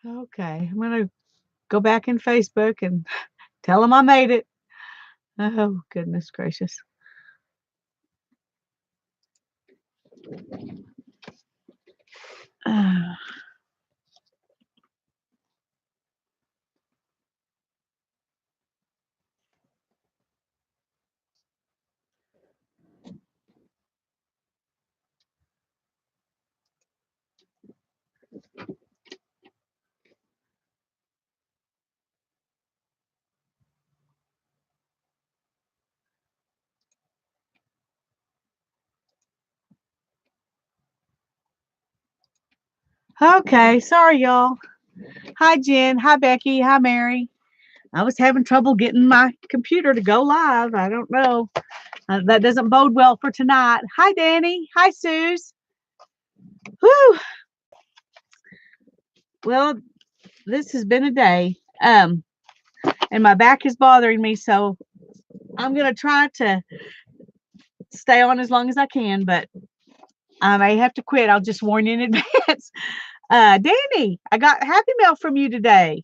Okay, I'm gonna go back in Facebook and tell them I made it. Oh, goodness gracious. Uh, okay, sorry, y'all. Hi, Jen. Hi, Becky. Hi, Mary. I was having trouble getting my computer to go live. I don't know. That doesn't bode well for tonight. Hi, Danny. Hi, Suze. Whew. Well, this has been a day. And my back is bothering me, so I'm gonna try to stay on as long as I can, but I may have to quit. I'll just warn you in advance. Danny, I got Happy Mail from you today.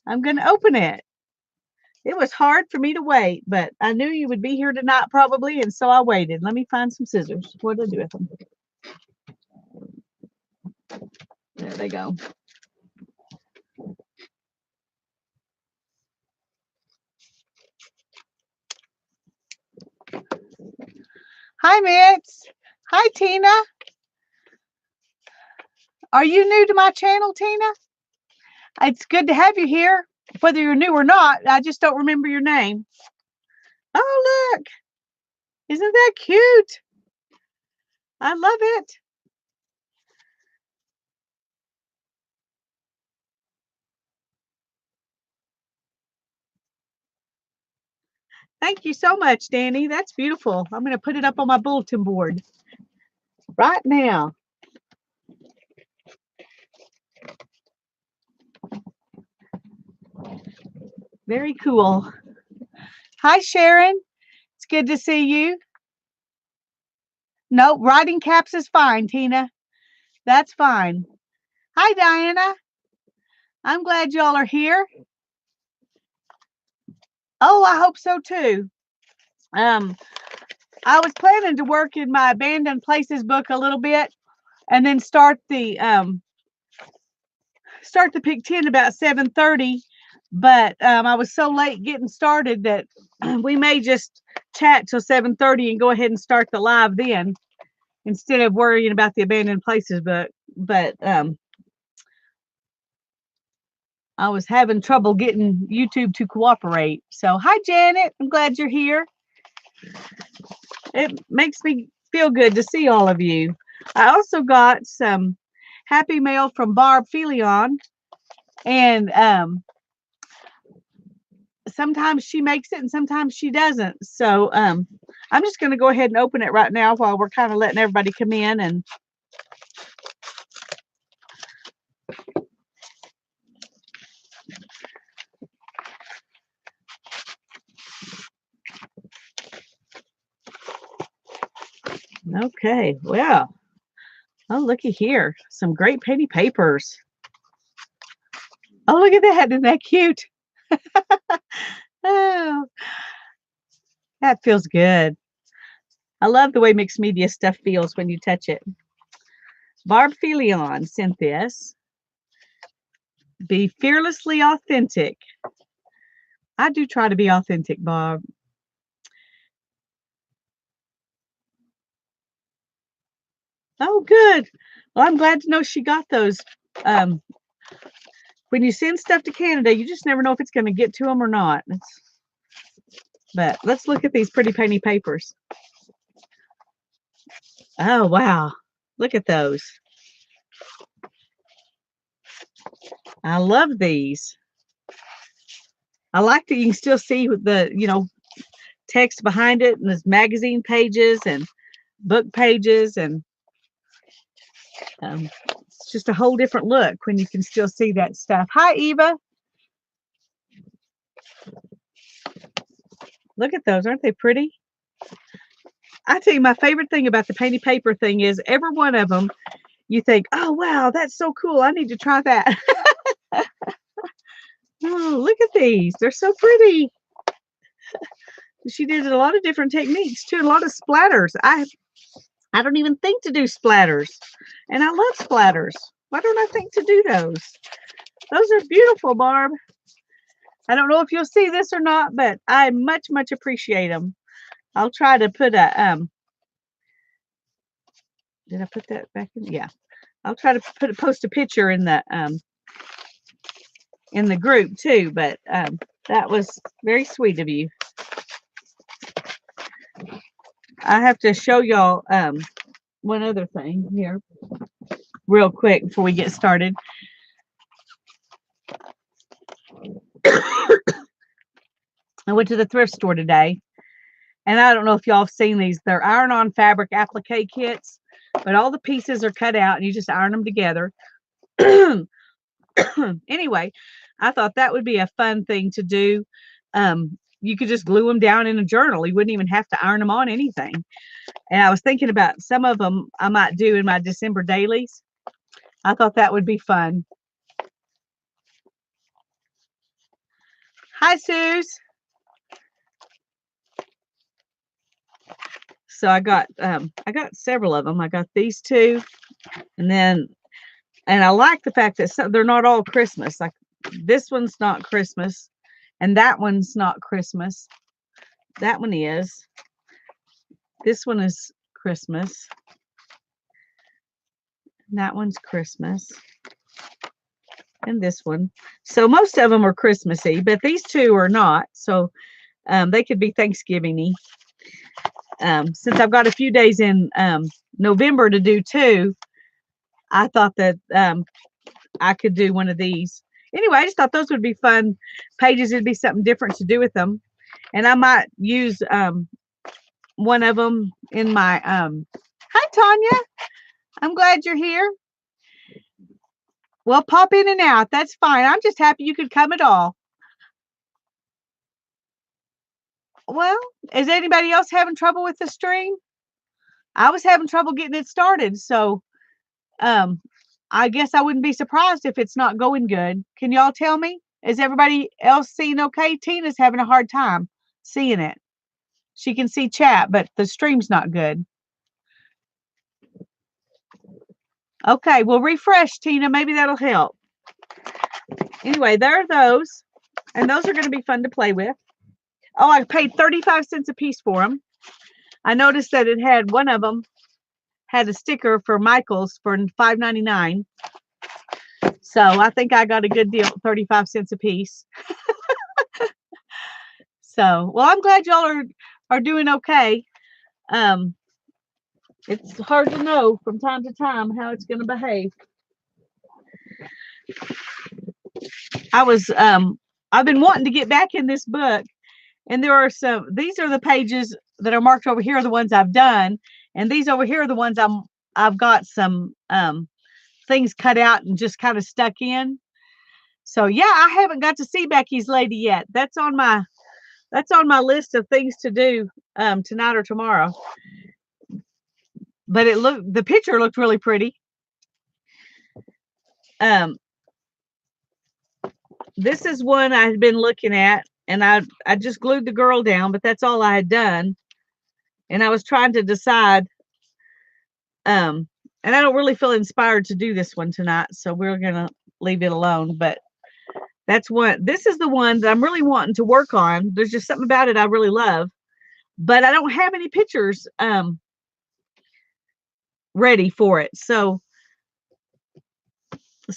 I'm gonna open it. It was hard for me to wait, but I knew you would be here tonight probably, and so I waited. Let me find some scissors. What did I do with them? There they go. Hi, Mitz. Hi, Tina. Are you new to my channel, Tina? It's good to have you here. Whether you're new or not, I just don't remember your name. Oh, look. Isn't that cute? I love it. Thank you so much, Danny. That's beautiful. I'm going to put it up on my bulletin board right now. Very cool. Hi, Sharon. It's good to see you. No, writing caps is fine, Tina. That's fine. Hi, Diana. I'm glad y'all are here. Oh, I hope so too. Um, I was planning to work in my abandoned places book a little bit, and then start the pick 10 about 7:30. But I was so late getting started that we may just chat till 7:30 and go ahead and start the live then, instead of worrying about the abandoned places book. But I was having trouble getting YouTube to cooperate. So hi, Janet. I'm glad you're here. It makes me feel good to see all of you. I also got some happy mail from Barb Felion, and sometimes she makes it and sometimes she doesn't. So I'm just going to go ahead and open it right now while we're kind of letting everybody come in. And okay, well, oh, looky here, some great penny papers. Oh, look at that. Isn't that cute? Oh, that feels good. I love the way mixed media stuff feels when you touch it. Barb Felion sent this. Be fearlessly authentic. I do try to be authentic, Barb. Oh, good. Well, I'm glad to know she got those. Um, when you send stuff to Canada, you just never know if it's going to get to them or not. But let's look at these pretty penny papers. Oh, wow. Look at those. I love these. I like that you can still see the text behind it, and there's magazine pages and book pages, and it's just a whole different look when you can still see that stuff. Hi, Eva. Look at those. Aren't they pretty? I tell you, my favorite thing about the penny paper thing is every one of them, you think, oh, wow, that's so cool. I need to try that. Oh, look at these. They're so pretty. She did a lot of different techniques too, a lot of splatters. I don't even think to do splatters. And I love splatters. Why don't I think to do those? Those are beautiful, Barb. I don't know if you'll see this or not, but I much appreciate them. I'll try to put a did I put that back in? Yeah. I'll try to post a picture in the group too, but that was very sweet of you. I have to show y'all one other thing here real quick before we get started. I went to the thrift store today, and I don't know if y'all have seen these. They're iron-on fabric applique kits, but all the pieces are cut out and you just iron them together. Anyway, I thought that would be a fun thing to do. You could just glue them down in a journal. You wouldn't even have to iron them on anything. And I was thinking about some of them I might do in my December dailies. I thought that would be fun. Hi, Suze. So I got several of them. I got these two, and I like the fact that they're not all Christmas. Like this one's not Christmas, and that one's not Christmas. That one is. This one is Christmas. And that one's Christmas. And this one. So most of them are Christmassy, but these two are not. So they could be Thanksgiving-y. Since I've got a few days in November to do two, I thought that I could do one of these. Anyway, I just thought those would be fun pages. It'd be something different to do with them. And I might use one of them in my hi Tanya. I'm glad you're here. Well, pop in and out. That's fine. I'm just happy you could come at all. Well, is anybody else having trouble with the stream? I was having trouble getting it started, so I guess I wouldn't be surprised if it's not going good. Can y'all tell me? Is everybody else seeing okay? Tina's having a hard time seeing it. She can see chat, but the stream's not good. Okay, well, refresh, Tina. Maybe that'll help. Anyway, there are those, and those are going to be fun to play with. Oh, I paid 35 cents a piece for them. I noticed that it had one of them had a sticker for Michael's for $5.99. So I think I got a good deal, 35 cents a piece. So, well, I'm glad y'all are doing okay. It's hard to know from time to time how it's going to behave. I've been wanting to get back in this book, and there are these are the pages that are marked over here are the ones I've done, and these over here are the ones I've got some things cut out and just kind of stuck in. So yeah, I haven't got to see Becky's lady yet. That's on my list of things to do tonight or tomorrow. But the picture looked really pretty. This is one I had been looking at, and I just glued the girl down, but that's all I had done. And I was trying to decide, and I don't really feel inspired to do this one tonight, so we're gonna leave it alone. But this is the one that I'm really wanting to work on. There's just something about it I really love, but I don't have any pictures ready for it. So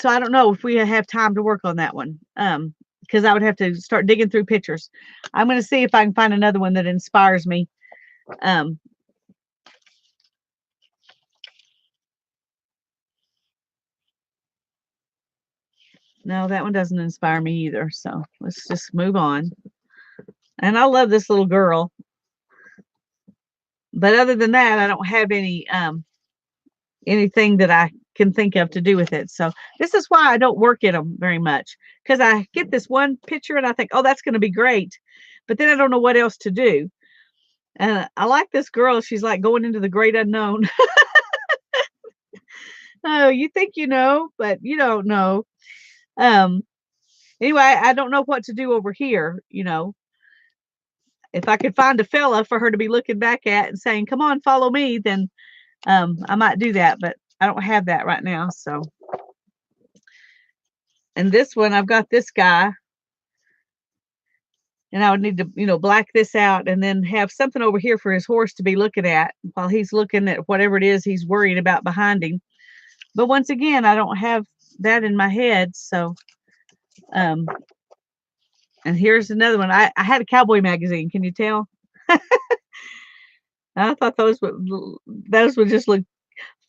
I don't know if we have time to work on that one. Because I would have to start digging through pictures. I'm going to see if I can find another one that inspires me. No, that one doesn't inspire me either. So let's just move on. And I love this little girl. But other than that, I don't have anything that I can think of to do with it. So this is why I don't work in them very much, because I get this one picture and I think, oh, that's going to be great. But then I don't know what else to do. And I like this girl. She's like going into the great unknown. Oh, you think you know, but you don't know. Um, anyway, I don't know what to do over here, If I could find a fella for her to be looking back at and saying, "Come on, follow me," then I might do that, but I don't have that right now. So, and this one, I've got this guy, and I would need to, black this out and then have something over here for his horse to be looking at while he's looking at whatever it is he's worried about behind him. But once again, I don't have that in my head. So, um, and here's another one. I had a cowboy magazine. Can you tell? I thought those would just look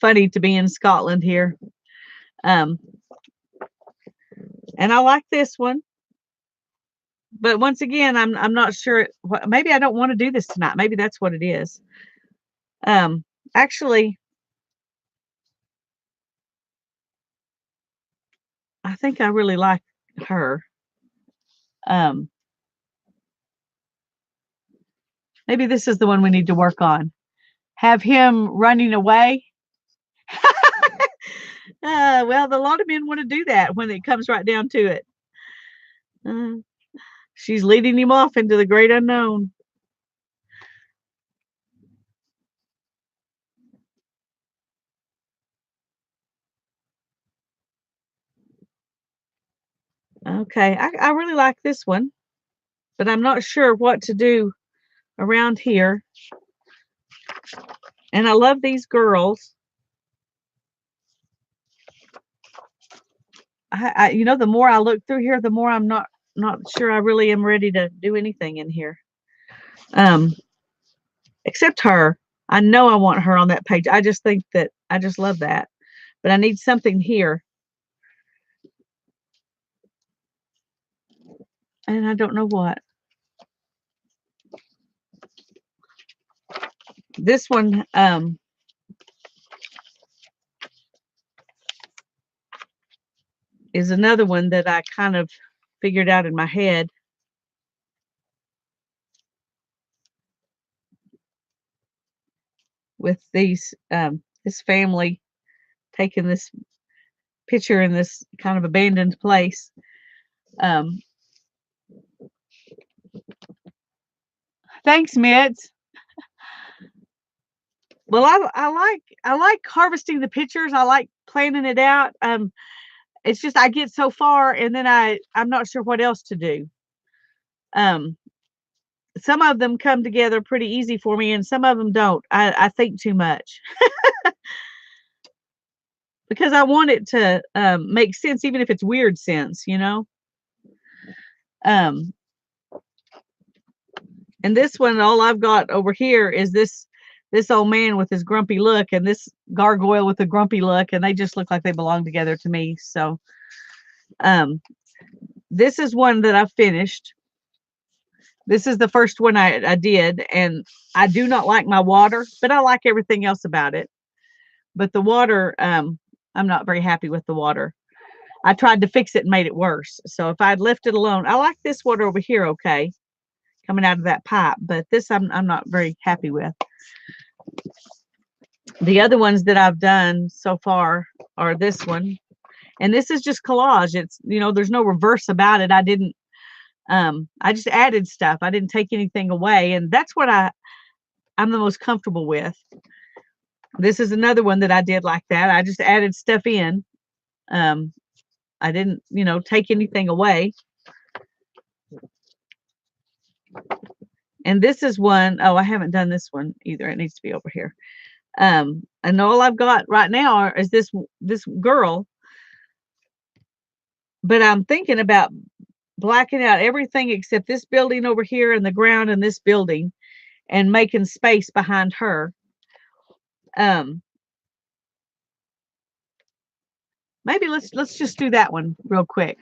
funny to be in Scotland here. Um, and I like this one. But once again, I'm not sure. Maybe I don't want to do this tonight. Maybe that's what it is. Um, actually, I think I really like her. Um, maybe this is the one we need to work on. Have him running away. Well, a lot of men want to do that when it comes right down to it. Uh, she's leading him off into the great unknown. Okay, I really like this one, but I'm not sure what to do around here. And I love these girls. The more I look through here, the more I'm not sure I really am ready to do anything in here. Except her. I know I want her on that page. I just think that I just love that. But I need something here. And I don't know what. This one is another one that I kind of figured out in my head. With this family taking this picture in this kind of abandoned place. Thanks, Mitz. Well, I like harvesting the pictures. I like planning it out. It's just I get so far and then I'm not sure what else to do. Some of them come together pretty easy for me, and some of them don't. I think too much because I want it to make sense, even if it's weird sense, Um, and this one, all I've got over here is this old man with his grumpy look and this gargoyle with a grumpy look, and they just look like they belong together to me. So, this is one that I finished. This is the first one I did, and I do not like my water, but I like everything else about it. But the water, I'm not very happy with the water. I tried to fix it and made it worse. So if I'd left it alone, I like this water over here, okay, coming out of that pipe, but this I'm not very happy with. The other ones that I've done so far are this one, and this is just collage. It's there's no reverse about it. I just added stuff. I didn't take anything away, and that's what I'm the most comfortable with. This is another one that I did like that. I just added stuff in. I didn't, take anything away. And this is one, oh, I haven't done this one either. It needs to be over here. And all I've got right now is this girl. But I'm thinking about blacking out everything except this building over here and the ground in this building and making space behind her. Maybe let's just do that one real quick.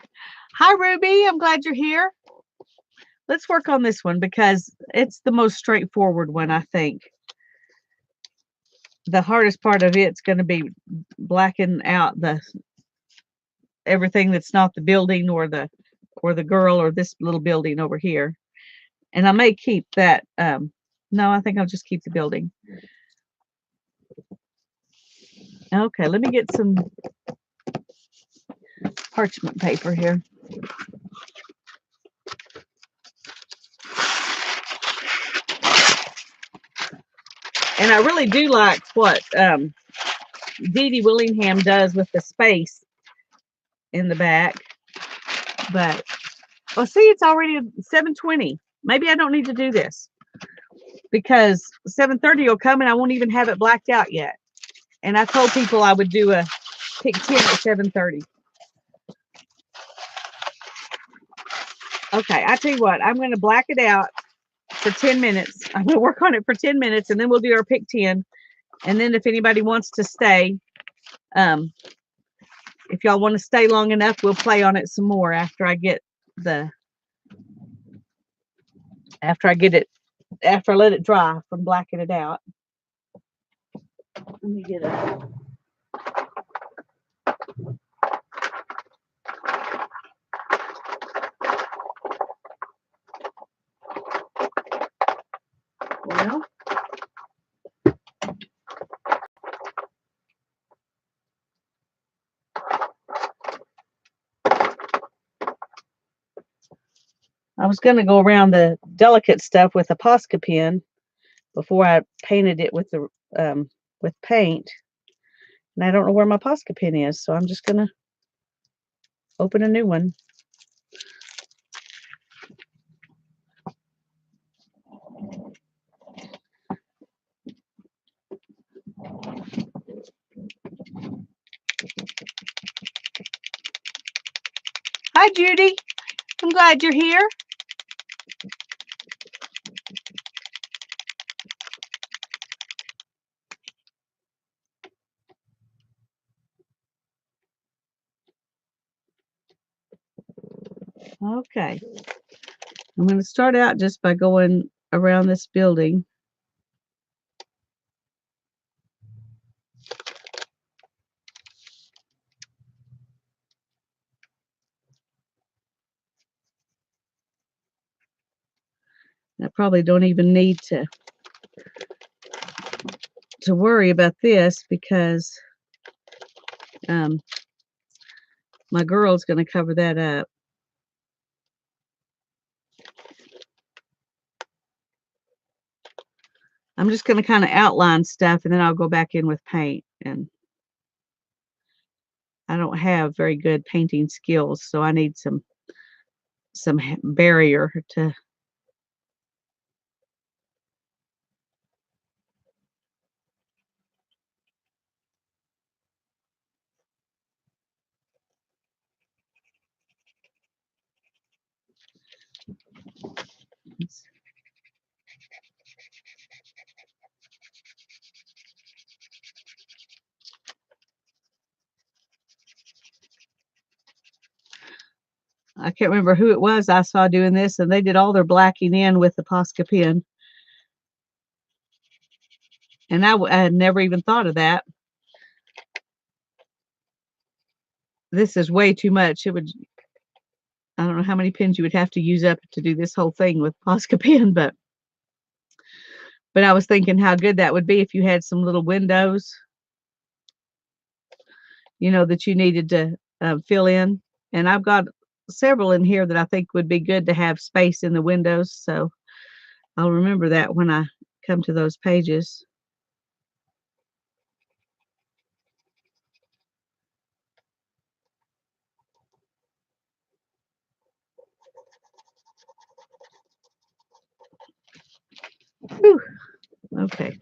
Hi, Ruby. I'm glad you're here. Let's work on this one because it's the most straightforward one, I think. The hardest part of it's going to be blacking out everything that's not the building or the girl or this little building over here. And I may keep that. No, I think I'll just keep the building. Okay, let me get some. parchment paper here. And I really do like what Dee Dee Willingham does with the space in the back. But, well, see, it's already 7:20. Maybe I don't need to do this because 7:30 will come and I won't even have it blacked out yet. And I told people I would do a pick 10 at 7:30. Okay, I tell you what, I'm going to black it out for 10 minutes. I'm going to work on it for 10 minutes, and then we'll do our pick 10. And then if anybody wants to stay, if y'all want to stay long enough, we'll play on it some more after I get after I let it dry from blacking it out. Let me get it. Well, I was going to go around the delicate stuff with a Posca pen before I painted it with the with paint, and I don't know where my Posca pen is, so I'm just going to open a new one. Hi, Judy. I'm glad you're here. Okay. I'm going to start out just by going around this building. I probably don't even need to worry about this because my girl's going to cover that up. I'm just going to kind of outline stuff, and then I'll go back in with paint. And I don't have very good painting skills, so I need some barrier to. I can't remember who it was I saw doing this, and they did all their blacking in with the Posca pen. And I had never even thought of that. This is way too much. It would, I don't know how many pens you would have to use up to do this whole thing with Posca pen, but I was thinking how good that would be if you had some little windows, you know, that you needed to fill in. And I've got several in here that I think would be good to have space in the windows. So I'll remember that when I come to those pages. Whew. Okay.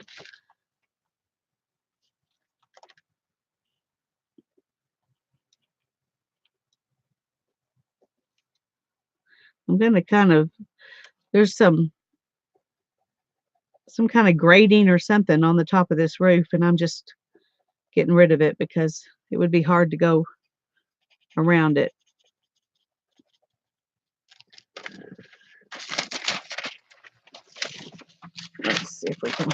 I'm going to kind of, there's some kind of grating or something on the top of this roof, and I'm just getting rid of it because it would be hard to go around it. Let's see if we can.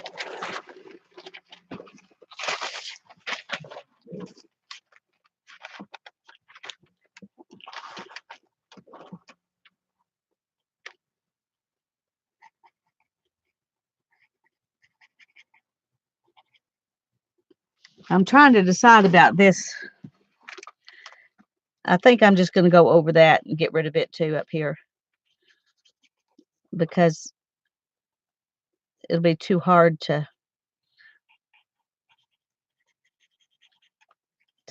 I'm trying to decide about this I think I'm just going to go over that and get rid of it too up here, because it'll be too hard to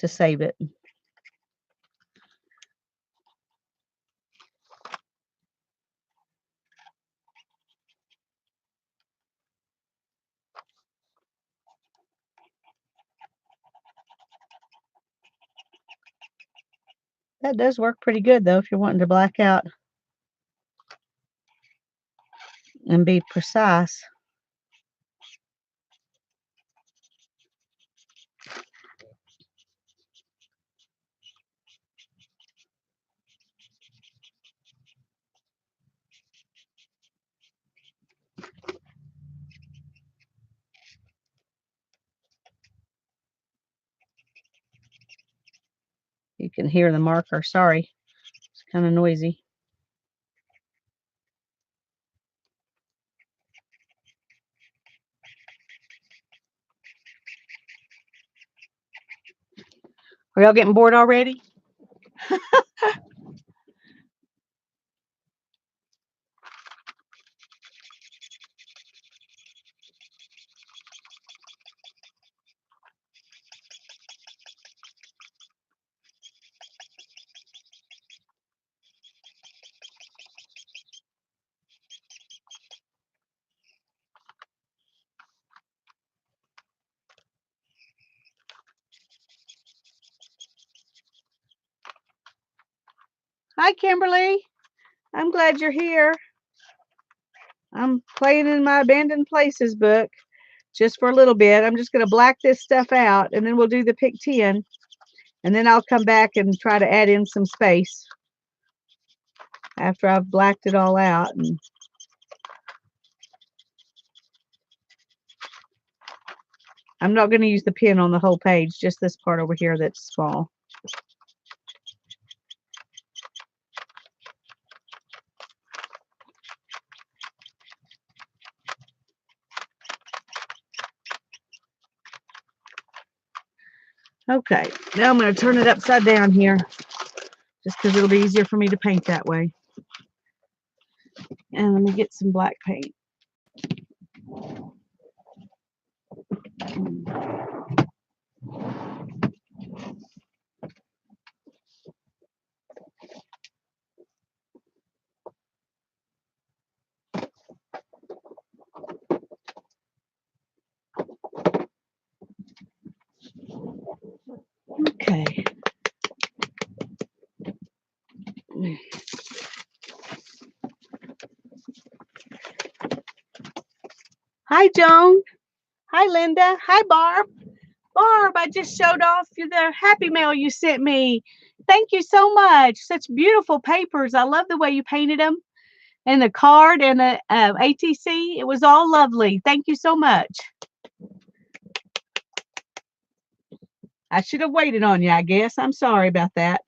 save it. That does work pretty good though if you're wanting to black out and be precise. You can hear the marker. Sorry, it's kind of noisy. Are y'all getting bored already? Hi, Kimberly. I'm glad you're here. I'm playing in my abandoned places book just for a little bit. I'm just going to black this stuff out, and then we'll do the pick 10, and then I'll come back and try to add in some space after I've blacked it all out. And I'm not going to use the pen on the whole page, just this part over here that's small. Okay, now I'm going to turn it upside down here, just because it'll be easier for me to paint that way. And let me get some black paint. Okay. Hi, Joan. Hi, Linda. Hi, Barb. Barb, I just showed off the Happy Mail you sent me. Thank you so much. Such beautiful papers. I love the way you painted them. And the card and the ATC. It was all lovely. Thank you so much. I should have waited on you, I guess. I'm sorry about that.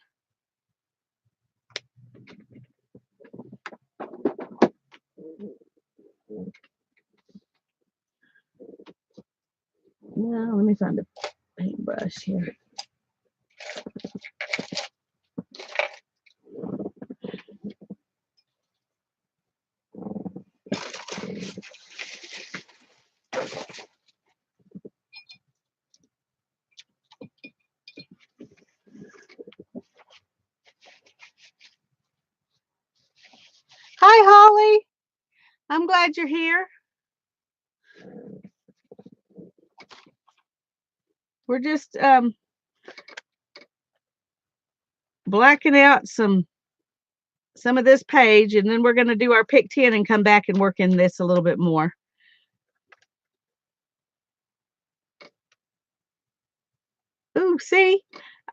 Now, let me find a paintbrush here. Hi, Holly. I'm glad you're here. We're just blacking out some of this page, and then we're going to do our pick 10 and come back and work in this a little bit more. Ooh, see,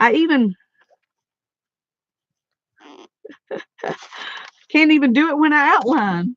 I even can't even do it when I outline.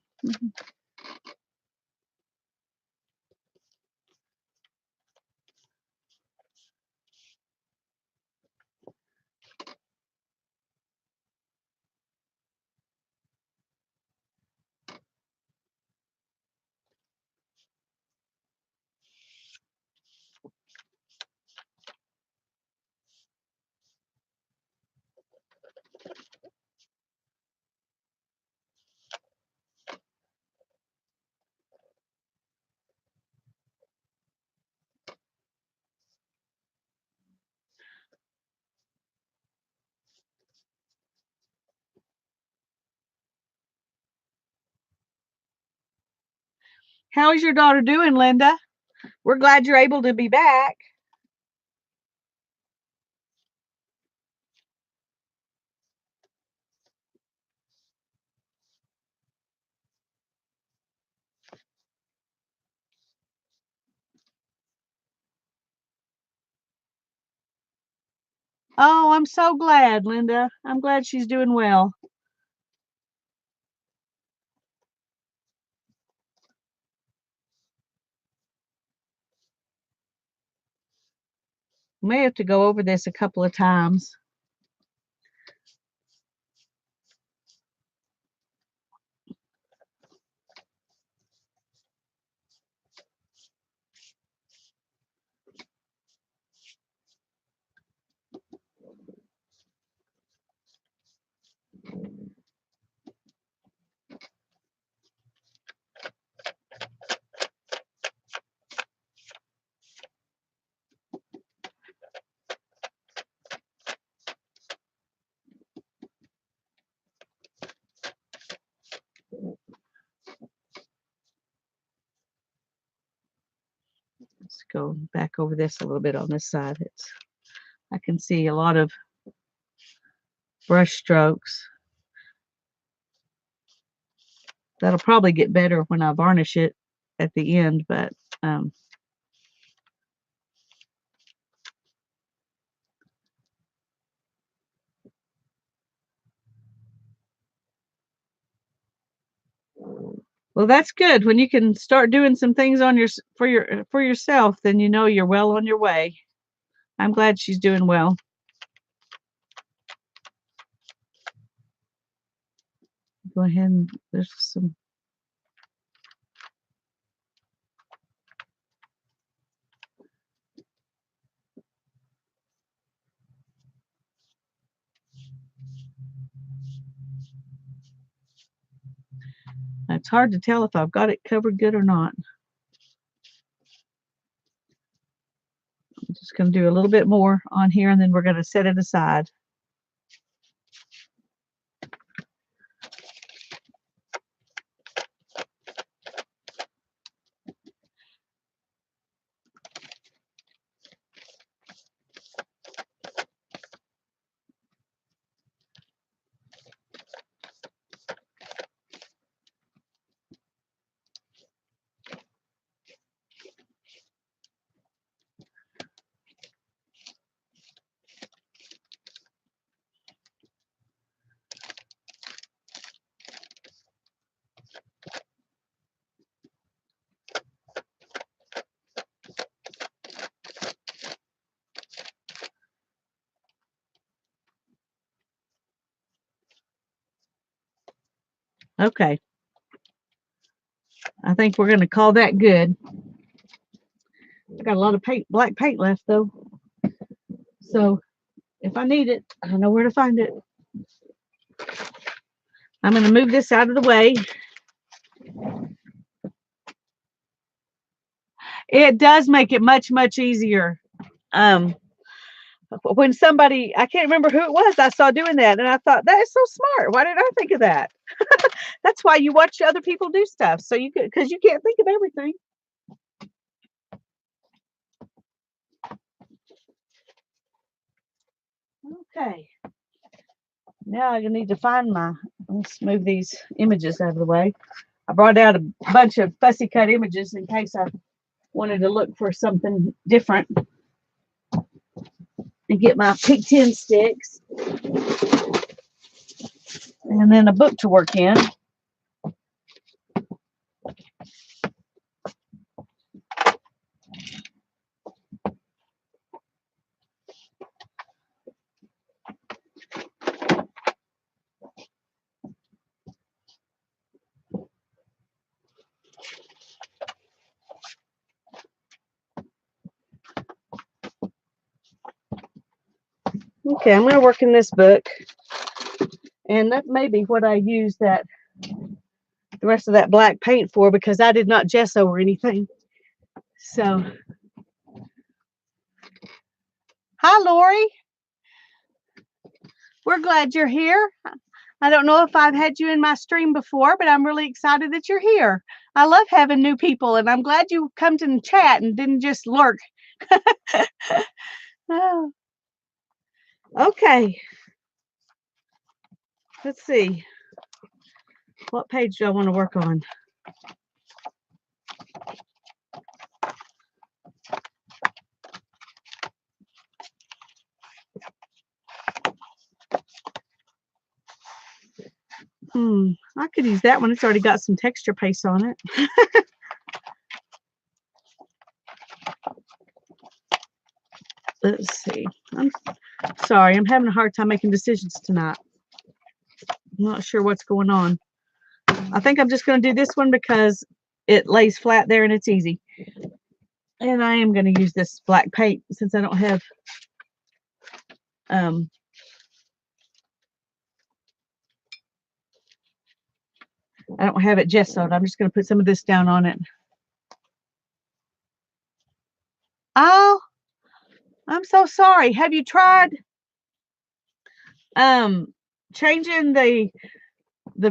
How is your daughter doing, Linda? We're glad you're able to be back. Oh, I'm so glad, Linda. I'm glad she's doing well. May have to go over this a couple of times. Let's go back over this a little bit on this side. I can see a lot of brush strokes. That'll probably get better when I varnish it at the end, but well, that's good. When you can start doing some things on for yourself, then you know you're well on your way. I'm glad she's doing well. Go ahead and there's some. It's hard to tell if I've got it covered good or not. I'm just going to do a little bit more on here and then we're going to set it aside. Okay. I think we're going to call that good. I got a lot of black paint left though. So if I need it, I know where to find it. I'm going to move this out of the way. It does make it much, much easier. When somebody, I can't remember who it was, I saw doing that and I thought, that is so smart. Why didn't I think of that? That's why you watch other people do stuff. So you could, because you can't think of everything. Okay. Now I need to find let's move these images out of the way. I brought out a bunch of fussy cut images in case I wanted to look for something different. And get my pig tin sticks. And then a book to work in. Okay, I'm going to work in this book. And that may be what I use the rest of that black paint for, because I did not gesso or anything. So, hi, Lori. We're glad you're here. I don't know if I've had you in my stream before, but I'm really excited that you're here. I love having new people, and I'm glad you come to chat and didn't just lurk. Oh, okay. Let's see. What page do I want to work on? I could use that one. It's already got some texture paste on it. Let's see. I'm sorry. I'm having a hard time making decisions tonight. I'm not sure what's going on. I think I'm just going to do this one because it lays flat there and it's easy. And I am going to use this black paint since I don't have it gessoed. I'm just going to put some of this down on it. Oh, I'm so sorry. Have you tried changing the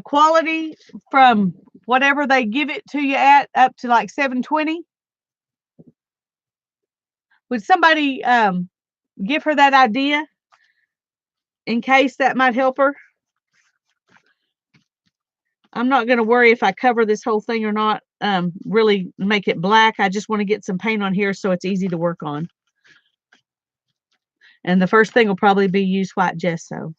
quality from whatever they give it to you at up to like 720? Would somebody give her that idea in case that might help her? I'm not going to worry if I cover this whole thing or not, really make it black. I just want to get some paint on here so it's easy to work on. And the first thing will probably be use white gesso.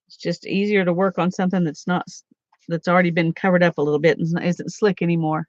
It's just easier to work on something that's already been covered up a little bit and isn't slick anymore.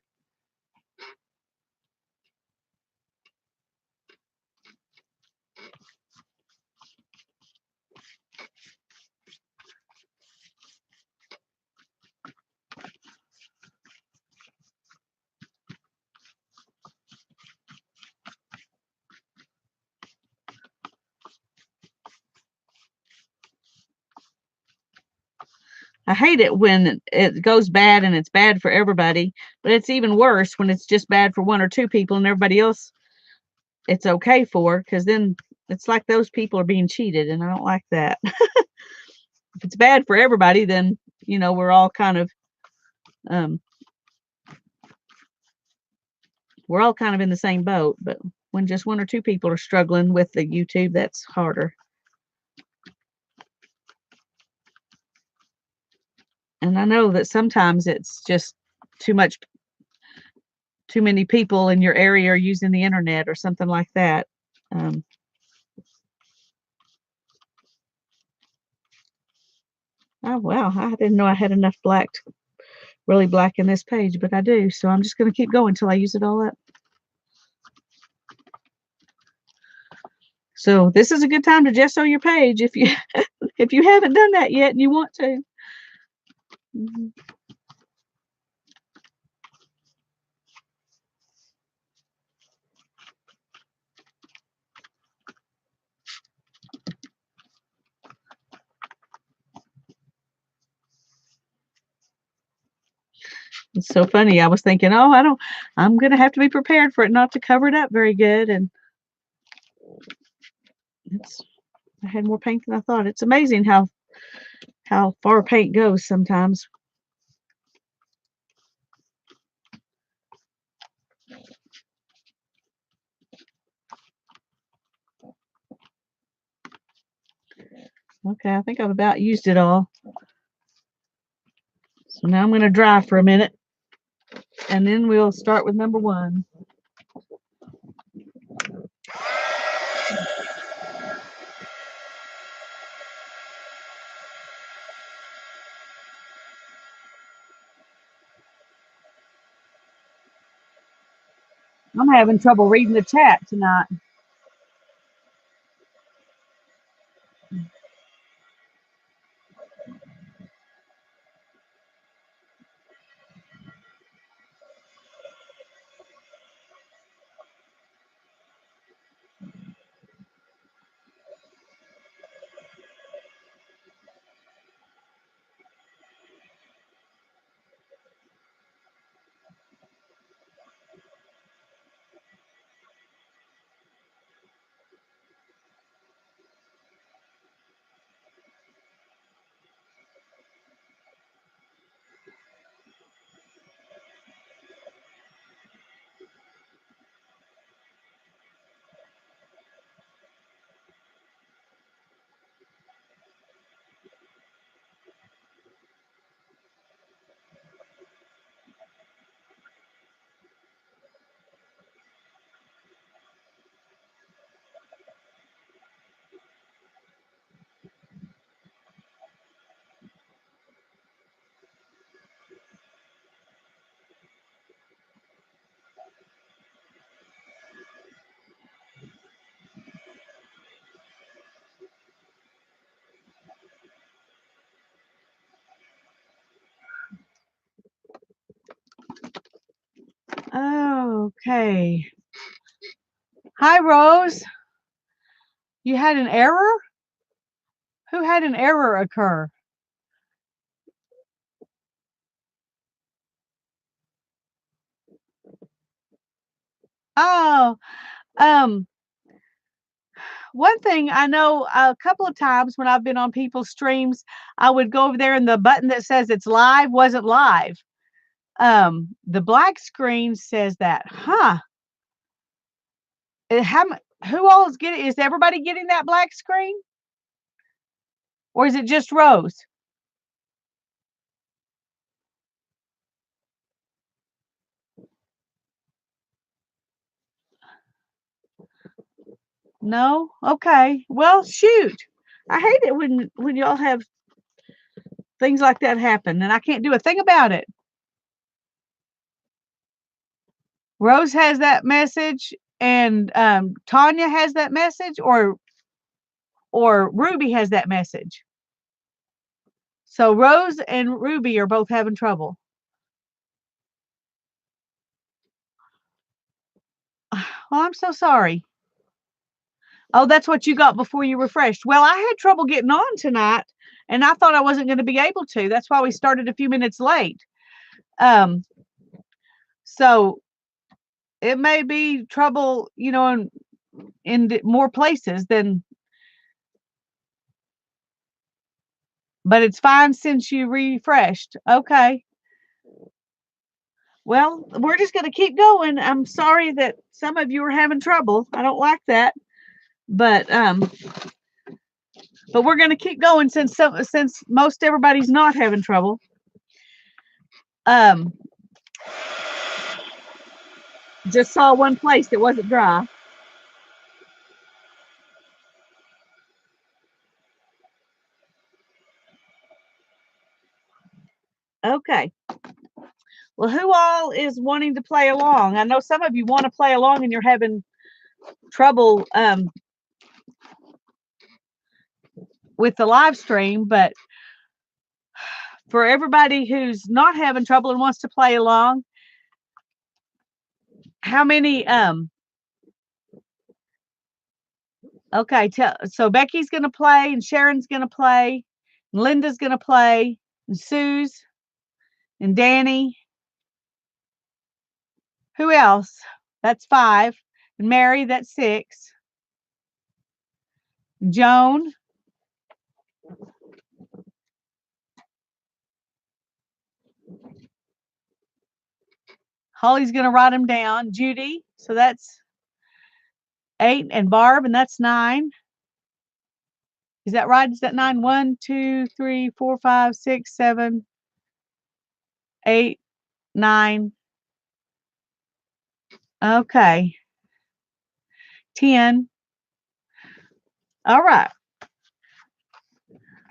I hate it when it goes bad and it's bad for everybody, but it's even worse when it's just bad for one or two people and everybody else it's okay for, because then it's like those people are being cheated, and I don't like that. If it's bad for everybody, then we're all kind of in the same boat. But when just one or two people are struggling with the YouTube, that's harder. And I know that sometimes it's just too many people in your area are using the internet or something like that. Oh, wow. I didn't know I had enough black, really black in this page, but I do. So I'm just going to keep going until I use it all up. So this is a good time to gesso your page if you if you haven't done that yet and you want to. It's so funny. I was thinking, oh, I'm going to have to be prepared for it not to cover it up very good. And I had more paint than I thought. It's amazing how far paint goes sometimes. Okay, I think I've about used it all. So now I'm going to dry for a minute, and then we'll start with number 1. I'm having trouble reading the chat tonight. Okay. Hi, Rose. You had an error? Who had an error occur? Oh, um, one thing I know a couple of times when I've been on people's streams, I would go over there and the button that says it's live wasn't live. The black screen says that. Huh. Who all is getting, is everybody getting that black screen? Or is it just Rose? No? Okay. Well, shoot. I hate it when y'all have things like that happen and I can't do a thing about it. Rose has that message and Tanya has that message or Ruby has that message. So Rose and Ruby are both having trouble. Well, I'm so sorry. Oh, that's what you got before you refreshed. Well, I had trouble getting on tonight and I thought I wasn't going to be able to. That's why we started a few minutes late. So it may be trouble, you know, in more places than, but it's fine since you refreshed. Okay. Well, we're just going to keep going. I'm sorry that some of you are having trouble. I don't like that, but we're going to keep going since most everybody's not having trouble. Just saw one place that wasn't dry. Okay. Well, who all is wanting to play along? I know some of you want to play along and you're having trouble with the live stream, but for everybody who's not having trouble and wants to play along, how many okay, so Becky's going to play and Sharon's going to play, and Linda's going to play, and Sue's and Danny. Who else? That's 5. And Mary, that's 6. Joan. Holly's going to write them down. Judy, so that's 8, and Barb, and that's 9. Is that right? Is that 9? 1, 2, 3, 4, 5, 6, 7, 8, 9. Okay. 10. All right.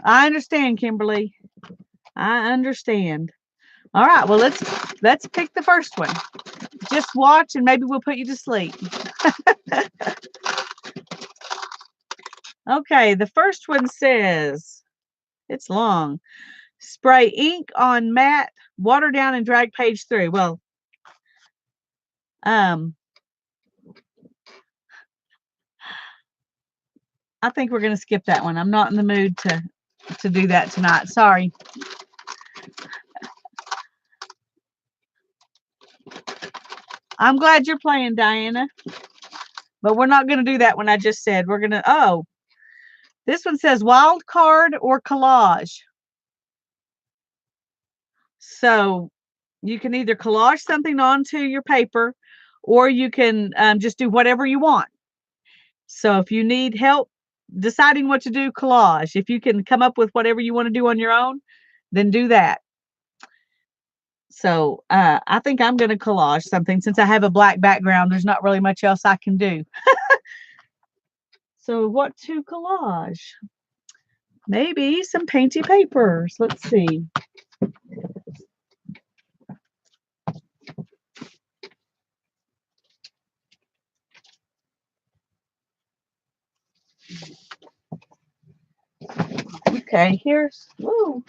I understand, Kimberly. I understand. All right. Well, let's pick the first one. Just watch and maybe we'll put you to sleep. Okay, the first one says, it's long. Spray ink on mat, water down and drag page through. Well, I think we're going to skip that one. I'm not in the mood to do that tonight. Sorry. I'm glad you're playing, Diana. But we're not going to do that one I just said. We're going to, oh, this one says wild card or collage. So you can either collage something onto your paper or you can just do whatever you want. So if you need help deciding what to do, collage. If you can come up with whatever you want to do on your own, then do that. So I think I'm going to collage something. Since I have a black background, there's not really much else I can do. So what to collage? Maybe some painty papers. Let's see. Okay, here's, woo.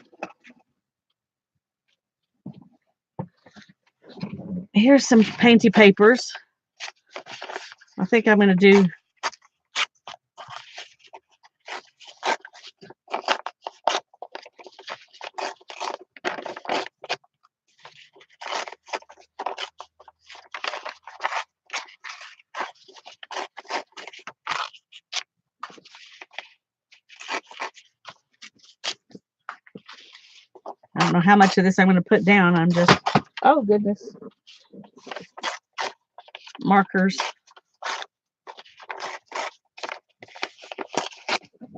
Here's some painty papers. I think I'm going to do I don't know how much of this I'm going to put down. I'm just, oh goodness, markers.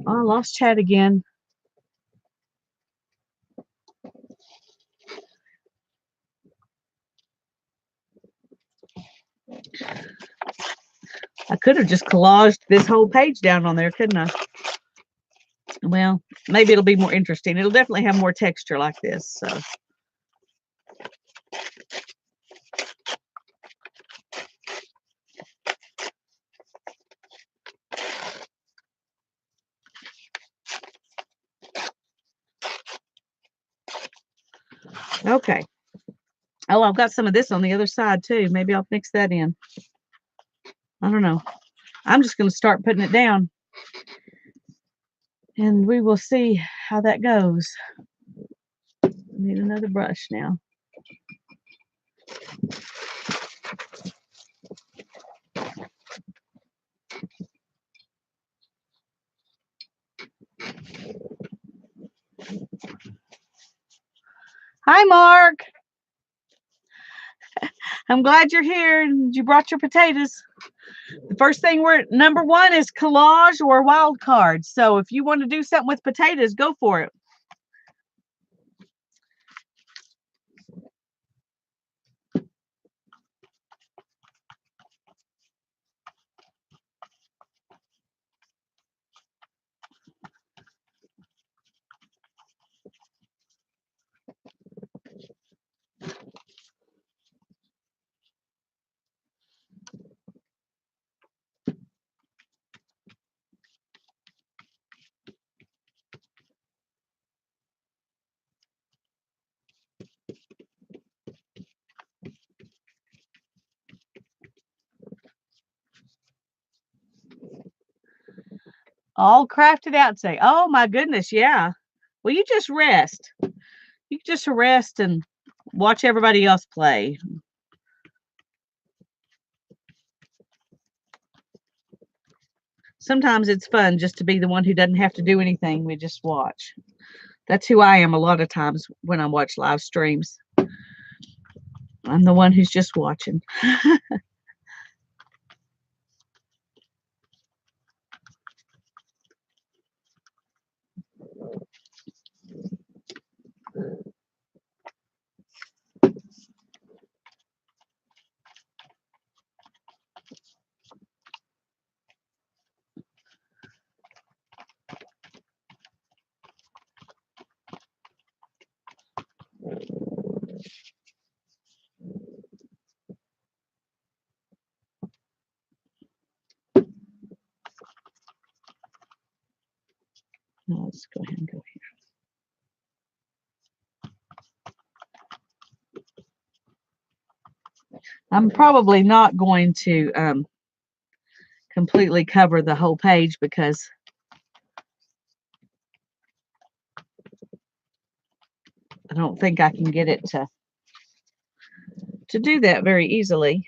Oh, I lost Chad again. I could have just collaged this whole page down on there, couldn't I? Well, maybe it'll be more interesting. It'll definitely have more texture like this. So. Okay. Oh, I've got some of this on the other side too. Maybe I'll mix that in. I don't know. I'm just going to start putting it down. And we will see how that goes. Need another brush now. Hi, Mark. I'm glad you're here and you brought your potatoes. The first thing we're number one is collage or wild card. So if you want to do something with potatoes, go for it. All crafted out. Say, oh my goodness, yeah. Well, you just rest. You just rest and watch everybody else play. Sometimes it's fun just to be the one who doesn't have to do anything. We just watch. That's who I am a lot of times when I watch live streams. I'm the one who's just watching. Now let's go ahead and go here. I'm probably not going to completely cover the whole page because I don't think I can get it to do that very easily.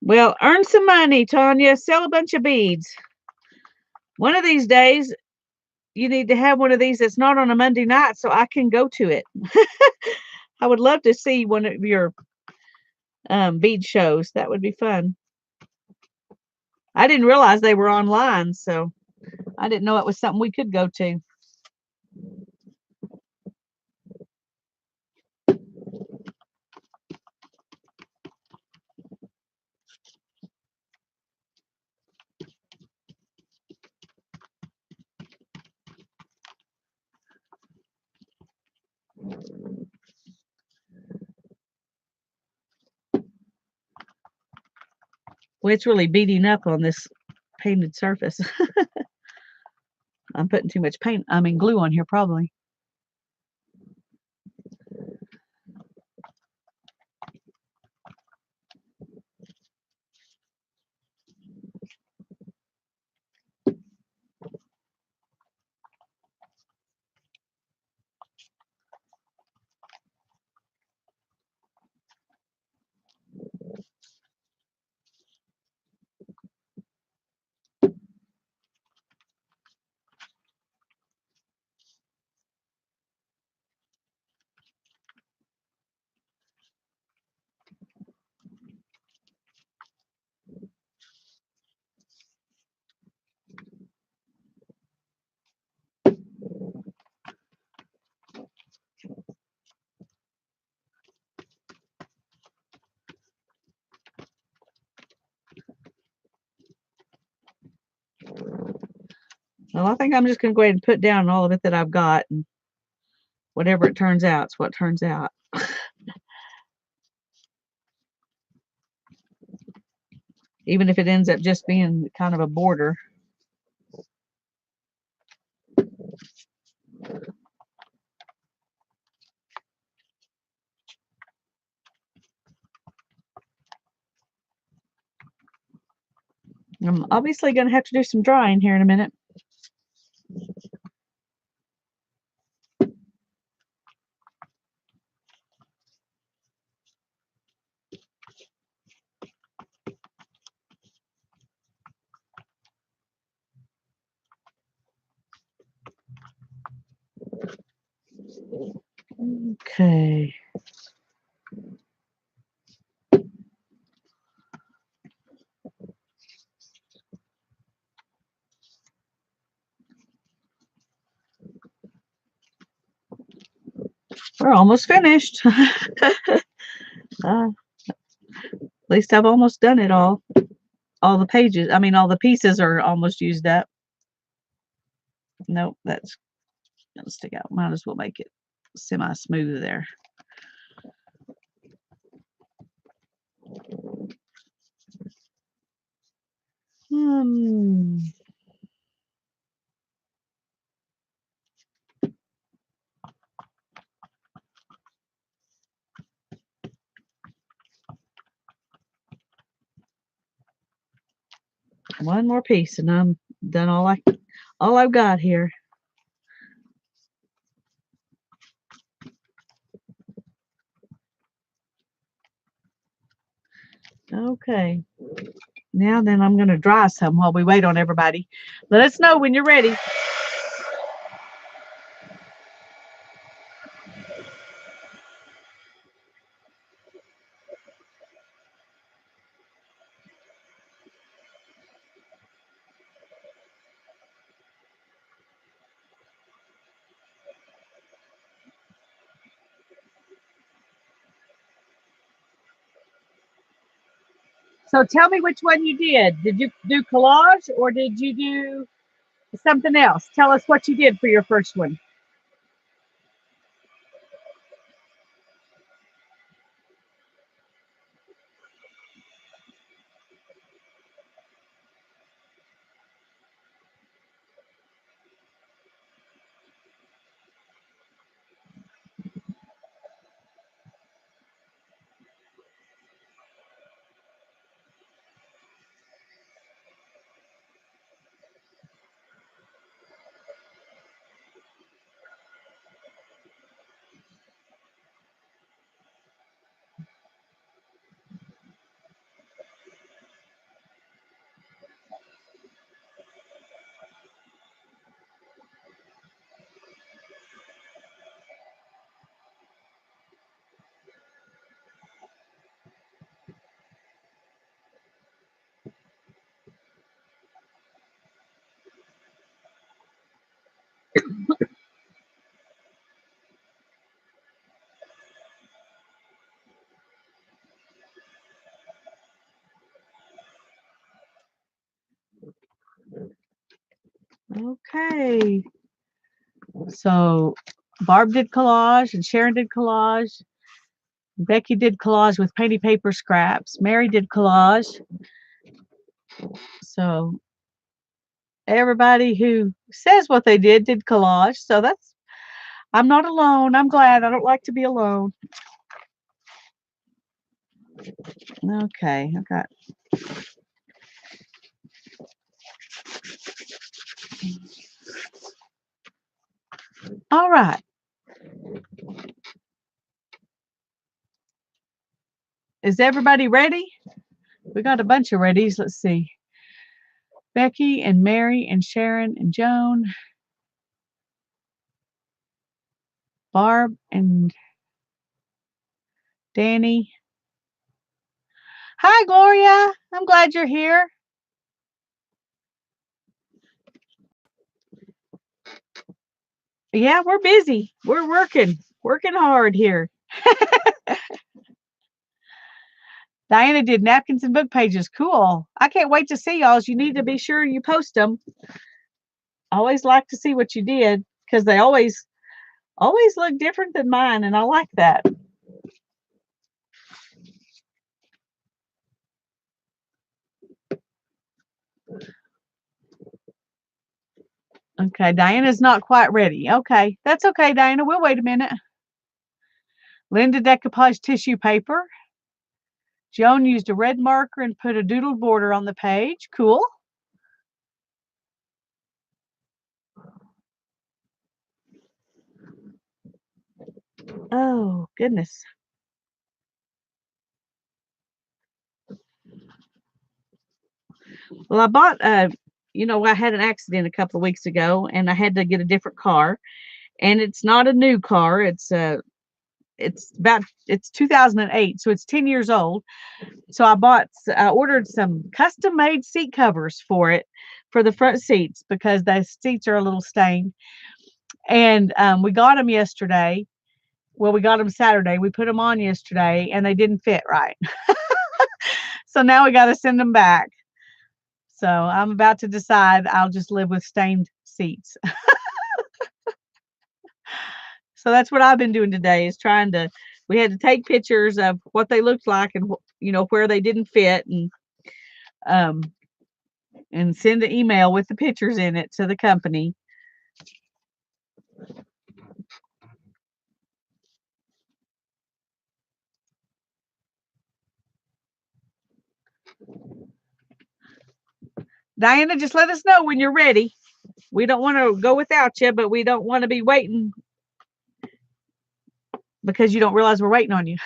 Well, earn some money, Tanya. Sell a bunch of beads. One of these days, you need to have one of these that's not on a Monday night so I can go to it. I would love to see one of your bead shows. That would be fun. I didn't realize they were online, so I didn't know it was something we could go to. Well, it's really beating up on this painted surface. I'm putting too much glue on here probably. Well, I think I'm just going to go ahead and put down all of it that I've got, and whatever it turns out, it's what turns out. Even if it ends up just being kind of a border. I'm obviously going to have to do some drying here in a minute. Okay. We're almost finished. At least I've almost done it all. All the pages, all the pieces are almost used up. Nope, that's gonna stick out. Might as well make it semi-smooth there. One more piece and I'm done all I've got here. Okay. Now then I'm going to dry some while we wait on everybody. Let us know when you're ready. So tell me which one you did. Did you do collage or did you do something else? Tell us what you did for your first one. Okay. So Barb did collage and Sharon did collage. Becky did collage with painty paper scraps. Mary did collage. So, everybody who says what they did collage. So I'm not alone. I'm glad. I don't like to be alone. Okay, I got. All right. Is everybody ready? We got a bunch of readies. Let's see. Becky and Mary and Sharon and Joan, Barb and Danny. Hi, Gloria. I'm glad you're here. Yeah, we're busy. We're working hard here. Diana did napkins and book pages. Cool. I can't wait to see y'all's. You need to be sure you post them. I always like to see what you did because they always look different than mine, and I like that. Okay, Diana's not quite ready. Okay, that's okay, Diana. We'll wait a minute. Linda decoupaged tissue paper. Joan used a red marker and put a doodle border on the page. Cool. Oh, goodness. Well, I bought I had an accident a couple of weeks ago and I had to get a different car. And it's not a new car. It's 2008, so it's 10 years old. So I ordered some custom made seat covers for it for the front seats because the seats are a little stained. And we got them yesterday. Well, we got them Saturday. We put them on yesterday and they didn't fit right. So now we got to send them back. So I'm about to decide I'll just live with stained seats. So that's what I've been doing today is we had to take pictures of what they looked like and where they didn't fit um and send an email with the pictures in it to the company. Diana, just let us know when you're ready. We don't want to go without you, but we don't want to be waiting because you don't realize we're waiting on you.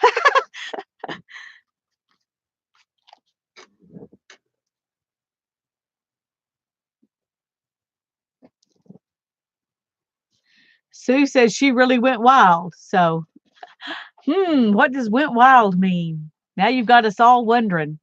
Sue says she really went wild. So, what does went wild mean? Now you've got us all wondering.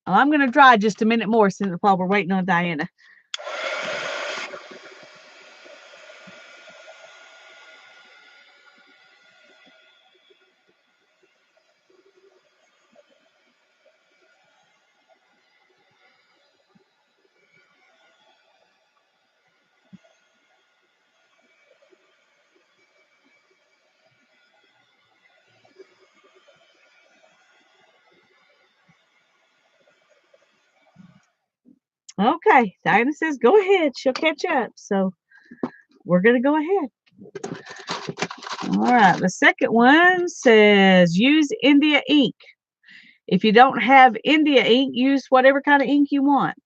Well, I'm going to try just a minute more while we're waiting on Diana. Okay, Diana says go ahead. She'll catch up. So we're going to go ahead. All right, the second one says use India ink. If you don't have India ink, use whatever kind of ink you want.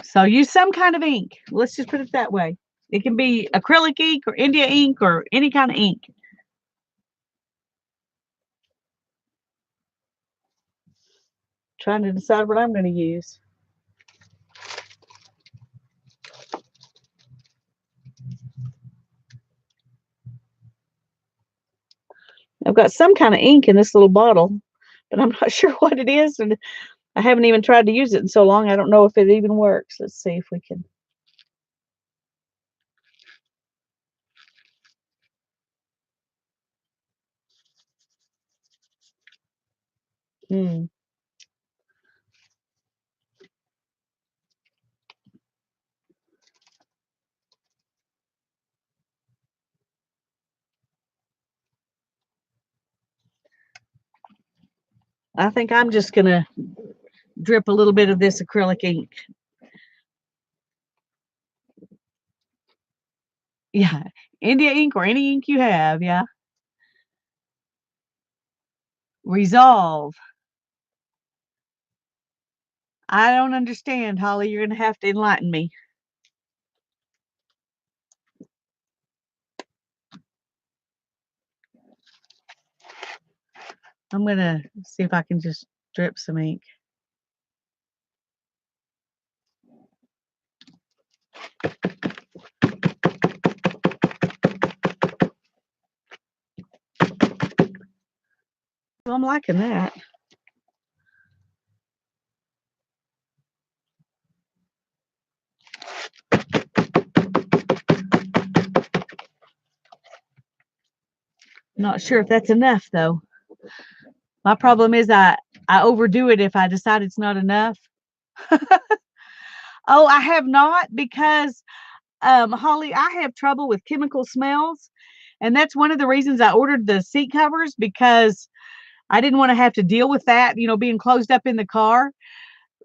So use some kind of ink. Let's just put it that way. It can be acrylic ink or India ink or any kind of ink. Trying to decide what I'm going to use. I've got some kind of ink in this little bottle, but I'm not sure what it is, and I haven't even tried to use it in so long. I don't know if it even works. Let's see if we can. I think I'm just going to drip a little bit of this acrylic ink. Yeah, India ink or any ink you have, yeah. Resolve. I don't understand, Holly. You're going to have to enlighten me. I'm going to see if I can just drip some ink. Well, I'm liking that. Not sure if that's enough, though. My problem is I overdo it if I decide it's not enough. Oh, I have not, because Holly, I have trouble with chemical smells, and that's one of the reasons I ordered the seat covers, because I didn't want to have to deal with that, being closed up in the car.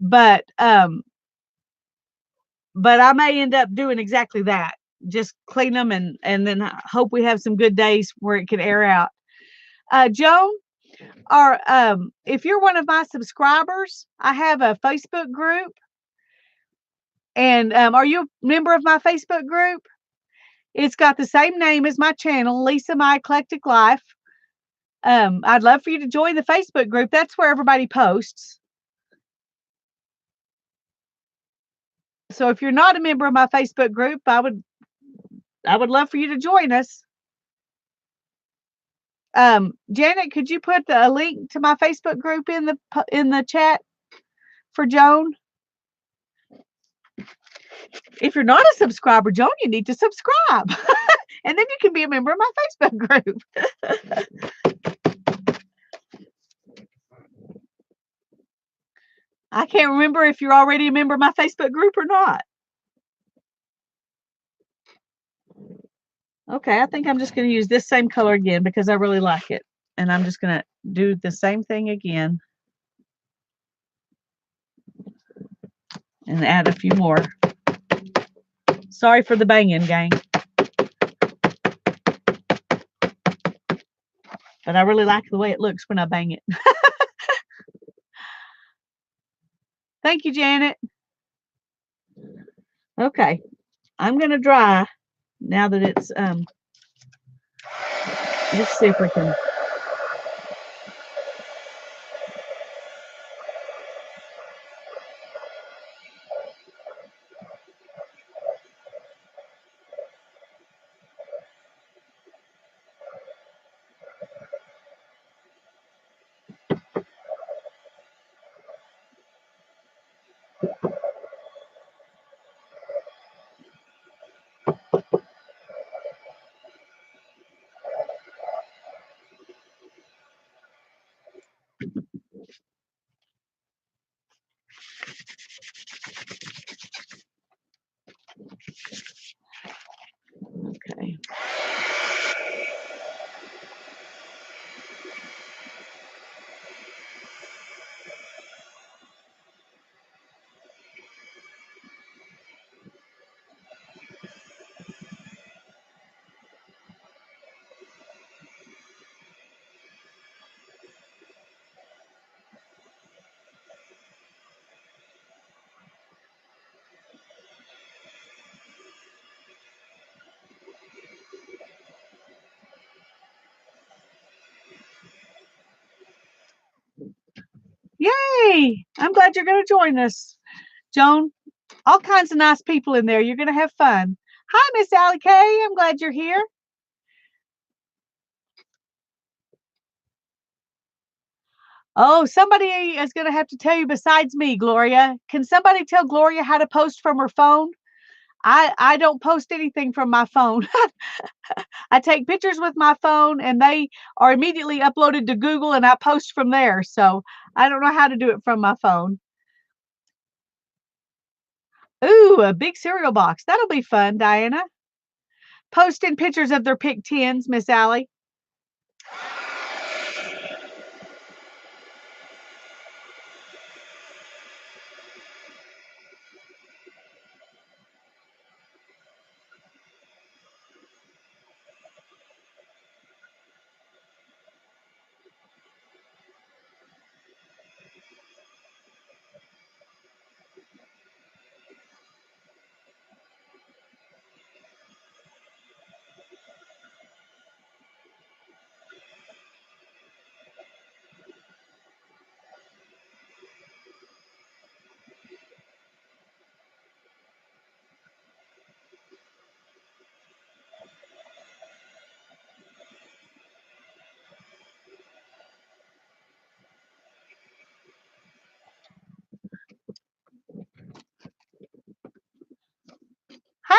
But I may end up doing exactly that. Just clean them and then hope we have some good days where it can air out. Joan, or if you're one of my subscribers, I have a Facebook group. And are you a member of my Facebook group? It's got the same name as my channel, Lisa My Eclectic Life. I'd love for you to join the Facebook group. That's where everybody posts. So if you're not a member of my Facebook group, I would love for you to join us. Janet, could you put a link to my Facebook group in the chat for Joan? If you're not a subscriber, Joan, you need to subscribe. And then you can be a member of my Facebook group. I can't remember if you're already a member of my Facebook group or not. Okay, I think I'm just going to use this same color again because I really like it. And I'm just going to do the same thing again. And add a few more. Sorry for the banging, gang. But I really like the way it looks when I bang it. Thank you, Janet. Okay, I'm going to dry now that it's, let's see if we can. Okay. Yay! I'm glad you're going to join us, Joan. All kinds of nice people in there. You're going to have fun. Hi, Miss Allie Kay. I'm glad you're here. Oh, somebody is going to have to tell you besides me, Gloria. Can somebody tell Gloria how to post from her phone? I don't post anything from my phone. I take pictures with my phone and they are immediately uploaded to Google and I post from there. So I don't know how to do it from my phone. Ooh, a big cereal box. That'll be fun, Diana. Posting pictures of their pick 10s, Miss Allie.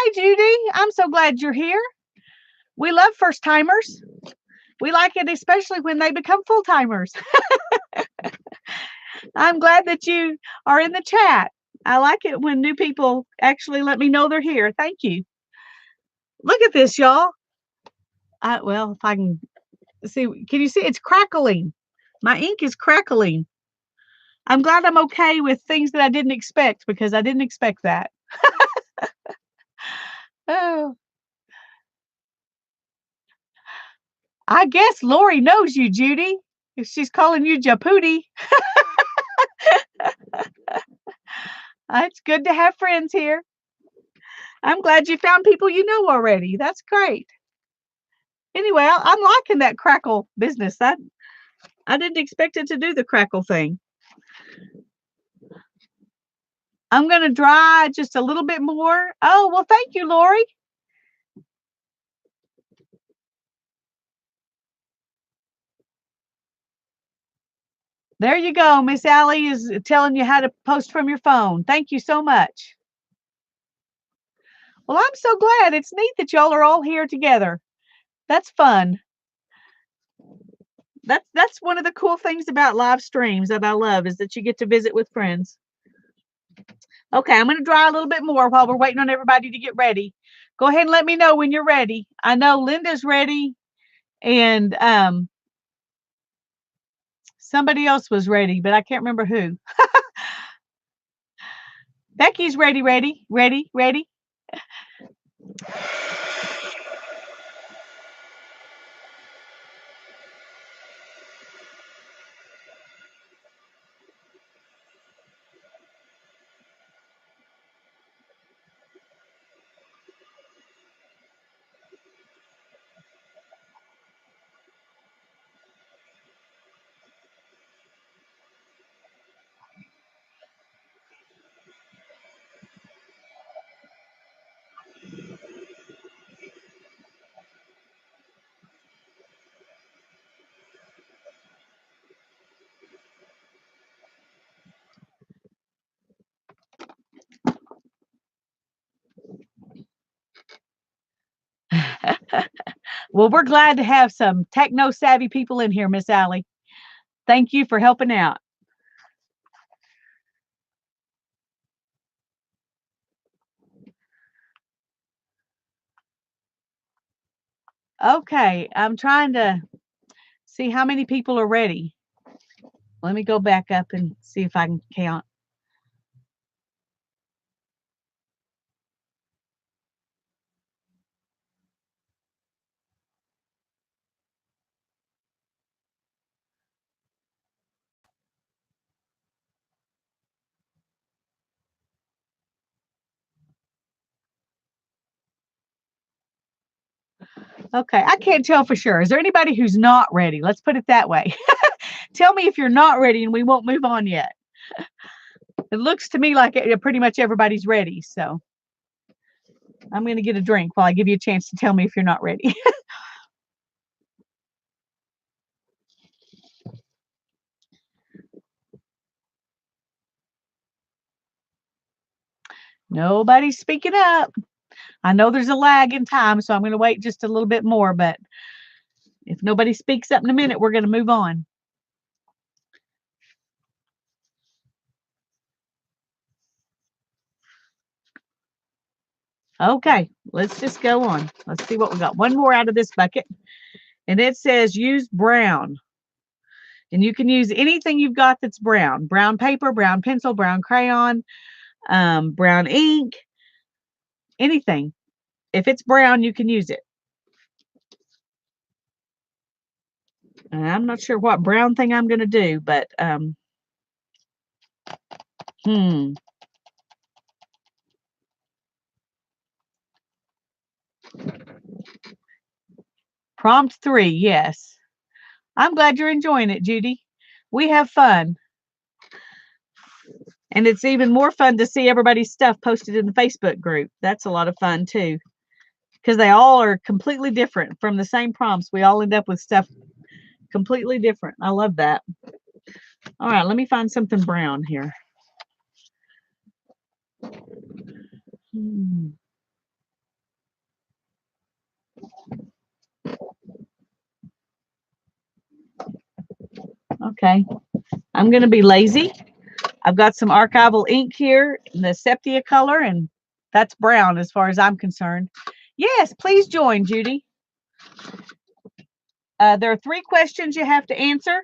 Hi, Judy. I'm so glad you're here. We love first timers. We like it, especially when they become full timers. I'm glad that you are in the chat. I like it when new people actually let me know they're here. Thank you. Look at this, y'all. Well, if I can see, can you see? It's crackling. My ink is crackling. I'm glad I'm okay with things that I didn't expect because I didn't expect that. Oh, I guess Lori knows you, Judy. If she's calling you Japooty, it's good to have friends here. I'm glad you found people you know already. That's great. Anyway, I'm liking that crackle business. I didn't expect it to do the crackle thing. I'm going to dry just a little bit more. Oh, well, thank you, Lori. There you go. Miss Allie is telling you how to post from your phone. Thank you so much. Well, I'm so glad. It's neat that y'all are all here together. That's fun. That's one of the cool things about live streams that I love is that you get to visit with friends. Okay, I'm going to dry a little bit more while we're waiting on everybody to get ready. Go ahead and let me know when you're ready. I know Linda's ready and somebody else was ready, but I can't remember who. Becky's ready. Well, we're glad to have some techno savvy people in here, Miss Allie. Thank you for helping out. Okay, I'm trying to see how many people are ready. Let me go back up and see if I can count. Okay, I can't tell for sure. Is there anybody who's not ready? Let's put it that way. Tell me if you're not ready and we won't move on yet. It looks to me like pretty much everybody's ready. So I'm going to get a drink while I give you a chance to tell me if you're not ready. Nobody's speaking up. I know there's a lag in time, so I'm going to wait just a little bit more. But if nobody speaks up in a minute, we're going to move on. Okay, let's just go on. Let's see what we got. One more out of this bucket. And it says use brown. And you can use anything you've got that's brown. Brown paper, brown pencil, brown crayon, brown ink, anything. If it's brown, you can use it. And I'm not sure what brown thing I'm going to do, but Prompt 3, yes. I'm glad you're enjoying it, Judy. We have fun. And it's even more fun to see everybody's stuff posted in the Facebook group. That's a lot of fun too. Because they all are completely different from the same prompts. We all end up with stuff completely different. I love that. All right, let me find something brown here. Okay. I'm going to be lazy. I've got some archival ink here in the sepia color, and that's brown as far as I'm concerned. Yes, please join, Judy. There are 3 questions you have to answer.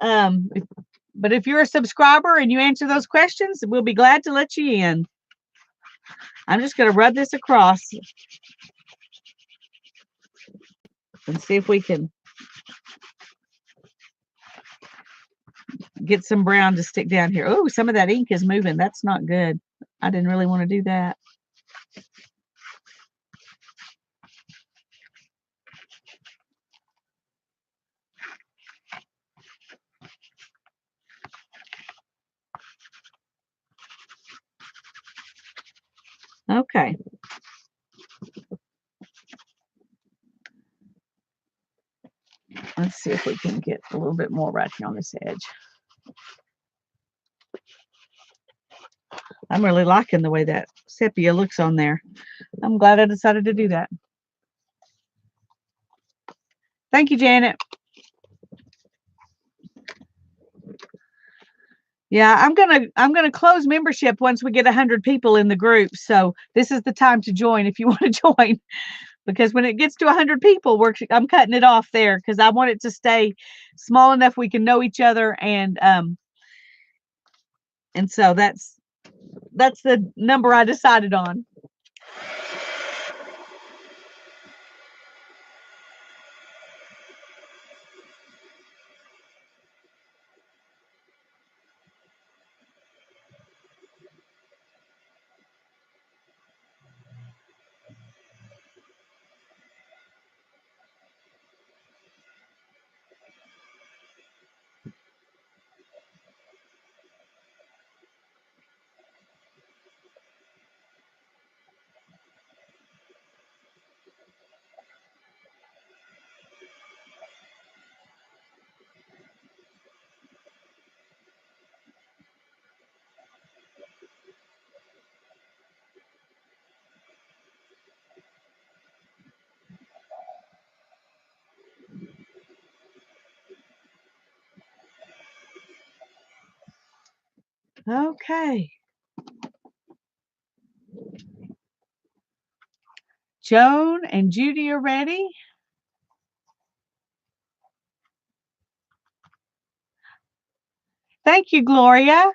But if you're a subscriber and you answer those questions, we'll be glad to let you in. I'm just going to rub this across and see if we can get some brown to stick down here. Oh, some of that ink is moving. That's not good. I didn't really want to do that. Okay. Let's see if we can get a little bit more right here on this edge. I'm really liking the way that sepia looks on there. I'm glad I decided to do that. Thank you, Janet. Yeah, I'm gonna close membership once we get 100 people in the group. So this is the time to join if you want to join, because when it gets to 100 people, I'm cutting it off there because I want it to stay small enough we can know each other, and so that's the number I decided on. Okay. Joan and Judy are ready. Thank you, Gloria.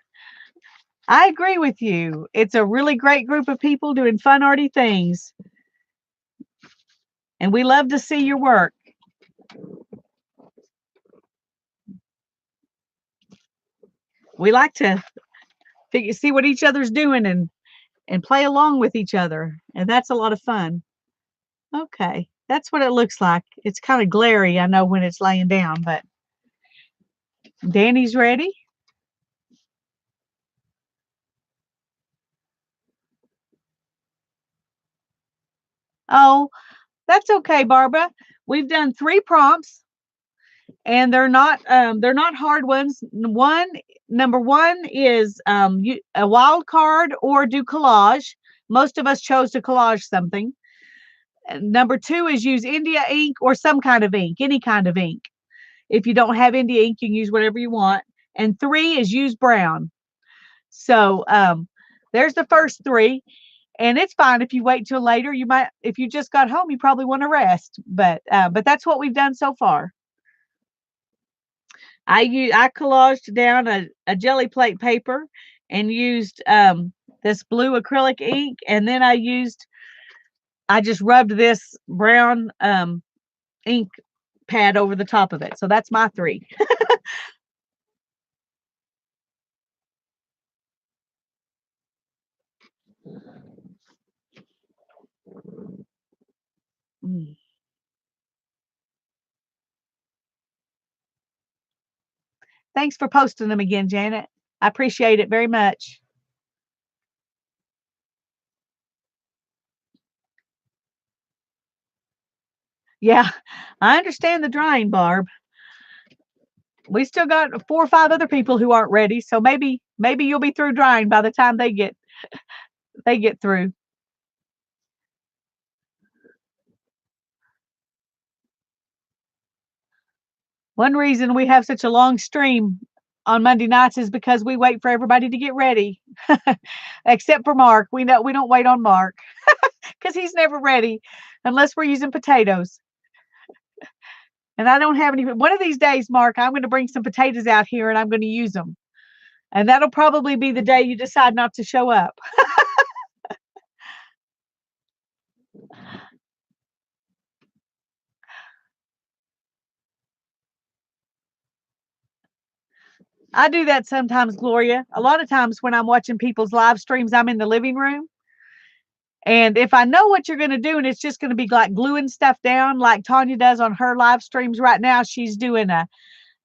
I agree with you. It's a really great group of people doing fun, arty things. And we love to see your work. We like to see what each other's doing and play along with each other. And that's a lot of fun. Okay. That's what it looks like. It's kind of glary, I know, when it's laying down, but Danny's ready. Oh, that's okay, Barbara. We've done 3 prompts, and they're not hard ones. Number one is a wild card or do collage. Most of us chose to collage something. And number 2 is use India ink or some kind of ink, any kind of ink. If you don't have India ink, you can use whatever you want. And 3 is use brown. So there's the first 3. And it's fine if you wait till later. You might, if you just got home, you probably want to rest. But that's what we've done so far. I collaged down a jelly plate paper and used this blue acrylic ink, and then I just rubbed this brown ink pad over the top of it. So that's my 3. Thanks for posting them again, Janet. I appreciate it very much. Yeah, I understand the drying, Barb. We still got 4 or 5 other people who aren't ready, so maybe you'll be through drying by the time they get through. One reason we have such a long stream on Monday nights is because we wait for everybody to get ready. Except for Mark. We know we don't wait on Mark because he's never ready unless we're using potatoes. And I don't have any. One of these days, Mark, I'm going to bring some potatoes out here and I'm going to use them. And that'll probably be the day you decide not to show up. I do that sometimes, Gloria. A lot of times when I'm watching people's live streams, I'm in the living room. And if I know what you're going to do and it's just going to be like gluing stuff down, like Tanya does on her live streams right now, she's doing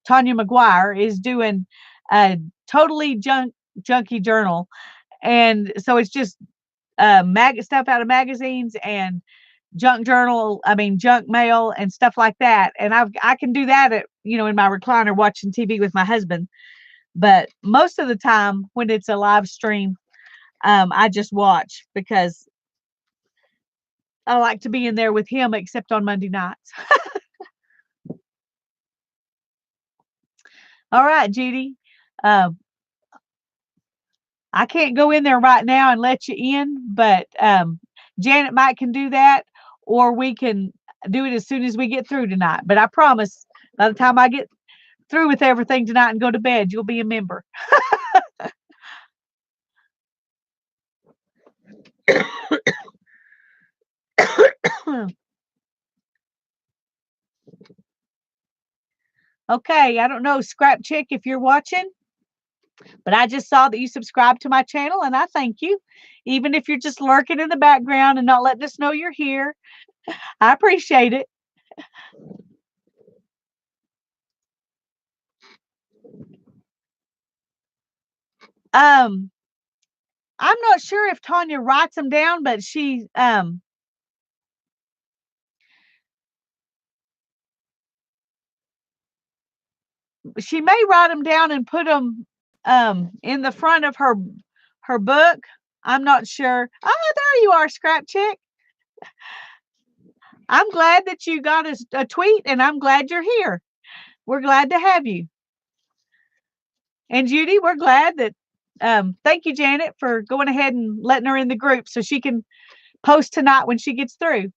Tanya McGuire is doing a totally junky journal. And so it's just stuff out of magazines and junk mail and stuff like that. And I can do that in my recliner watching TV with my husband. But most of the time when it's a live stream, I just watch because I like to be in there with him, except on Monday nights. All right, Judy. I can't go in there right now and let you in, but Janet might can do that, or we can do it as soon as we get through tonight. But I promise, by the time I get through with everything tonight and go to bed, you'll be a member. Okay, I don't know, Scrap Chick, if you're watching, but I just saw that you subscribed to my channel, and I thank you. Even if you're just lurking in the background and not letting us know you're here, I appreciate it. I'm not sure if Tanya writes them down, but she may write them down and put them in the front of her book. I'm not sure. Oh, there you are, Scrap Chick. I'm glad that you got a tweet, and I'm glad you're here. We're glad to have you. And Judy, we're glad that thank you, Janet, for going ahead and letting her in the group so she can post tonight when she gets through.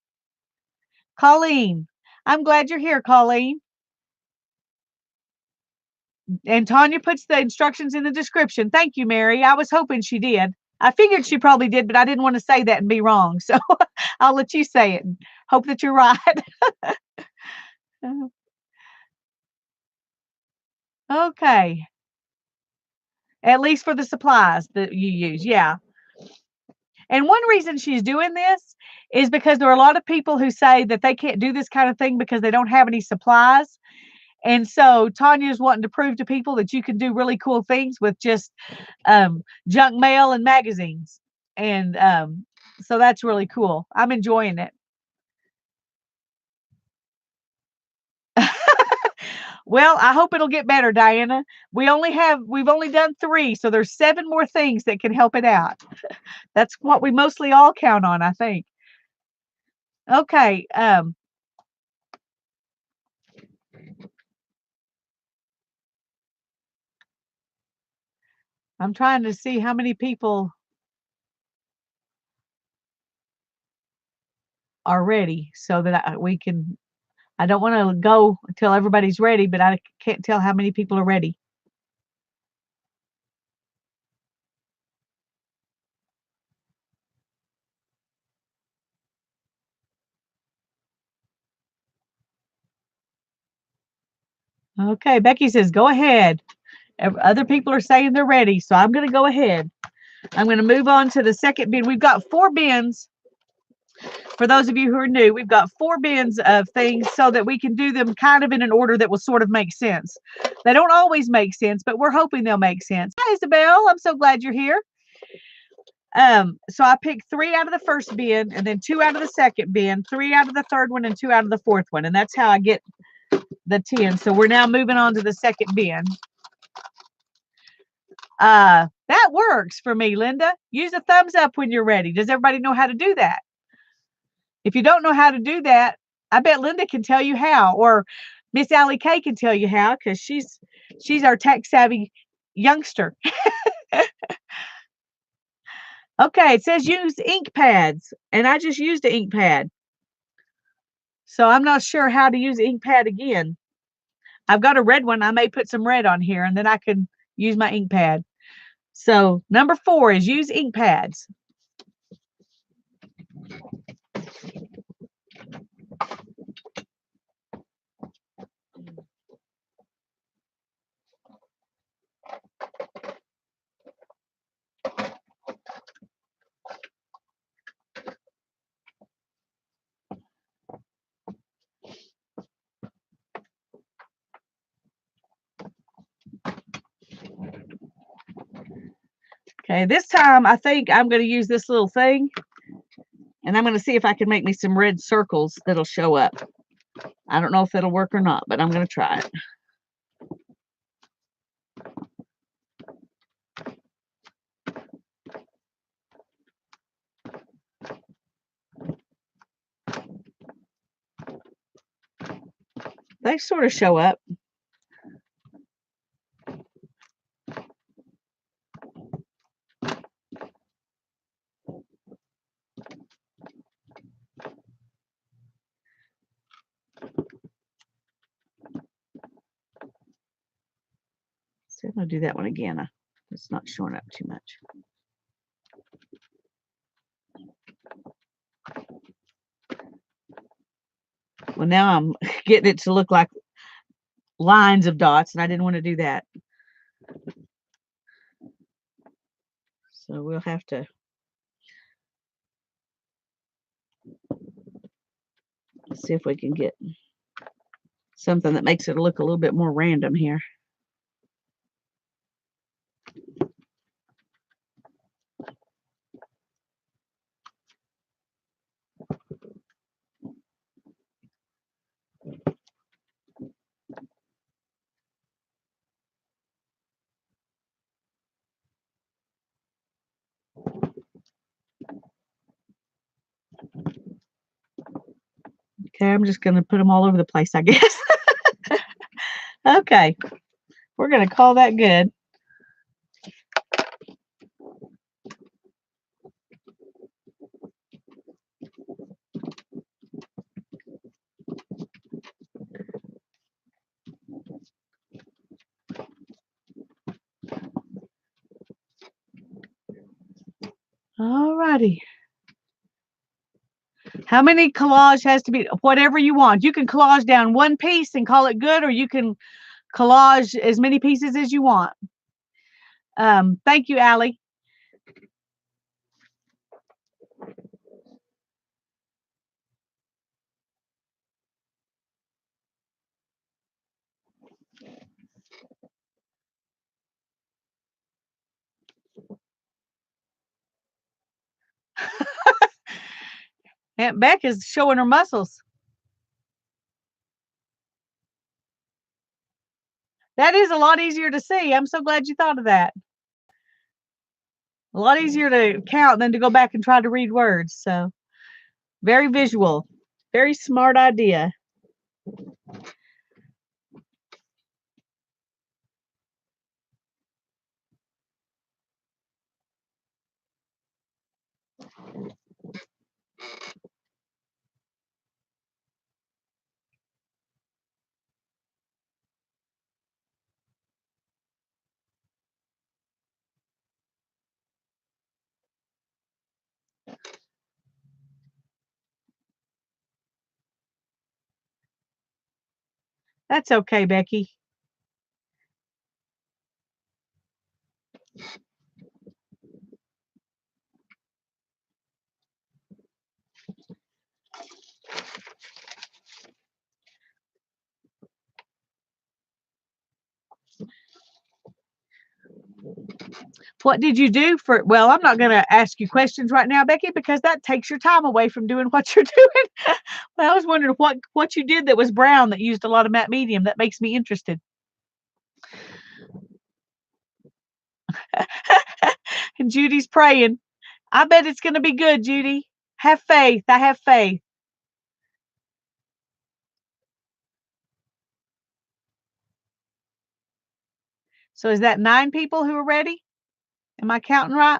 Colleen, I'm glad you're here, Colleen. And Tanya puts the instructions in the description. Thank you, Mary. I was hoping she did. I figured she probably did, but I didn't want to say that and be wrong. So I'll let you say it and hope that you're right. Okay. At least for the supplies that you use. Yeah. And one reason she's doing this is because there are a lot of people who say that they can't do this kind of thing because they don't have any supplies. And so Tanya's wanting to prove to people that you can do really cool things with just junk mail and magazines. And so that's really cool. I'm enjoying it. Well, I hope it'll get better, Diana. We've only done 3, so there's 7 more things that can help it out. That's what we mostly all count on, I think. Okay. I'm trying to see how many people are ready so that we can. I don't want to go until everybody's ready, but I can't tell how many people are ready. Okay, Becky says, go ahead. Other people are saying they're ready, so I'm going to go ahead. I'm going to move on to the second bin. We've got 4 bins. For those of you who are new, we've got 4 bins of things so that we can do them kind of in an order that will sort of make sense. They don't always make sense, but we're hoping they'll make sense. Hi, Isabel. I'm so glad you're here. So I picked 3 out of the first bin, and then 2 out of the second bin, 3 out of the third one, and 2 out of the fourth one. And that's how I get the 10. So we're now moving on to the second bin. That works for me, Linda. Use a thumbs up when you're ready. Does everybody know how to do that? If you don't know how to do that, I bet Linda can tell you how. Or Miss Allie K can tell you how, because she's our tech savvy youngster. Okay, it says use ink pads, and I just used an ink pad. So I'm not sure how to use ink pad again. I've got a red one. I may put some red on here, and then I can use my ink pad. So number 4 is use ink pads. Okay, this time I think I'm going to use this little thing, and I'm going to see if I can make me some red circles that'll show up. I don't know if it'll work or not, but I'm going to try it. They sort of show up. So I'm going to do that one again. It's not showing up too much. Well, now I'm getting it to look like lines of dots, and I didn't want to do that. So we'll have to see if we can get something that makes it look a little bit more random here. Okay, I'm just going to put them all over the place, I guess. Okay, we're going to call that good. All righty. How many collage has to be? Whatever you want. You can collage down one piece and call it good, or you can collage as many pieces as you want. Thank you, Allie. Aunt Beck is showing her muscles. That is a lot easier to see. I'm so glad you thought of that. A lot easier to count than to go back and try to read words. So very visual. Very smart idea. That's okay, Becky. What did you do for? Well, I'm not going to ask you questions right now, Becky, because that takes your time away from doing what you're doing. Well, I was wondering what you did that was brown that used a lot of matte medium. That makes me interested. And Judy's praying. I bet it's going to be good, Judy. Have faith. I have faith. So is that 9 people who are ready? Am I counting right?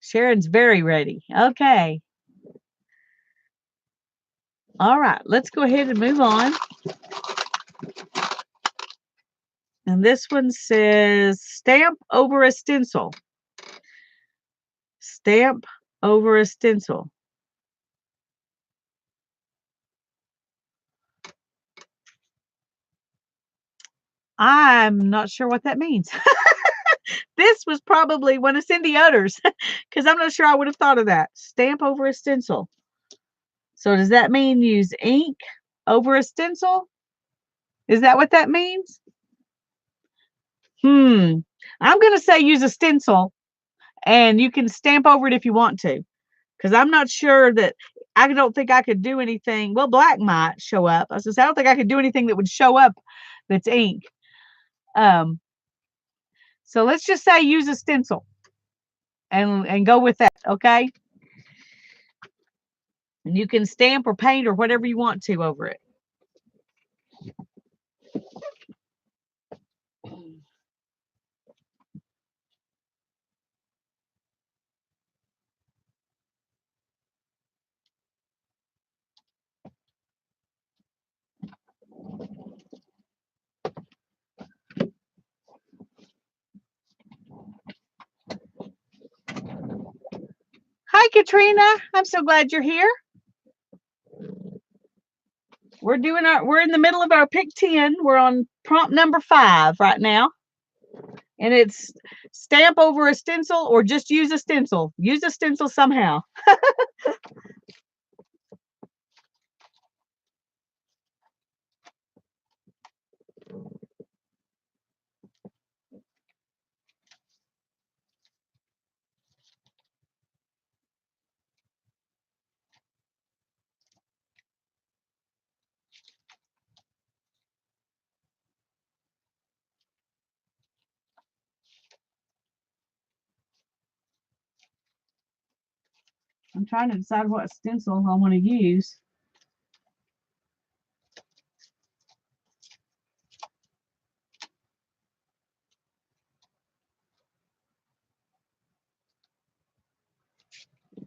Sharon's very ready. Okay. All right, let's go ahead and move on. And this one says stamp over a stencil. Stamp over a stencil. I'm not sure what that means. This was probably one of Cindy Utter's because I'm not sure I would have thought of that. Stamp over a stencil. So does that mean use ink over a stencil? Is that what that means? I'm going to say use a stencil and you can stamp over it if you want to because I'm not sure that I don't think I could do anything. Well, black might show up. I was going to say, I don't think I could do anything that would show up that's ink. So let's just say use a stencil and go with that, okay? And you can stamp or paint or whatever you want to over it. Hi, Katrina. I'm so glad you're here. We're in the middle of our pick 10. We're on prompt number 5 right now. And it's stamp over a stencil or just use a stencil. Use a stencil somehow. I'm trying to decide what stencil I want to use.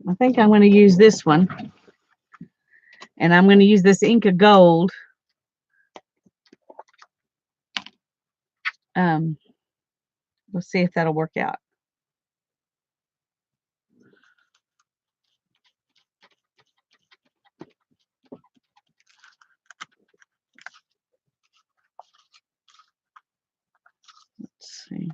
I think I'm going to use this one. And I'm going to use this Inca Gold. We'll see if that'll work out. Let's see.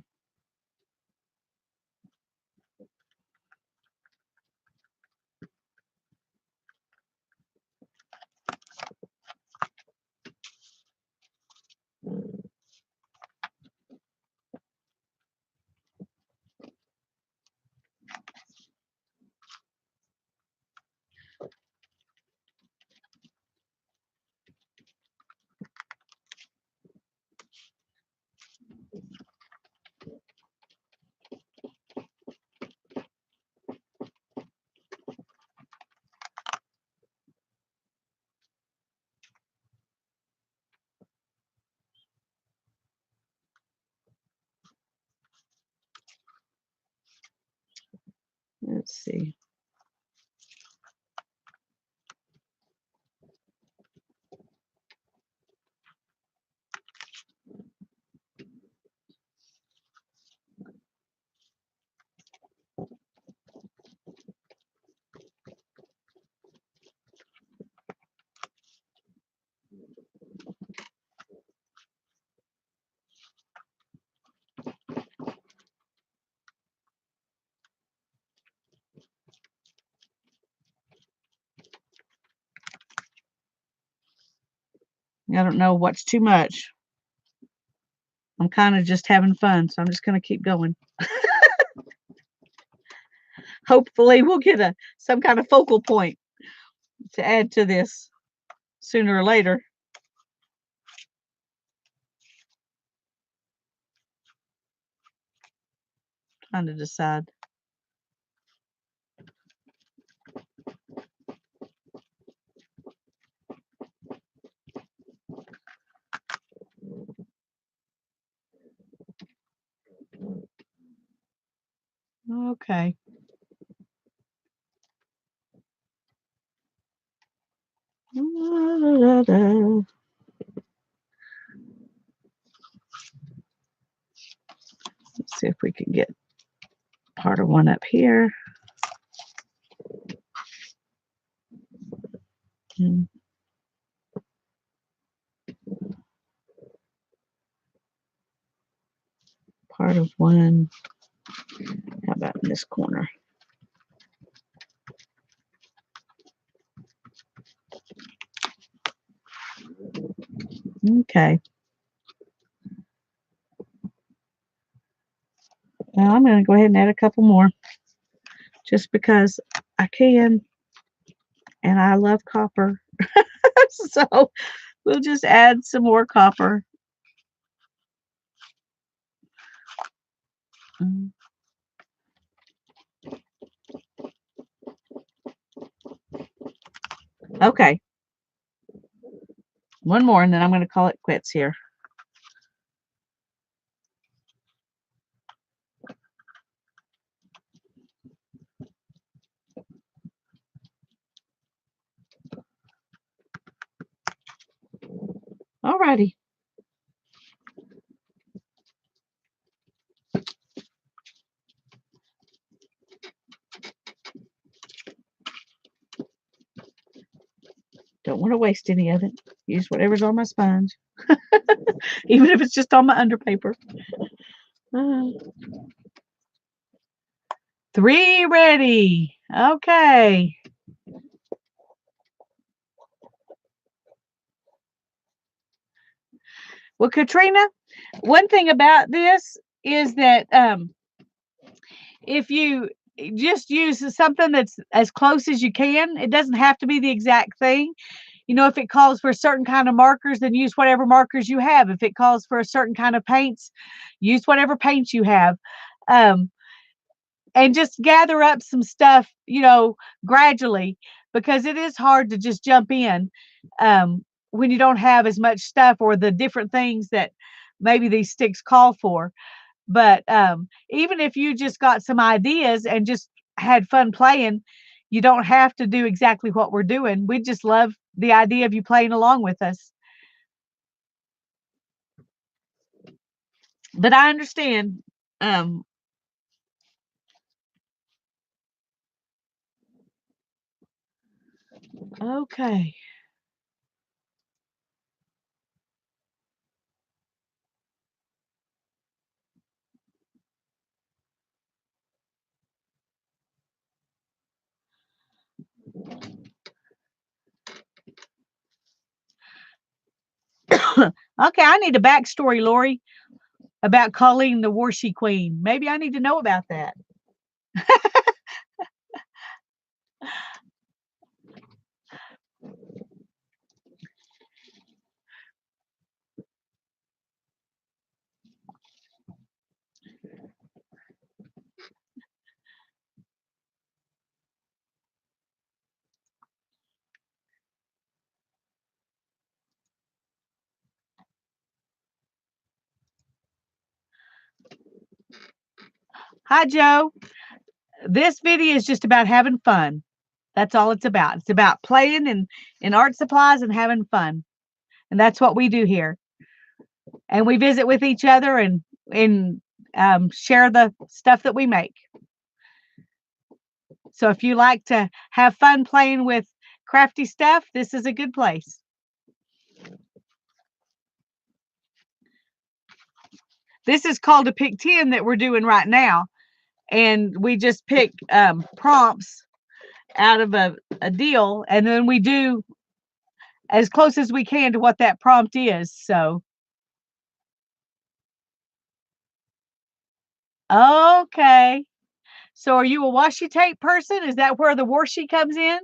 Let's see. I don't know what's too much. I'm kind of just having fun, so I'm just going to keep going. Hopefully we'll get some kind of focal point to add to this sooner or later. trying to decide. Okay. Let's see if we can get part of one up here. Part of one. How about in this corner? Okay. Now I'm going to go ahead and add a couple more just because I can and I love copper. So we'll just add some more copper. Okay. One more and then I'm going to call it quits here. Alrighty. Don't want to waste any of it. Use whatever's on my sponge. Even if it's just on my underpaper. 3 ready. Okay. Well, Katrina, one thing about this is that if you just use something that's as close as you can, it doesn't have to be the exact thing. You know, if it calls for certain kind of markers, then use whatever markers you have. If it calls for a certain kind of paints, use whatever paints you have. And just gather up some stuff, you know, gradually, because it is hard to just jump in when you don't have as much stuff or the different things that maybe these sticks call for. But even if you just got some ideas and just had fun playing, you don't have to do exactly what we're doing. We just love the idea of you playing along with us. But I understand. Okay. Okay, I need a backstory, Lori, about Colleen the Warshie Queen. Maybe I need to know about that. Hi, Joe. This video is just about having fun. That's all it's about. It's about playing in art supplies and having fun. And that's what we do here. And we visit with each other and share the stuff that we make. So if you like to have fun playing with crafty stuff, this is a good place. This is called a pick 10 that we're doing right now. And we just pick prompts out of a deal, and then we do as close as we can to what that prompt is. So, okay. So are you a washi tape person? Is that where the washi comes in?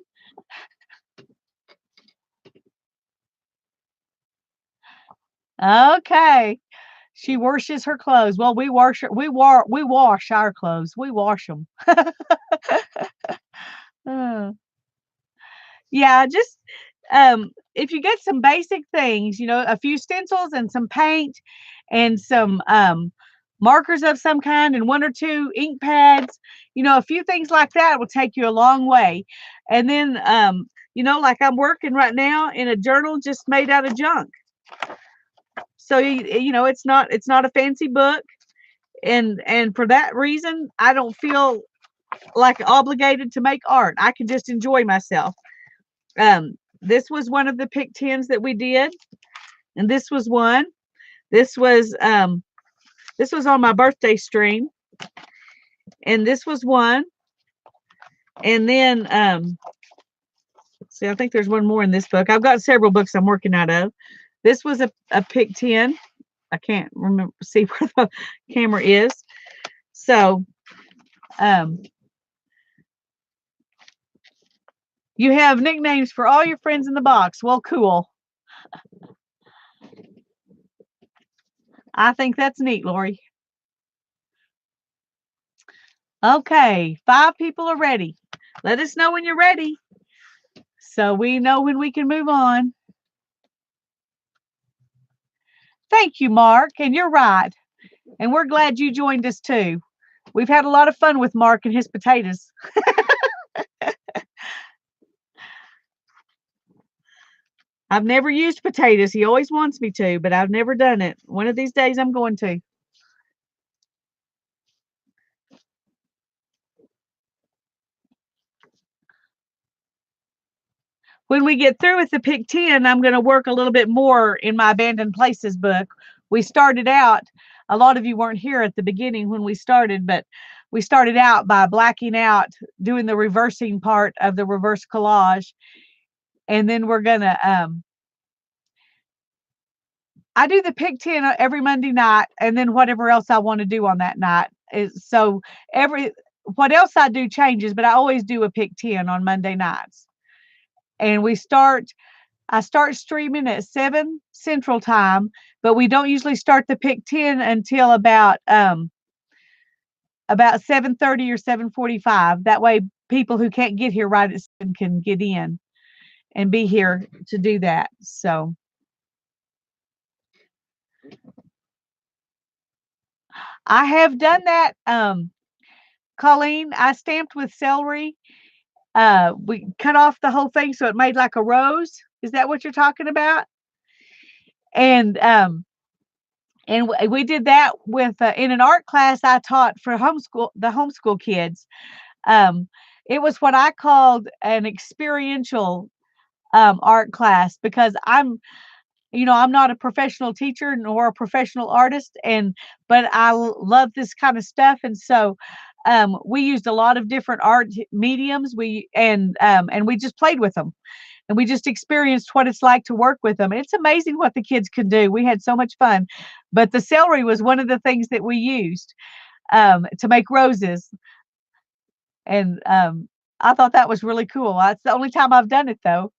Okay. She washes her clothes. Well, we wash our clothes. We wash them. Yeah, just if you get some basic things, a few stencils and some paint and some markers of some kind and one or two ink pads, a few things like that will take you a long way. And then like I'm working right now in a journal just made out of junk. So it's not a fancy book, and for that reason I don't feel like obligated to make art. I can just enjoy myself. This was one of the pick 10s that we did, and this was one. This was on my birthday stream, and this was one. And then see, I think there's one more in this book. I've got several books I'm working out of. This was a pick 10. I can't remember see where the camera is. So you have nicknames for all your friends in the box. Well, cool. I think that's neat, Lori. Okay, 5 people are ready. Let us know when you're ready so we know when we can move on. Thank you, Mark, and you're right. And we're glad you joined us too. We've had a lot of fun with Mark and his potatoes. I've never used potatoes. He always wants me to, but I've never done it. One of these days I'm going to. When we get through with the pick 10, I'm going to work a little bit more in my Abandoned Places book. We started out, a lot of you weren't here at the beginning when we started, but we started out by blacking out, doing the reversing part of the reverse collage. And then we're going to, I do the pick 10 every Monday night, and then whatever else I want to do on that night. So what else I do changes, but I always do a pick 10 on Monday nights. And I start streaming at 7 Central Time, but we don't usually start the pick 10 until about 7:30 or 7:45. That way people who can't get here right at 7 can get in and be here to do that. So I have done that. Colleen, I stamped with celery. We cut off the whole thing so it made like a rose. Is that what you're talking about? And we did that with in an art class I taught for the homeschool kids. It was what I called an experiential art class, because I'm not a professional teacher nor a professional artist, but I love this kind of stuff, and so we used a lot of different art mediums. And we just played with them, and we just experienced what it's like to work with them. And it's amazing what the kids can do. We had so much fun. But the celery was one of the things that we used to make roses, and I thought that was really cool. It's the only time I've done it, though.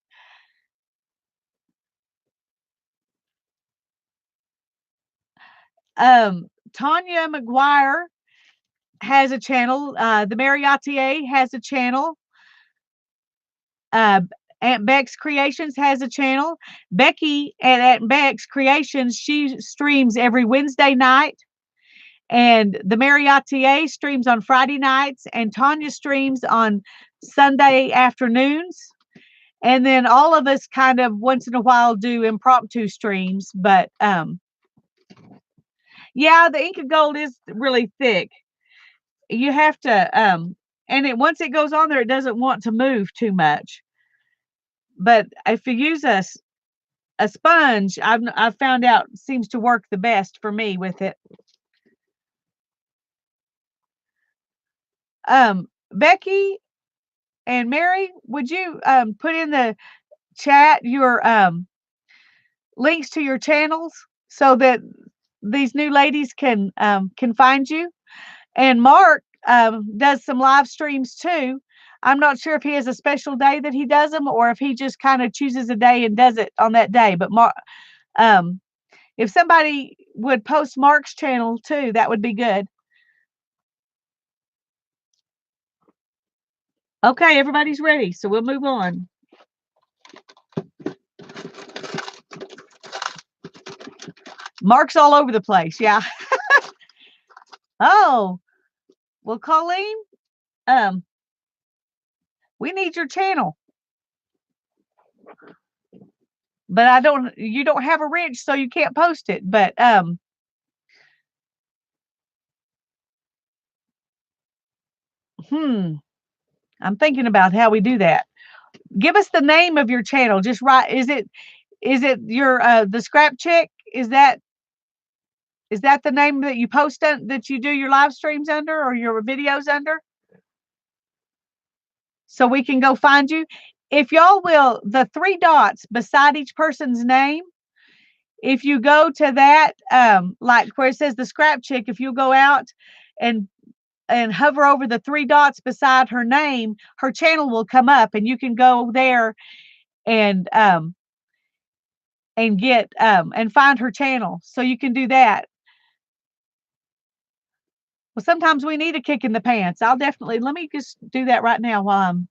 Tanya McGuire has a channel. The Mariotier has a channel. Aunt Beck's Creations has a channel. Becky at Aunt Beck's Creations, she streams every Wednesday night. And the Mariotier streams on Friday nights. And Tanya streams on Sunday afternoons. And then all of us kind of once in a while do impromptu streams. But yeah, the Ink of Gold is really thick. You have to, and once it goes on there, it doesn't want to move too much. But if you use a sponge, I've found out seems to work the best for me with it. Becky and Mary, would you put in the chat your links to your channels so that these new ladies can find you? And Mark does some live streams too. I'm not sure if he has a special day that he does them, or if he just kind of chooses a day and does it on that day. But Mark, if somebody would post Mark's channel too, that would be good. Okay, everybody's ready, so we'll move on. Mark's all over the place, yeah. Oh, well, Colleen, we need your channel. But you don't have a wrench, so you can't post it. But I'm thinking about how we do that. Give us the name of your channel. Just write, is it your the Scrap Chick? Is that the name that you post that you do your live streams under or your videos under? So we can go find you. If y'all will, the 3 dots beside each person's name, if you go to that, like where it says the Scrap Chick, if you go out and hover over the 3 dots beside her name, her channel will come up, and you can go there and get and find her channel. So you can do that. Well, sometimes we need a kick in the pants. Let me just do that right now while I'm.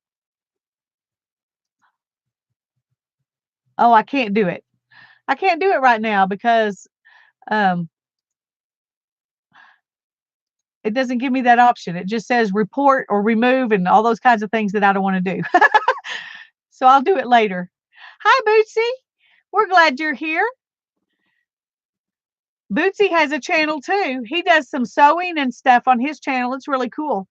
Oh, I can't do it. I can't do it right now because it doesn't give me that option. It just says report or remove and all those kinds of things that I don't want to do. So I'll do it later. Hi, Bootsy. We're glad you're here. Bootsy has a channel too. He does some sewing and stuff on his channel. It's really cool.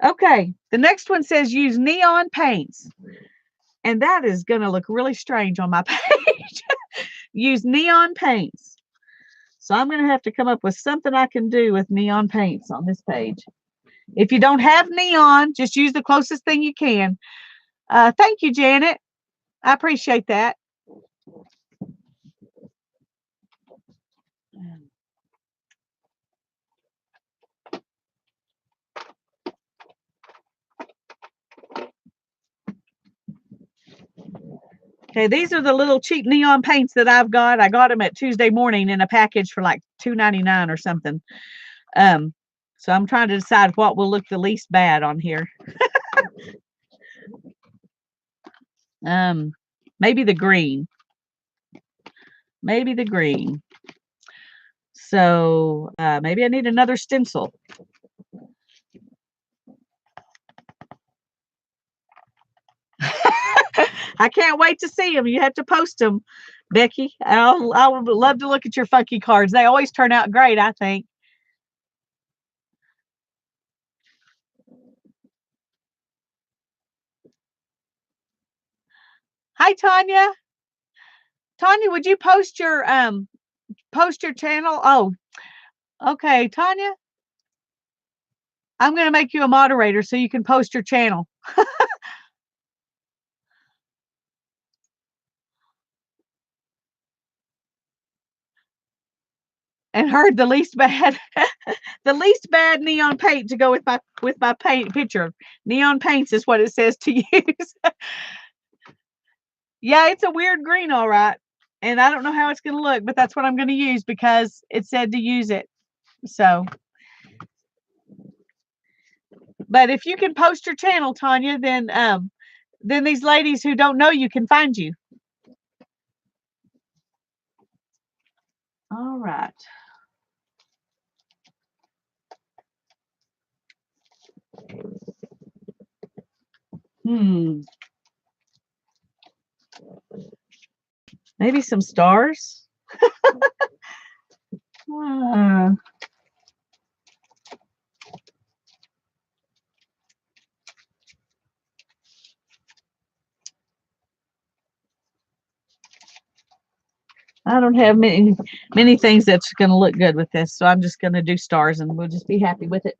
Okay, the next one says use neon paints. And that is going to look really strange on my page. Use neon paints. So I'm going to have to come up with something I can do with neon paints on this page. If you don't have neon, just use the closest thing you can. Thank you, Janet. I appreciate that. Okay, these are the little cheap neon paints that I've got. I got them at Tuesday morning in a package for like $2.99 or something. So I'm trying to decide what will look the least bad on here. Maybe the green. Maybe the green. So maybe I need another stencil. I can't wait to see them. You have to post them, Becky. I would love to look at your funky cards. They always turn out great, I think. Hi, Tanya. Tanya, would you post your channel? Oh, okay, Tanya. I'm going to make you a moderator so you can post your channel. And heard the least bad, the least bad neon paint to go with my paint picture. Neon paints is what it says to use. Yeah, it's a weird green, all right. And I don't know how it's going to look, but that's what I'm going to use because it said to use it. So, but if you can post your channel, Tanya, then these ladies who don't know you can find you. All right. Maybe some stars. I don't have many things that's going to look good with this, so I'm just going to do stars, and we'll just be happy with it.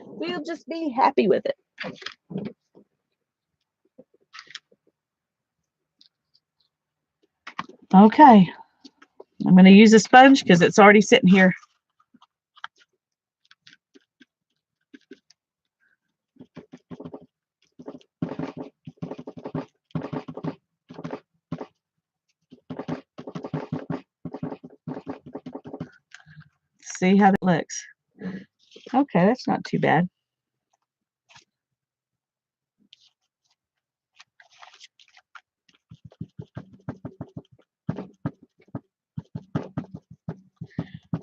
We'll just be happy with it. Okay, I'm going to use a sponge because it's already sitting here. see how that looks. Okay, that's not too bad.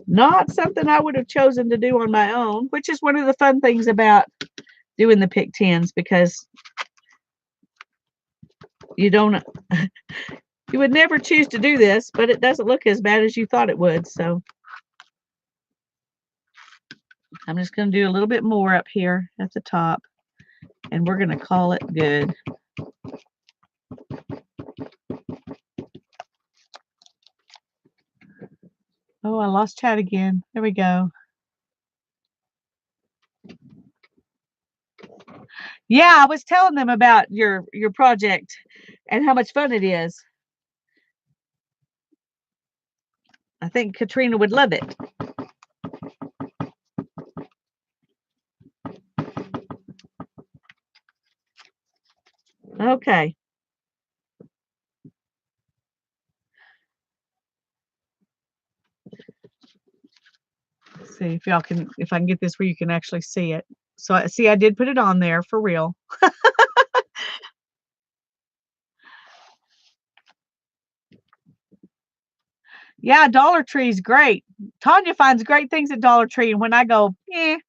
Not something I would have chosen to do on my own, which is one of the fun things about doing the pick 10s, because you don't you would never choose to do this, but it doesn't look as bad as you thought it would. So I'm just going to do a little bit more up here at the top, and we're going to call it good. Oh, I lost chat again. There we go. Yeah, I was telling them about your project and how much fun it is. I think Katrina would love it. Okay. Let's see if y'all can, if I can get this where you can actually see it. So I see I did put it on there for real. Yeah, Dollar Tree's great. Tanya finds great things at Dollar Tree, and when I go, I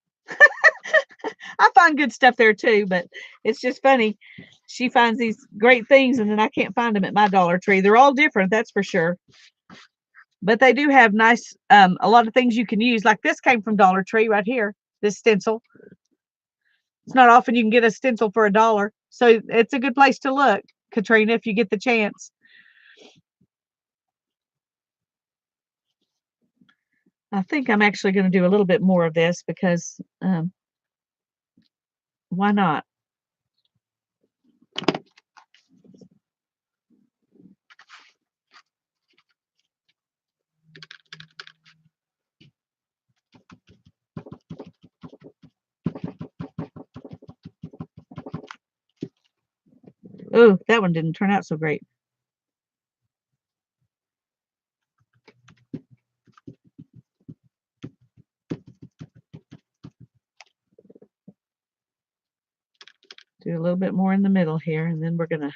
find good stuff there too, but it's just funny. She finds these great things, and then I can't find them at my Dollar Tree. They're all different, that's for sure. But they do have nice, a lot of things you can use. Like this came from Dollar Tree right here, this stencil. It's not often you can get a stencil for $1. So it's a good place to look, Katrina, if you get the chance. I think I'm actually going to do a little bit more of this because why not? Oh, that one didn't turn out so great. Do a little bit more in the middle here, and then we're going to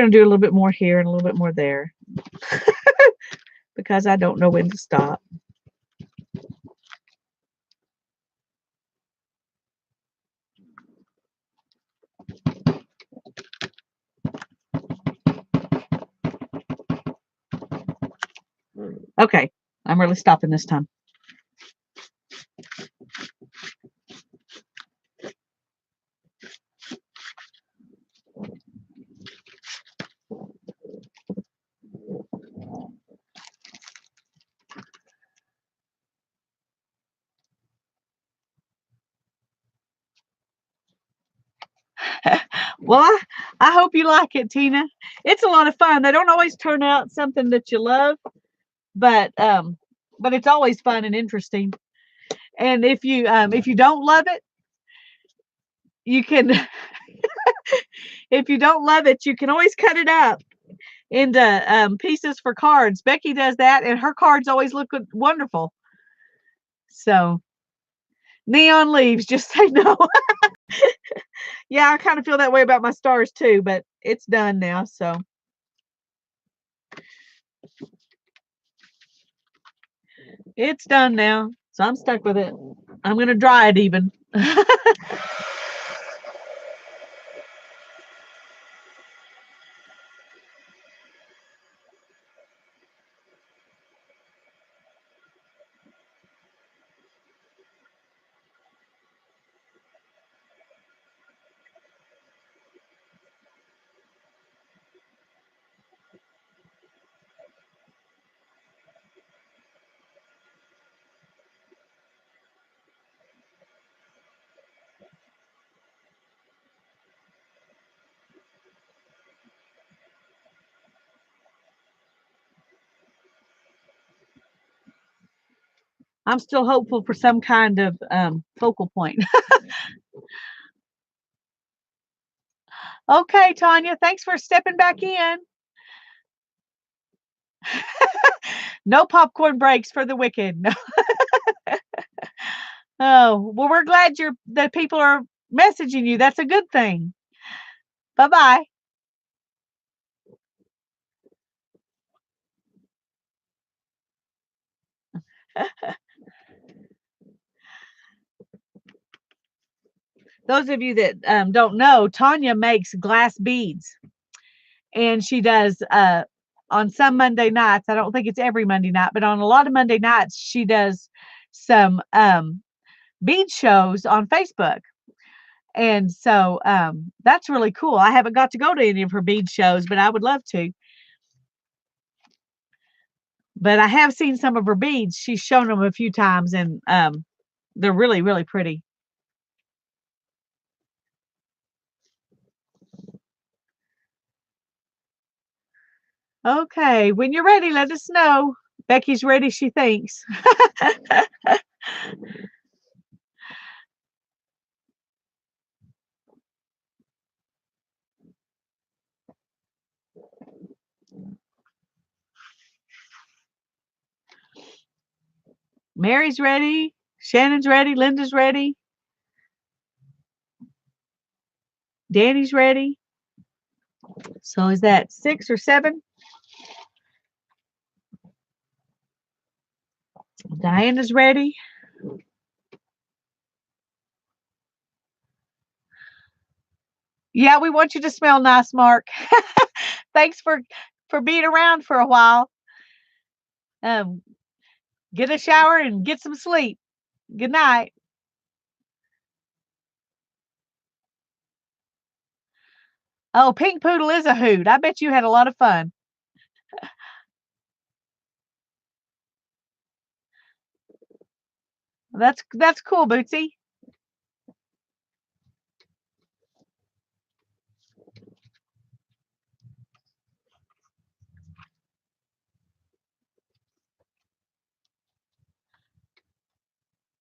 do a little bit more here and a little bit more there because I don't know when to stop. Okay, I'm really stopping this time. Well, I hope you like it, Tina. It's a lot of fun. They don't always turn out something that you love, but it's always fun and interesting. And if you don't love it, you can if you don't love it, you can always cut it up into pieces for cards. Becky does that, and her cards always look wonderful. So neon leaves, just say no. Yeah, I kind of feel that way about my stars too, but it's done now, so. It's done now, so I'm stuck with it. I'm going to dry it even. I'm still hopeful for some kind of focal point. Okay, Tanya, thanks for stepping back in. No popcorn breaks for the wicked. Oh, well, we're glad that people are messaging you. That's a good thing. Bye-bye. Those of you that don't know, Tanya makes glass beads, and she does on some Monday nights. I don't think it's every Monday night, but on a lot of Monday nights, she does some bead shows on Facebook. And so that's really cool. I haven't got to go to any of her bead shows, but I would love to. But I have seen some of her beads. She's shown them a few times, and they're really, really pretty. Okay, when you're ready, let us know. Becky's ready, she thinks. Mary's ready. Shannon's ready. Linda's ready. Danny's ready. So is that 6 or 7? Diana's ready. Yeah, we want you to smell nice, Mark. Thanks for being around for a while. Get a shower and get some sleep. Good night. Oh, Pink Poodle is a hoot. I bet you had a lot of fun. That's cool, Bootsy.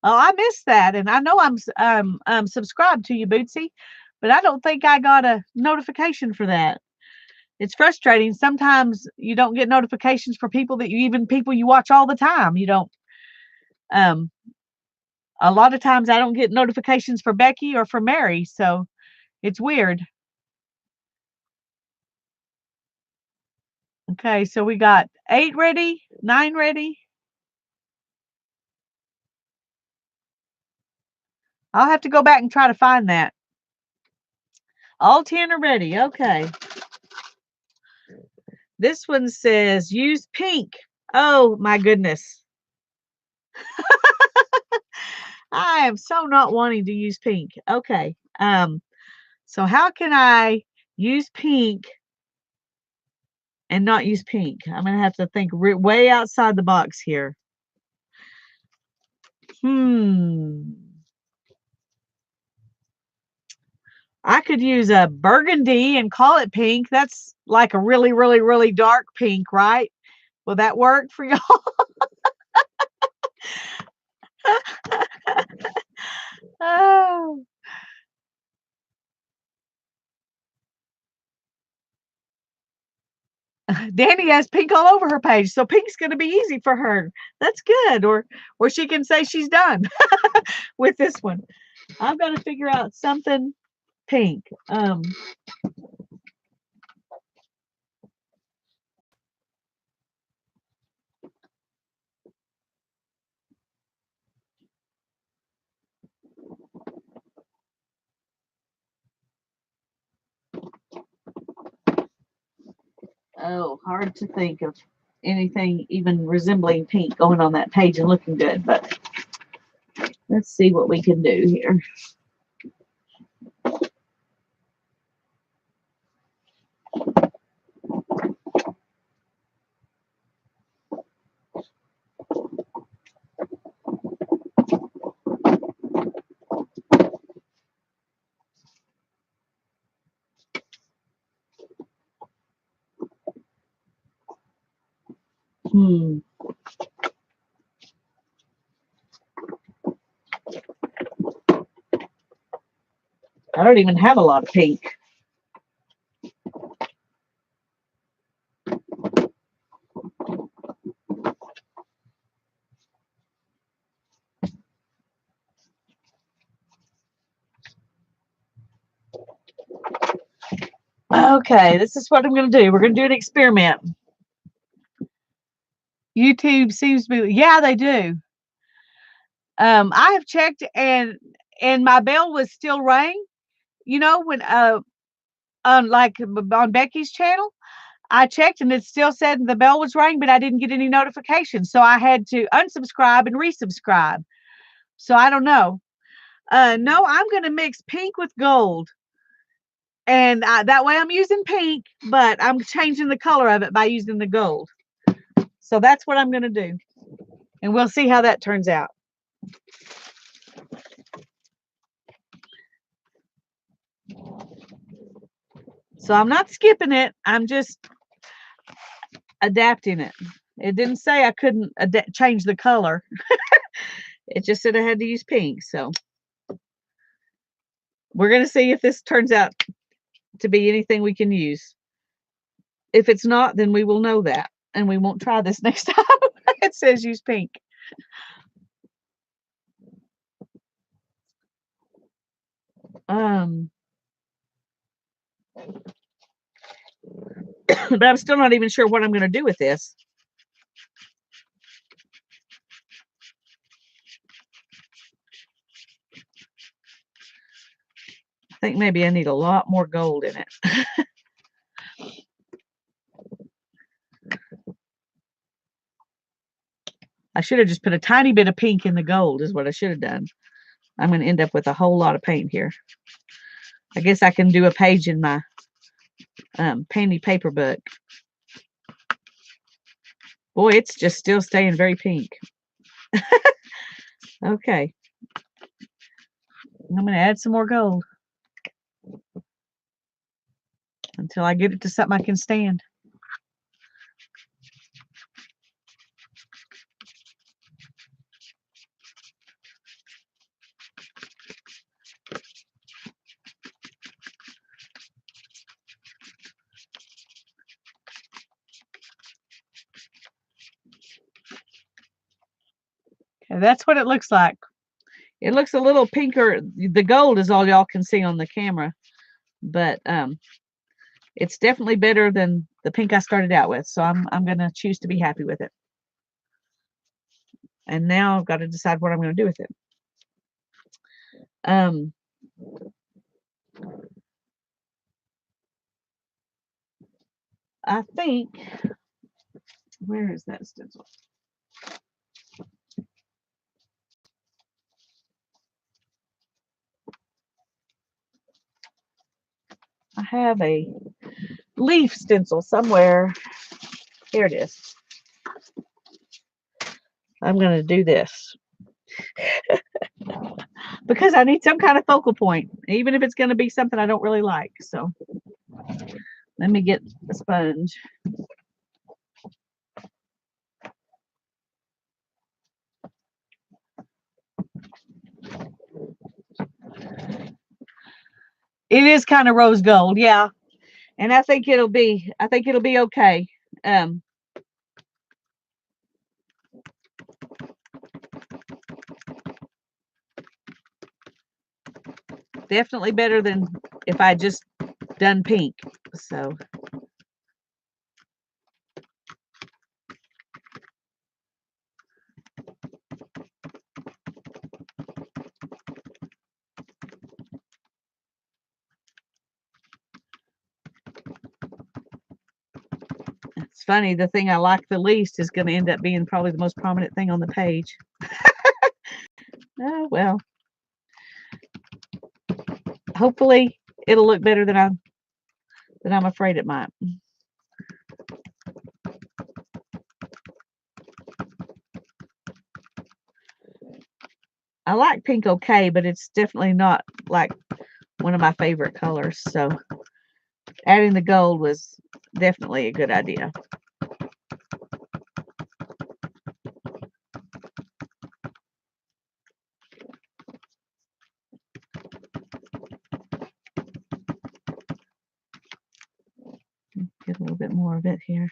Oh, I missed that, and I know I'm subscribed to you, Bootsy, but I don't think I got a notification for that. It's frustrating. Sometimes you don't get notifications for people people you watch all the time. You don't. Um, a lot of times I don't get notifications for Becky or for Mary, so it's weird. Okay, so we got 8 ready, 9 ready. I'll have to go back and try to find that. All 10 are ready. Okay. This one says use pink. Oh my goodness. I am so not wanting to use pink. Okay. So how can I use pink and not use pink? I'm going to have to think way outside the box here. I could use a burgundy and call it pink. That's like a really, really, really dark pink, right? Will that work for y'all? Oh. Danny has pink all over her page, so pink's going to be easy for her. That's good. Or she can say she's done with this one. I've got to figure out something pink. Oh, hard to think of anything even resembling pink going on that page and looking good, but let's see what we can do here. I don't even have a lot of pink. Okay, this is what I'm going to do. We're going to do an experiment. YouTube seems to be, yeah, they do. I have checked and my bell was still rang. You know, when on Becky's channel, I checked and it still said the bell was rang, but I didn't get any notifications. So I had to unsubscribe and resubscribe. So I don't know. No, I'm going to mix pink with gold. And that way I'm using pink, but I'm changing the color of it by using the gold. So that's what I'm going to do. And we'll see how that turns out. So I'm not skipping it. I'm just adapting it. It didn't say I couldn't change the color. It just said I had to use pink. So we're going to see if this turns out to be anything we can use. If it's not, then we will know that. And we won't try this next time. It says use pink. But I'm still not even sure what I'm going to do with this. I think maybe I need a lot more gold in it. I should have just put a tiny bit of pink in the gold is what I should have done. I'm going to end up with a whole lot of paint here. I guess I can do a page in my painty paper book. Boy, it's just still staying very pink. Okay. I'm going to add some more gold until I get it to something I can stand. Okay, that's what it looks like. It looks a little pinker. The gold is all y'all can see on the camera, but it's definitely better than the pink I started out with. So I'm going to choose to be happy with it. And now I've got to decide what I'm going to do with it. I think, where is that stencil? I have a leaf stencil somewhere. Here it is. I'm going to do this because I need some kind of focal point, even if it's going to be something I don't really like. So let me get a sponge. It is kind of rose gold, yeah. And I think it'll be okay. Definitely better than if I just done pink. So it's funny, the thing I like the least is going to end up being probably the most prominent thing on the page. Oh, well. Hopefully it'll look better than I'm afraid it might. I like pink okay, but it's definitely not like one of my favorite colors. So adding the gold was definitely a good idea. Get a little bit more of it here.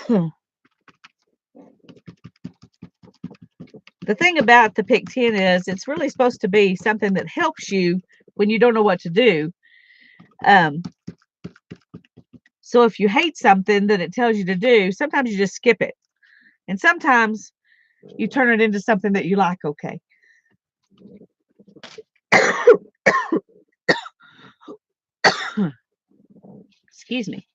The thing about the Pick 10 is it's really supposed to be something that helps you when you don't know what to do. So if you hate something that it tells you to do, sometimes you just skip it. And sometimes you turn it into something that you like, okay. Excuse me.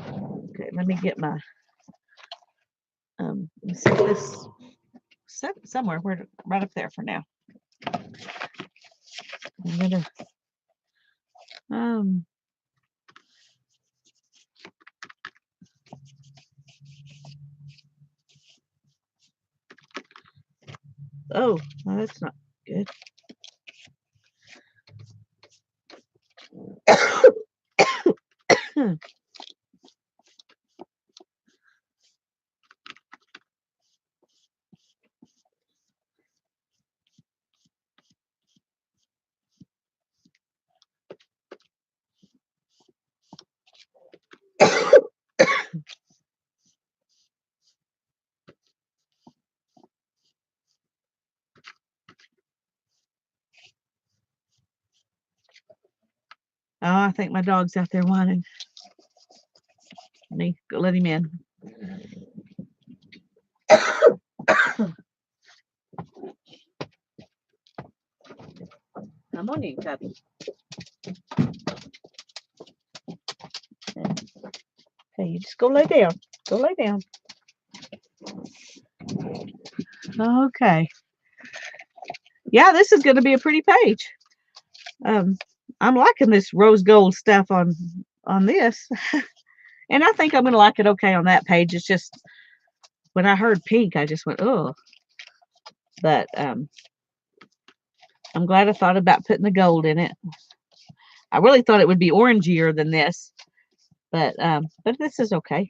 Okay, let me get my let me set this somewhere right up there for now. I'm gonna oh, well, that's not good. Oh, I think my dog's out there whining. Let me go let him in. Come on in, Cubby. Okay, you just go lay down. Go lay down. Okay. Yeah, this is going to be a pretty page. I'm liking this rose gold stuff on this. And I think I'm going to like it okay on that page. It's just when I heard pink, I just went, oh. But I'm glad I thought about putting the gold in it. I really thought it would be orangier than this, but this is okay.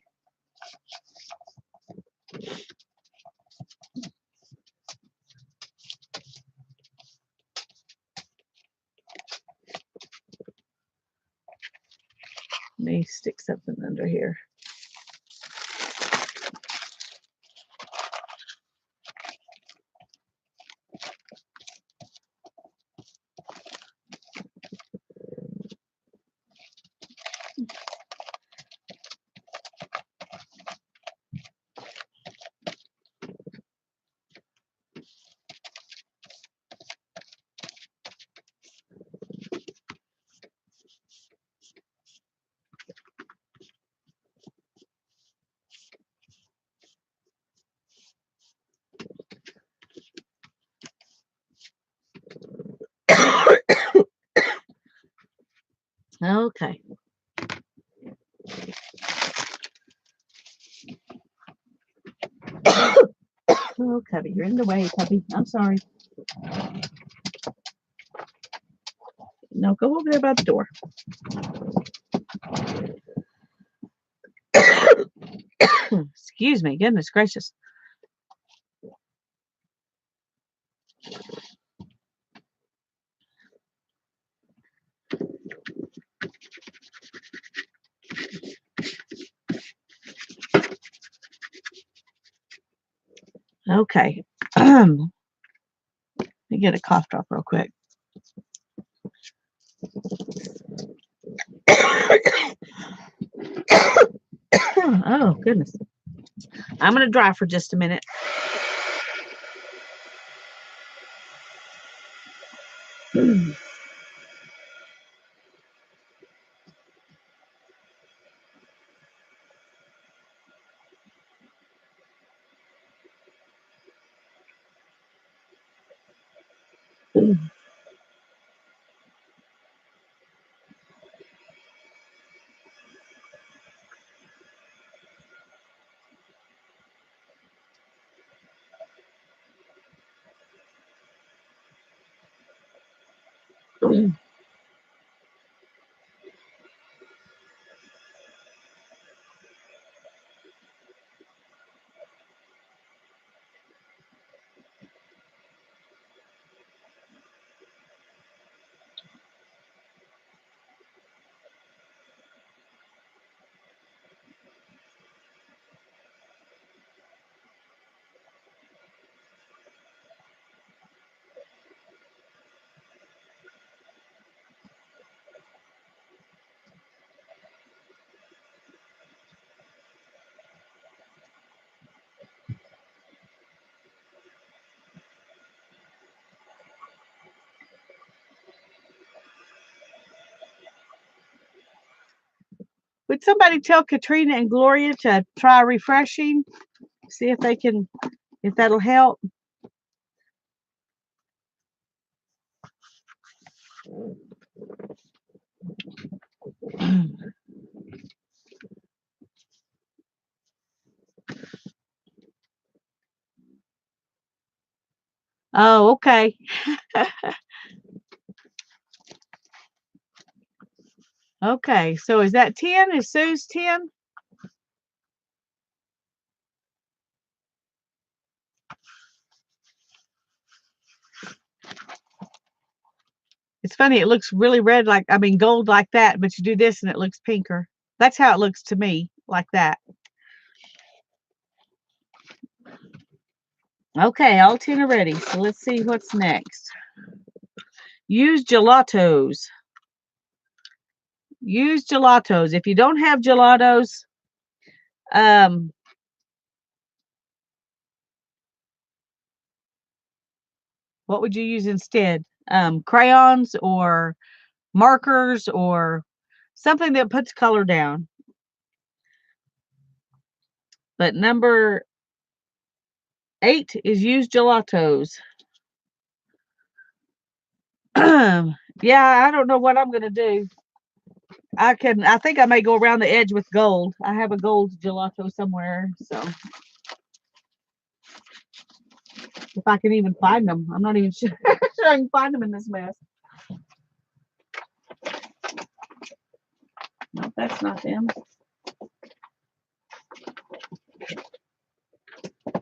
Let me stick something under here. Okay. Oh, Cubby, you're in the way, Cubby. I'm sorry. No, go over there by the door. Excuse me. Goodness gracious. Okay. Let me get a cough drop real quick. Oh, goodness. I'm going to dry for just a minute. Would somebody tell Katrina and Gloria to try refreshing? See if they can, if that'll help. Oh, okay. Okay, so is that 10? Is Sue's 10? It's funny, it looks really red, like, I mean, gold like that, but you do this and it looks pinker. That's how it looks to me, like that. Okay, all 10 are ready. So let's see what's next. Use gelatos. Use gelatos. If you don't have gelatos, what would you use instead? Crayons or markers or something that puts color down. But number 8 is use gelatos. Yeah, I don't know what I'm gonna do. I think I may go around the edge with gold. I have a gold gelato somewhere, so if I can even find them. I'm not even sure I can find them in this mess. No, that's not them.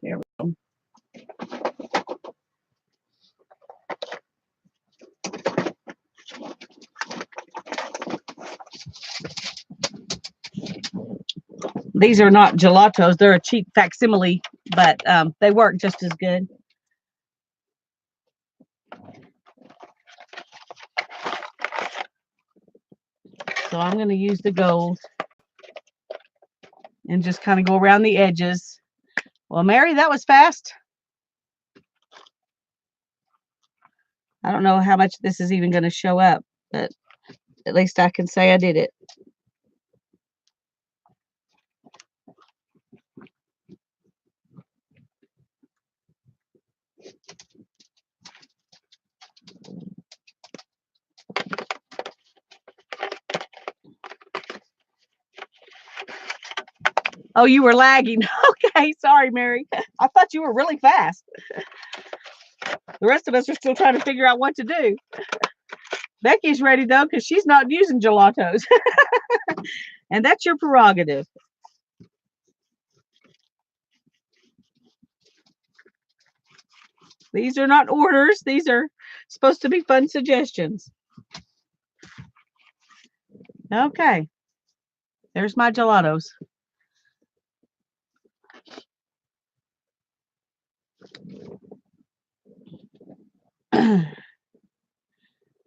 There we go. These are not gelatos. They're a cheap facsimile, but they work just as good. So I'm going to use the gold and just kind of go around the edges. Well, Mary, that was fast. I don't know how much this is even going to show up, but at least I can say I did it. Oh, you were lagging. Okay, sorry, Mary. I thought you were really fast. The rest of us are still trying to figure out what to do. Becky's ready, though, because she's not using gelatos. And that's your prerogative. These are not orders. These are supposed to be fun suggestions. Okay. There's my gelatos.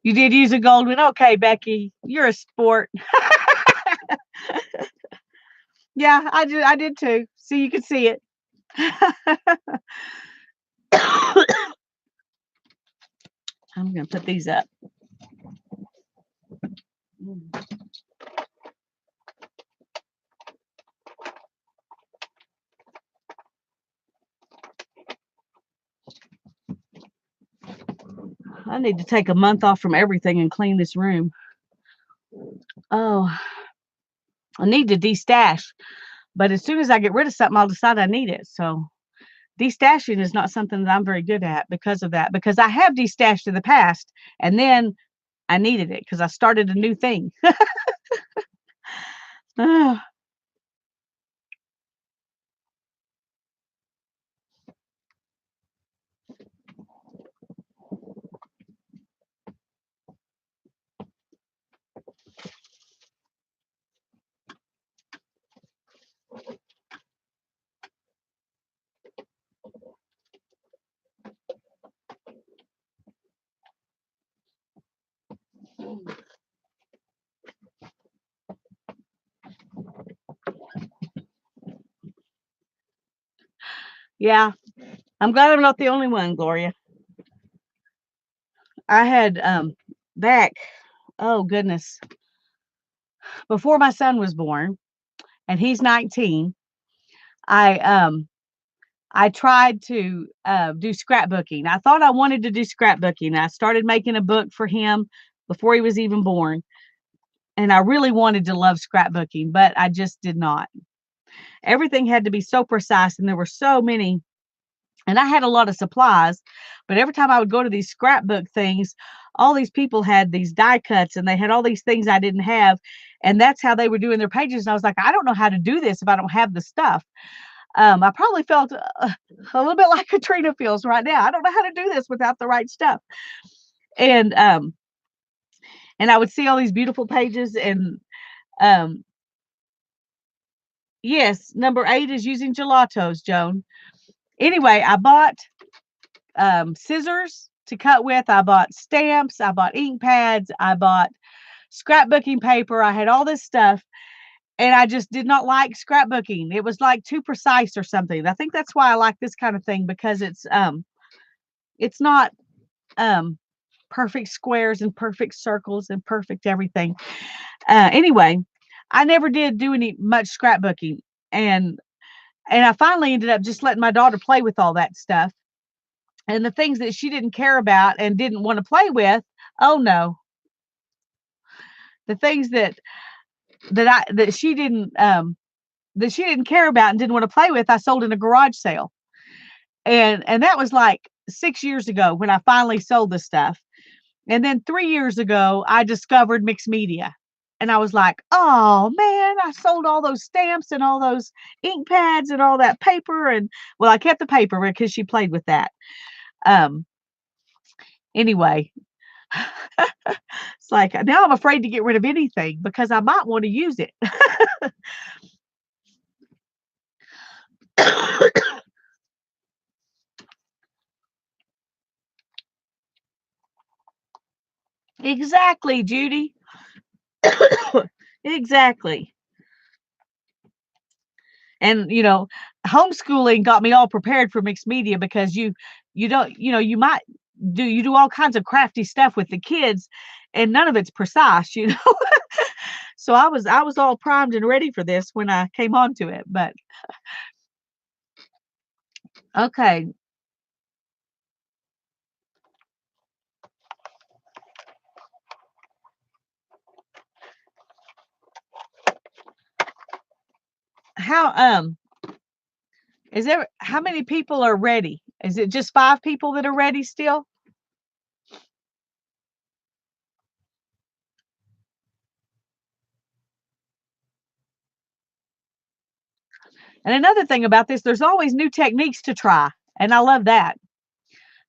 You did use a gold one. Okay, Becky. You're a sport. Yeah, I did too. So you could see it. I'm going to put these up. I need to take a month off from everything and clean this room. Oh, I need to destash. But as soon as I get rid of something, I'll decide I need it. So destashing is not something that I'm very good at because of that. Because I have destashed in the past, and then I needed it because I started a new thing. Oh. Yeah, I'm glad I'm not the only one, Gloria. I had back, oh goodness, before my son was born, and he's 19, I I tried to do scrapbooking. I thought I wanted to do scrapbooking. I started making a book for him before he was even born, and I really wanted to love scrapbooking, but I just did not. Everything had to be so precise, and there were so many, and I had a lot of supplies, but every time I would go to these scrapbook things, all these people had these die cuts and they had all these things I didn't have, and that's how they were doing their pages. And I was like, I don't know how to do this if I don't have the stuff. I probably felt a little bit like Katrina feels right now. I don't know how to do this without the right stuff. And and I would see all these beautiful pages, and um yes, number 8 is using gelatos, Joan. Anyway, I bought scissors to cut with. I bought stamps. I bought ink pads. I bought scrapbooking paper. I had all this stuff, and I just did not like scrapbooking. It was like too precise or something. I think that's why I like this kind of thing, because it's not um perfect squares and perfect circles and perfect everything. Anyway, I never did do any much scrapbooking, and I finally ended up just letting my daughter play with all that stuff. And the things that she didn't care about and didn't want to play with, oh no. The things that she didn't care about and didn't want to play with, I sold in a garage sale. And that was like 6 years ago when I finally sold the stuff. And then 3 years ago, I discovered mixed media. And I was like, "Oh, man, I sold all those stamps and all those ink pads and all that paper." And well, I kept the paper because she played with that. Um, anyway, it's like now I'm afraid to get rid of anything because I might want to use it. Exactly, Judy. Exactly. And homeschooling got me all prepared for mixed media, because you don't, you might you do all kinds of crafty stuff with the kids, and none of it's precise. So I was all primed and ready for this when I came onto it. But okay, how is there how many people are ready? Is it just 5 people that are ready still? And another thing about this, there's always new techniques to try, and I love that.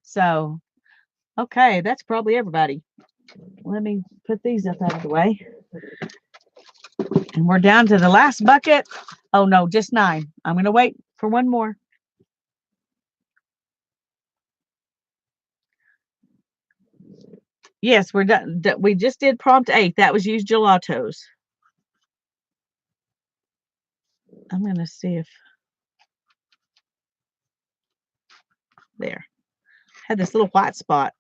So, okay, that's probably everybody. Let me put these up out of the way. And we're down to the last bucket. Oh no, just 9. I'm going to wait for one more. Yes, we're done. We just did prompt 8. That was use gelatos. I'm going to see if there. Had this little white spot.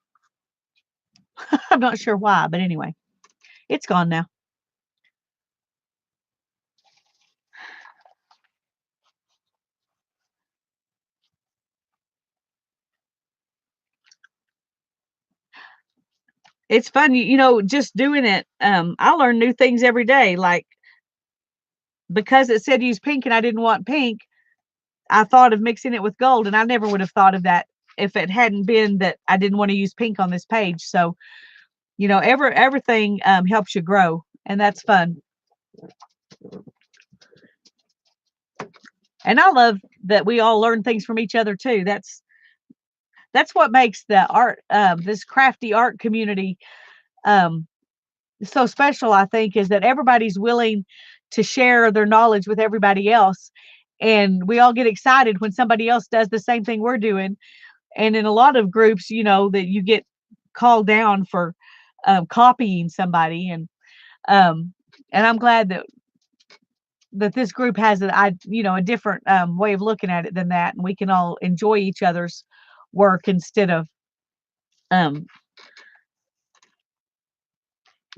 I'm not sure why, but anyway, it's gone now. It's fun, just doing it. I learn new things every day. Like, because it said use pink and I didn't want pink, I thought of mixing it with gold, and I never would have thought of that if it hadn't been that I didn't want to use pink on this page. So, everything helps you grow, and that's fun. And I love that we all learn things from each other too. That's what makes the art, this crafty art community, um, so special. I think is that everybody's willing to share their knowledge with everybody else, and we all get excited when somebody else does the same thing we're doing. And in a lot of groups, that you get called down for copying somebody, um, and I'm glad that this group has a different way of looking at it than that, and we can all enjoy each other's work instead of um,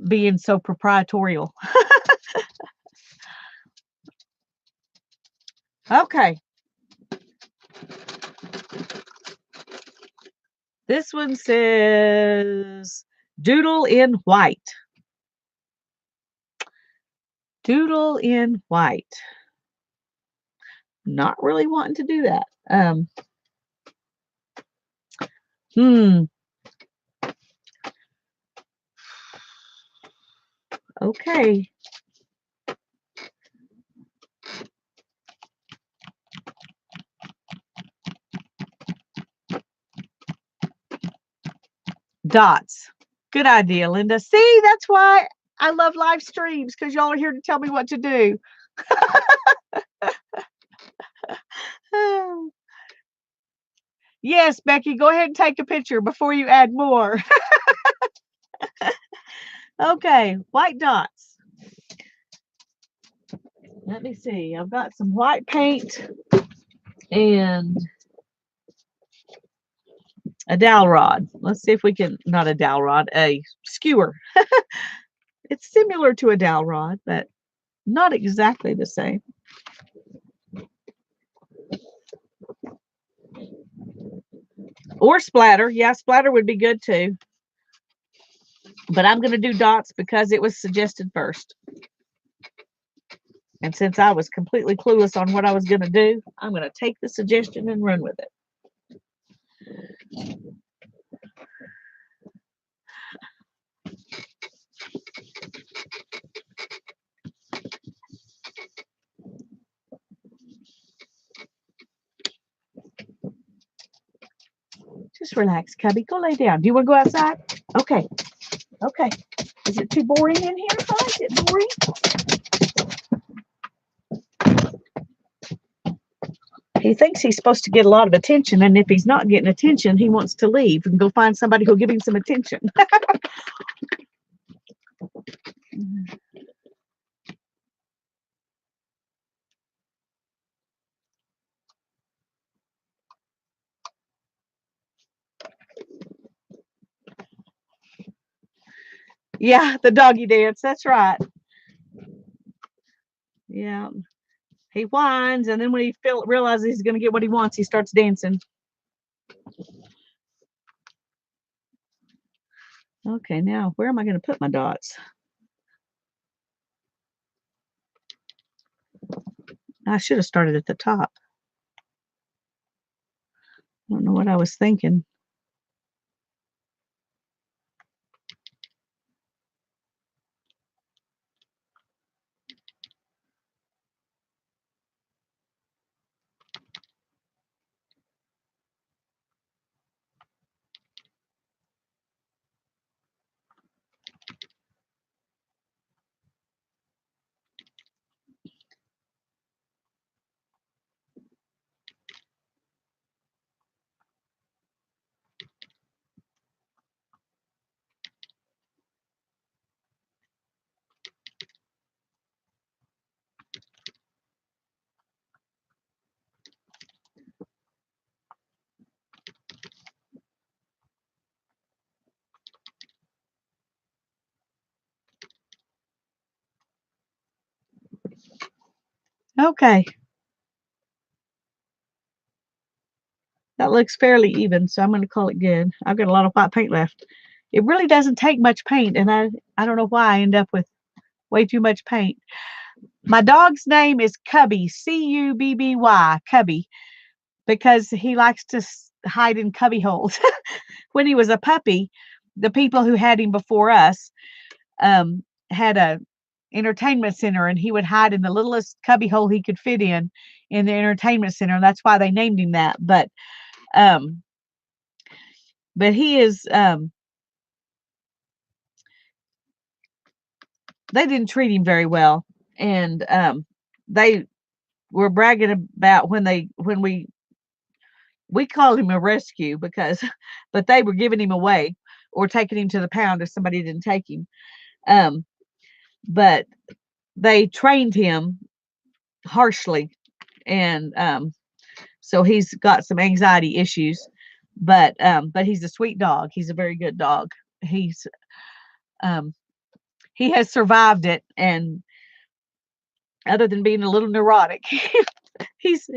being so proprietorial. Okay. This one says doodle in white. Doodle in white. Not really wanting to do that. Hmm. Okay. Dots. Good idea, Linda. See, that's why I love live streams, because y'all are here to tell me what to do. Yes, Becky, go ahead and take a picture before you add more. Okay, white dots. Let me see. I've got some white paint and a dowel rod. Let's see if we can, not a dowel rod, a skewer. It's similar to a dowel rod, but not exactly the same. Or splatter. Yeah, splatter would be good too. But I'm going to do dots because it was suggested first. And since I was completely clueless on what I was going to do, I'm going to take the suggestion and run with it. Just relax, Cubby. Go lay down. Do you want to go outside? Okay. Okay. Is it too boring in here? Huh? Is it boring? He thinks he's supposed to get a lot of attention, and if he's not getting attention, he wants to leave and go find somebody who'll give him some attention. Yeah, the doggy dance. That's right. Yeah. He whines, and then when he realizes he's going to get what he wants, he starts dancing. Okay, now where am I going to put my dots? I should have started at the top. I don't know what I was thinking. Okay. That looks fairly even, so I'm going to call it good. I've got a lot of white paint left. It really doesn't take much paint, and I don't know why I end up with way too much paint. My dog's name is Cubby, Cubby, Cubby, because he likes to hide in cubby holes. When he was a puppy, the people who had him before us had a entertainment center, and he would hide in the littlest cubby hole he could fit in the entertainment center, and that's why they named him that. But he is they didn't treat him very well, and they were bragging about when we called him a rescue because but they were giving him away or taking him to the pound if somebody didn't take him. But they trained him harshly, and so he's got some anxiety issues. But he's a sweet dog. He's a very good dog. He has survived it, and other than being a little neurotic. he's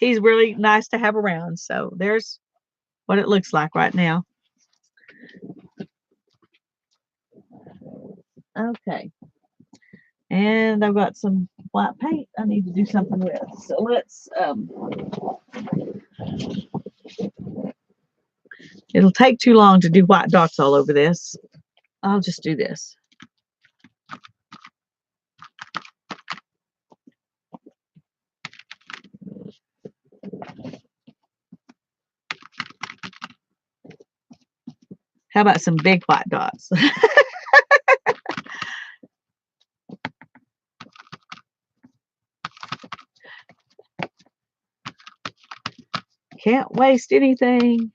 really nice to have around. So there's what it looks like right now. Okay. And I've got some white paint I need to do something with. So let's it'll take too long to do white dots all over this. I'll just do this. How about some big white dots? Can't waste anything.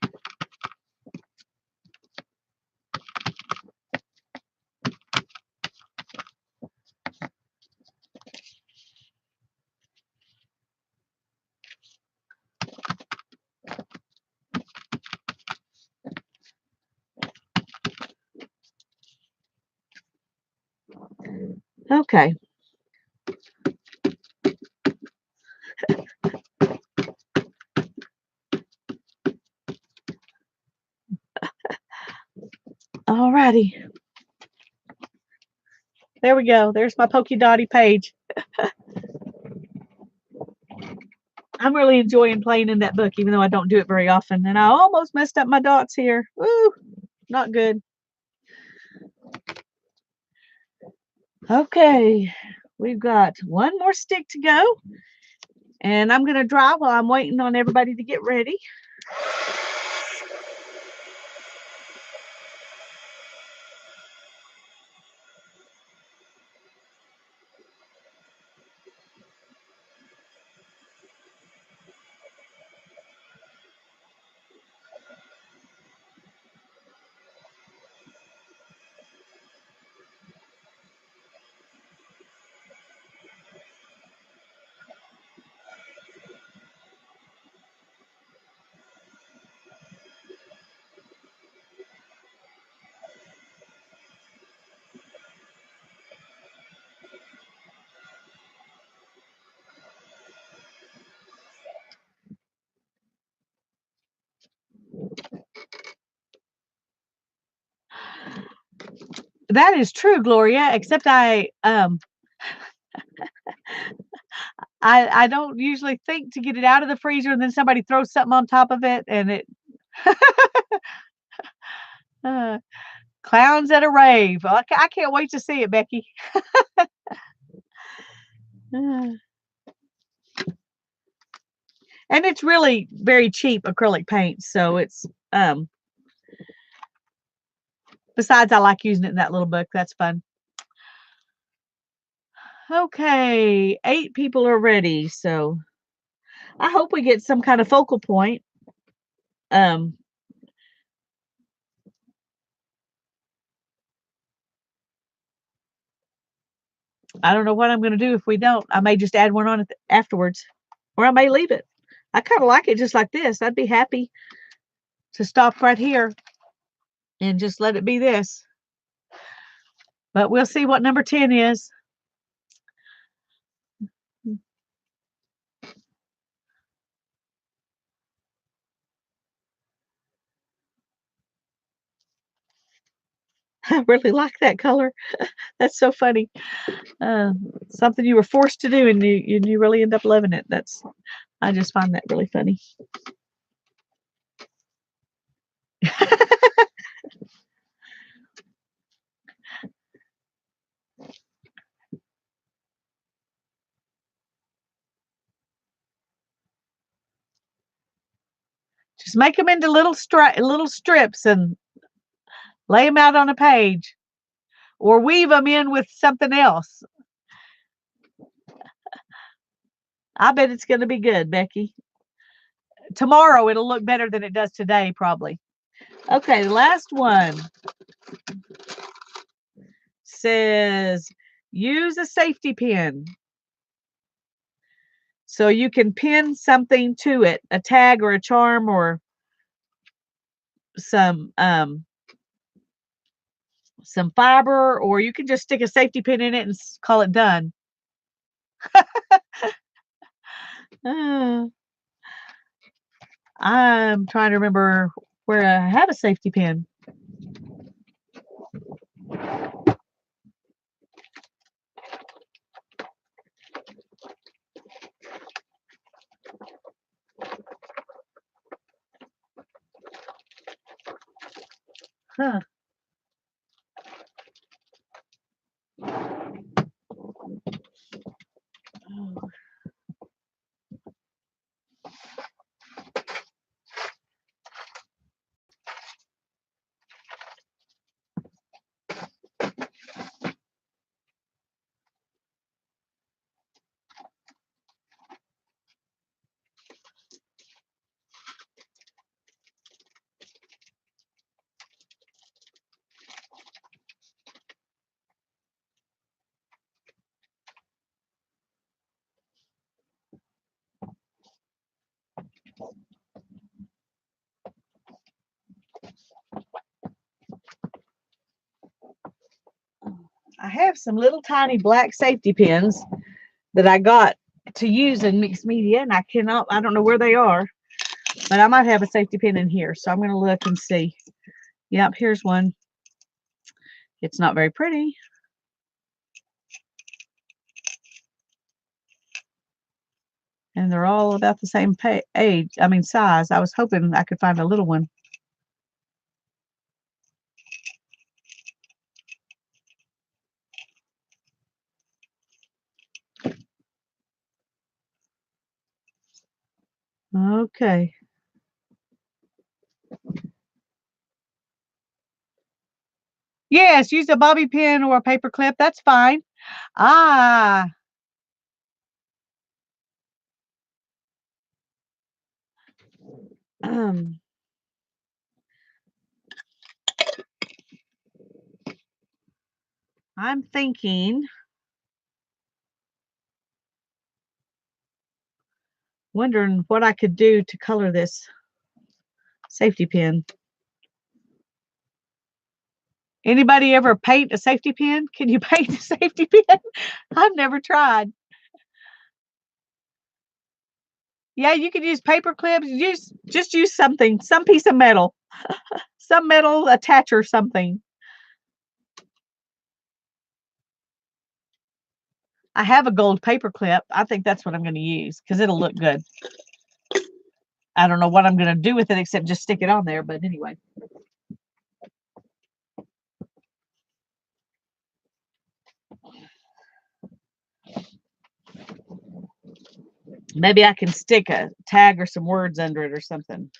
Okay. All righty. There we go. There's my Pokey Dotty page. I'm really enjoying playing in that book, even though I don't do it very often. And I almost messed up my dots here. Woo, not good. Okay, we've got one more stick to go. And I'm going to dry while I'm waiting on everybody to get ready. That is true, Gloria, except I don't usually think to get it out of the freezer, and then somebody throws something on top of it, and it clowns at a rave. I can't wait to see it, Becky. And it's really very cheap acrylic paint, so it's besides I like using it in that little book. That's fun. Okay, 8 people are ready, so I hope we get some kind of focal point. I don't know what I'm going to do if we don't. I may just add one on it afterwards, or I may leave it. I kind of like it just like this. I'd be happy to stop right here and just let it be this. But we'll see what number 10 is. I really like that color. That's so funny. Something you were forced to do and you really end up loving it. I just find that really funny. Just make them into little strips and lay them out on a page, or weave them in with something else. I bet it's going to be good, Becky. Tomorrow it'll look better than it does today, probably. Okay, the last one says use a safety pin. So you can pin something to it, a tag or a charm or some fiber, or you can just stick a safety pin in it and call it done. Uh, I'm trying to remember where I have a safety pin. Huh. Oh. I have some little tiny black safety pins that I got to use in mixed media, and I don't know where they are, but I might have a safety pin in here. So I'm going to look and see. Yep, here's one. It's not very pretty. And they're all about the same size. I was hoping I could find a little one. Okay. Yes, use a bobby pin or a paper clip. That's fine. Ah. I'm thinking, wondering what I could do to color this safety pin. Anybody ever paint a safety pin? Can you paint a safety pin? I've never tried. Yeah, you could use paper clips. Just use something, some piece of metal, some metal attach or something. I have a gold paper clip. I think that's what I'm going to use because it'll look good. I don't know what I'm going to do with it except just stick it on there. But anyway. Maybe I can stick a tag or some words under it or something.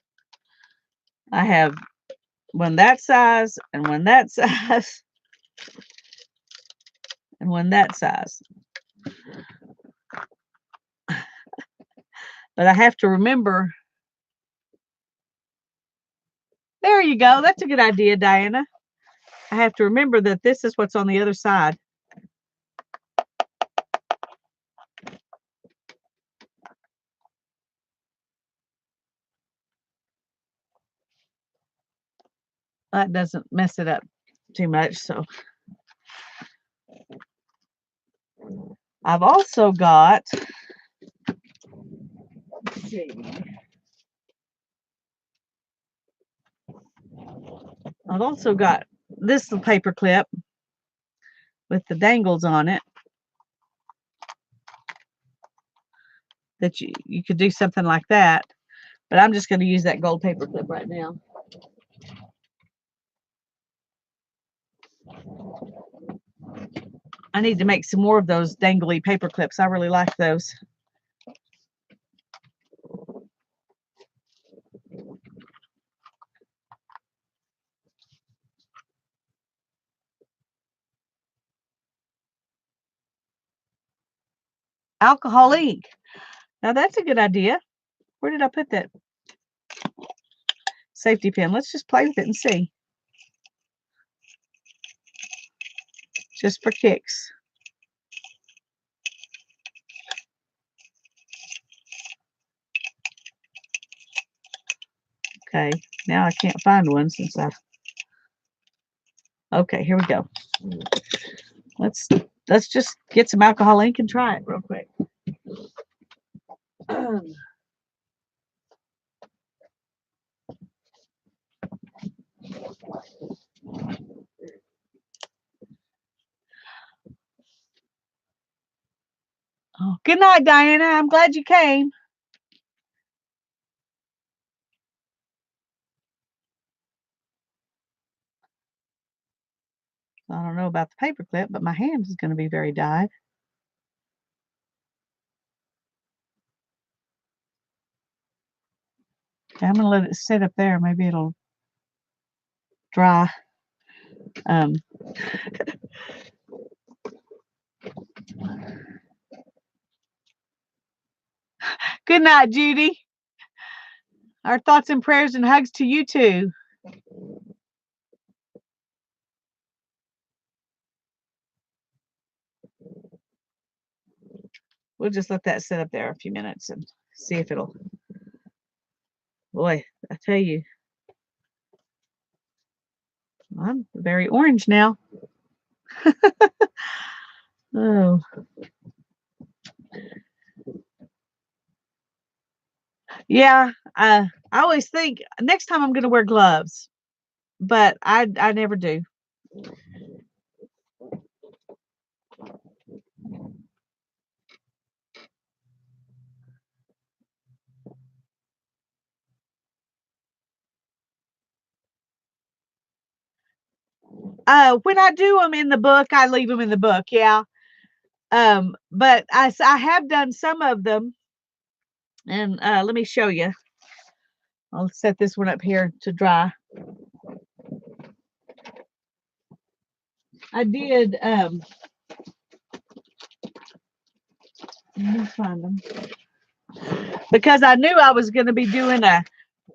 I have one that size and one that size and one that size. But I have to remember. There you go. That's a good idea, Diana. I have to remember that this is what's on the other side. That doesn't mess it up too much. So I've also got, let's see. I've also got this paper clip with the dangles on it that you could do something like that. But I'm just going to use that gold paper clip right now. I need to make some more of those dangly paper clips. I really like those. Alcohol ink. Now that's a good idea. Where did I put that safety pin? Let's just play with it and see. Just for kicks. Okay, now I can't find one since okay, here we go. Let's just get some alcohol ink and try it real quick. Oh, good night, Diana. I'm glad you came. I don't know about the paperclip, but my hands is going to be very dyed. Okay, I'm going to let it sit up there. Maybe it'll dry. Good night, Judy. Our thoughts and prayers and hugs to you too. We'll just let that sit up there a few minutes and see if it'll. Boy, I tell you, I'm very orange now. Oh. Yeah, I always think next time I'm going to wear gloves, but I never do. When I do them in the book, I leave them in the book. Yeah. But I have done some of them, and let me show you. I'll set this one up here to dry. I did. Let me find them because I knew I was going to be doing a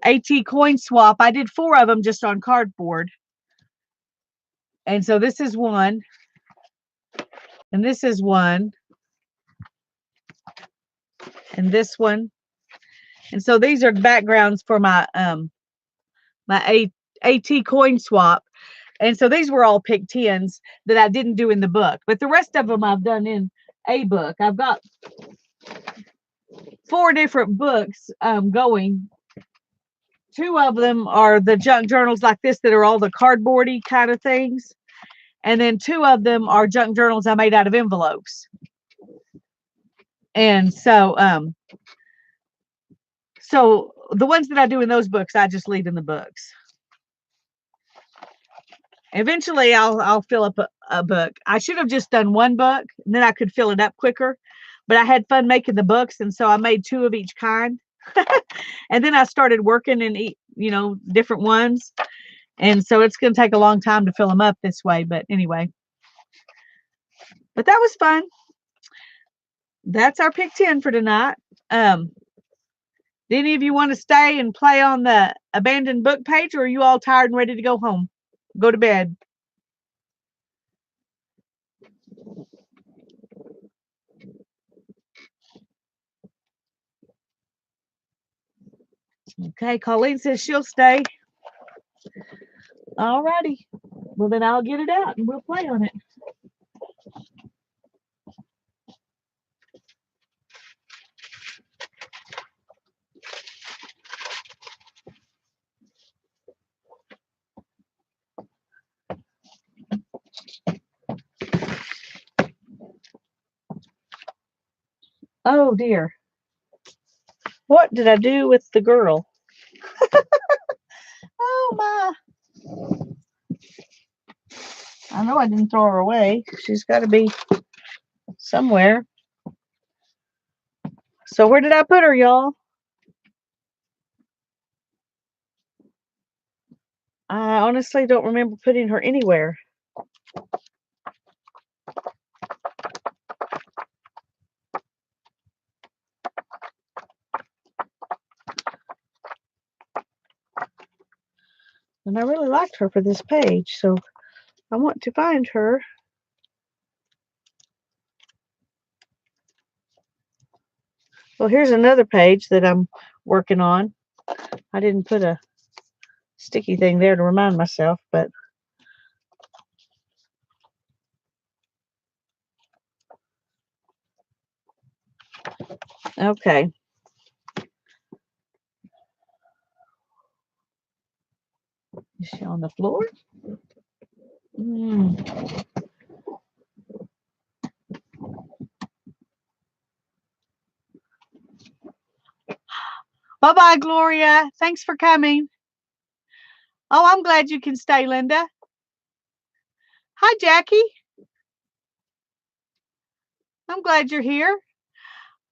AT coin swap. I did 4 of them just on cardboard, and so this is one, and this is one, and this one, and so these are backgrounds for my my AT coin swap. And so these were all pick 10s that I didn't do in the book, but the rest of them I've done in a book. I've got 4 different books going. 2 of them are the junk journals like this that are all the cardboardy kind of things. And then 2 of them are junk journals I made out of envelopes. And so so the ones that I do in those books, I just leave in the books. Eventually I'll fill up a book. I should have just done 1 book, and then I could fill it up quicker. But I had fun making the books, and so I made 2 of each kind. And then I started working in different ones. And so it's going to take a long time to fill them up this way, but anyway. But that was fun. That's our pick 10 for tonight. Do any of you want to stay and play on the abandoned book page, or are you all tired and ready to go home? Go to bed. Okay, Colleen says she'll stay. All righty. Well, then I'll get it out and we'll play on it. Oh, dear. What did I do with the girl? Oh, my. I know I didn't throw her away. She's got to be somewhere. So where did I put her, y'all? I honestly don't remember putting her anywhere. And I really liked her for this page, so I want to find her. Well, here's another page that I'm working on. I didn't put a sticky thing there to remind myself, but okay. Is she on the floor? Mm. Bye-bye, Gloria. Thanks for coming. Oh, I'm glad you can stay, Linda. Hi, Jackie. I'm glad you're here.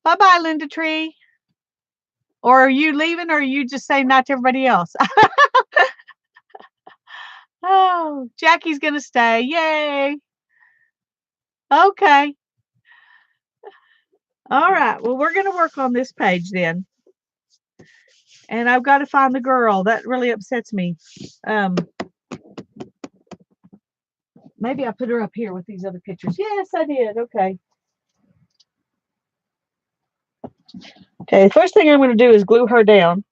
Bye-bye, Linda Tree. Or are you leaving, or are you just saying that to everybody else? Oh, Jackie's going to stay. Yay. Okay. All right. Well, we're going to work on this page then. And I've got to find the girl. That really upsets me. Maybe I put her up here with these other pictures. Yes, I did. Okay. Okay, the first thing I'm going to do is glue her down.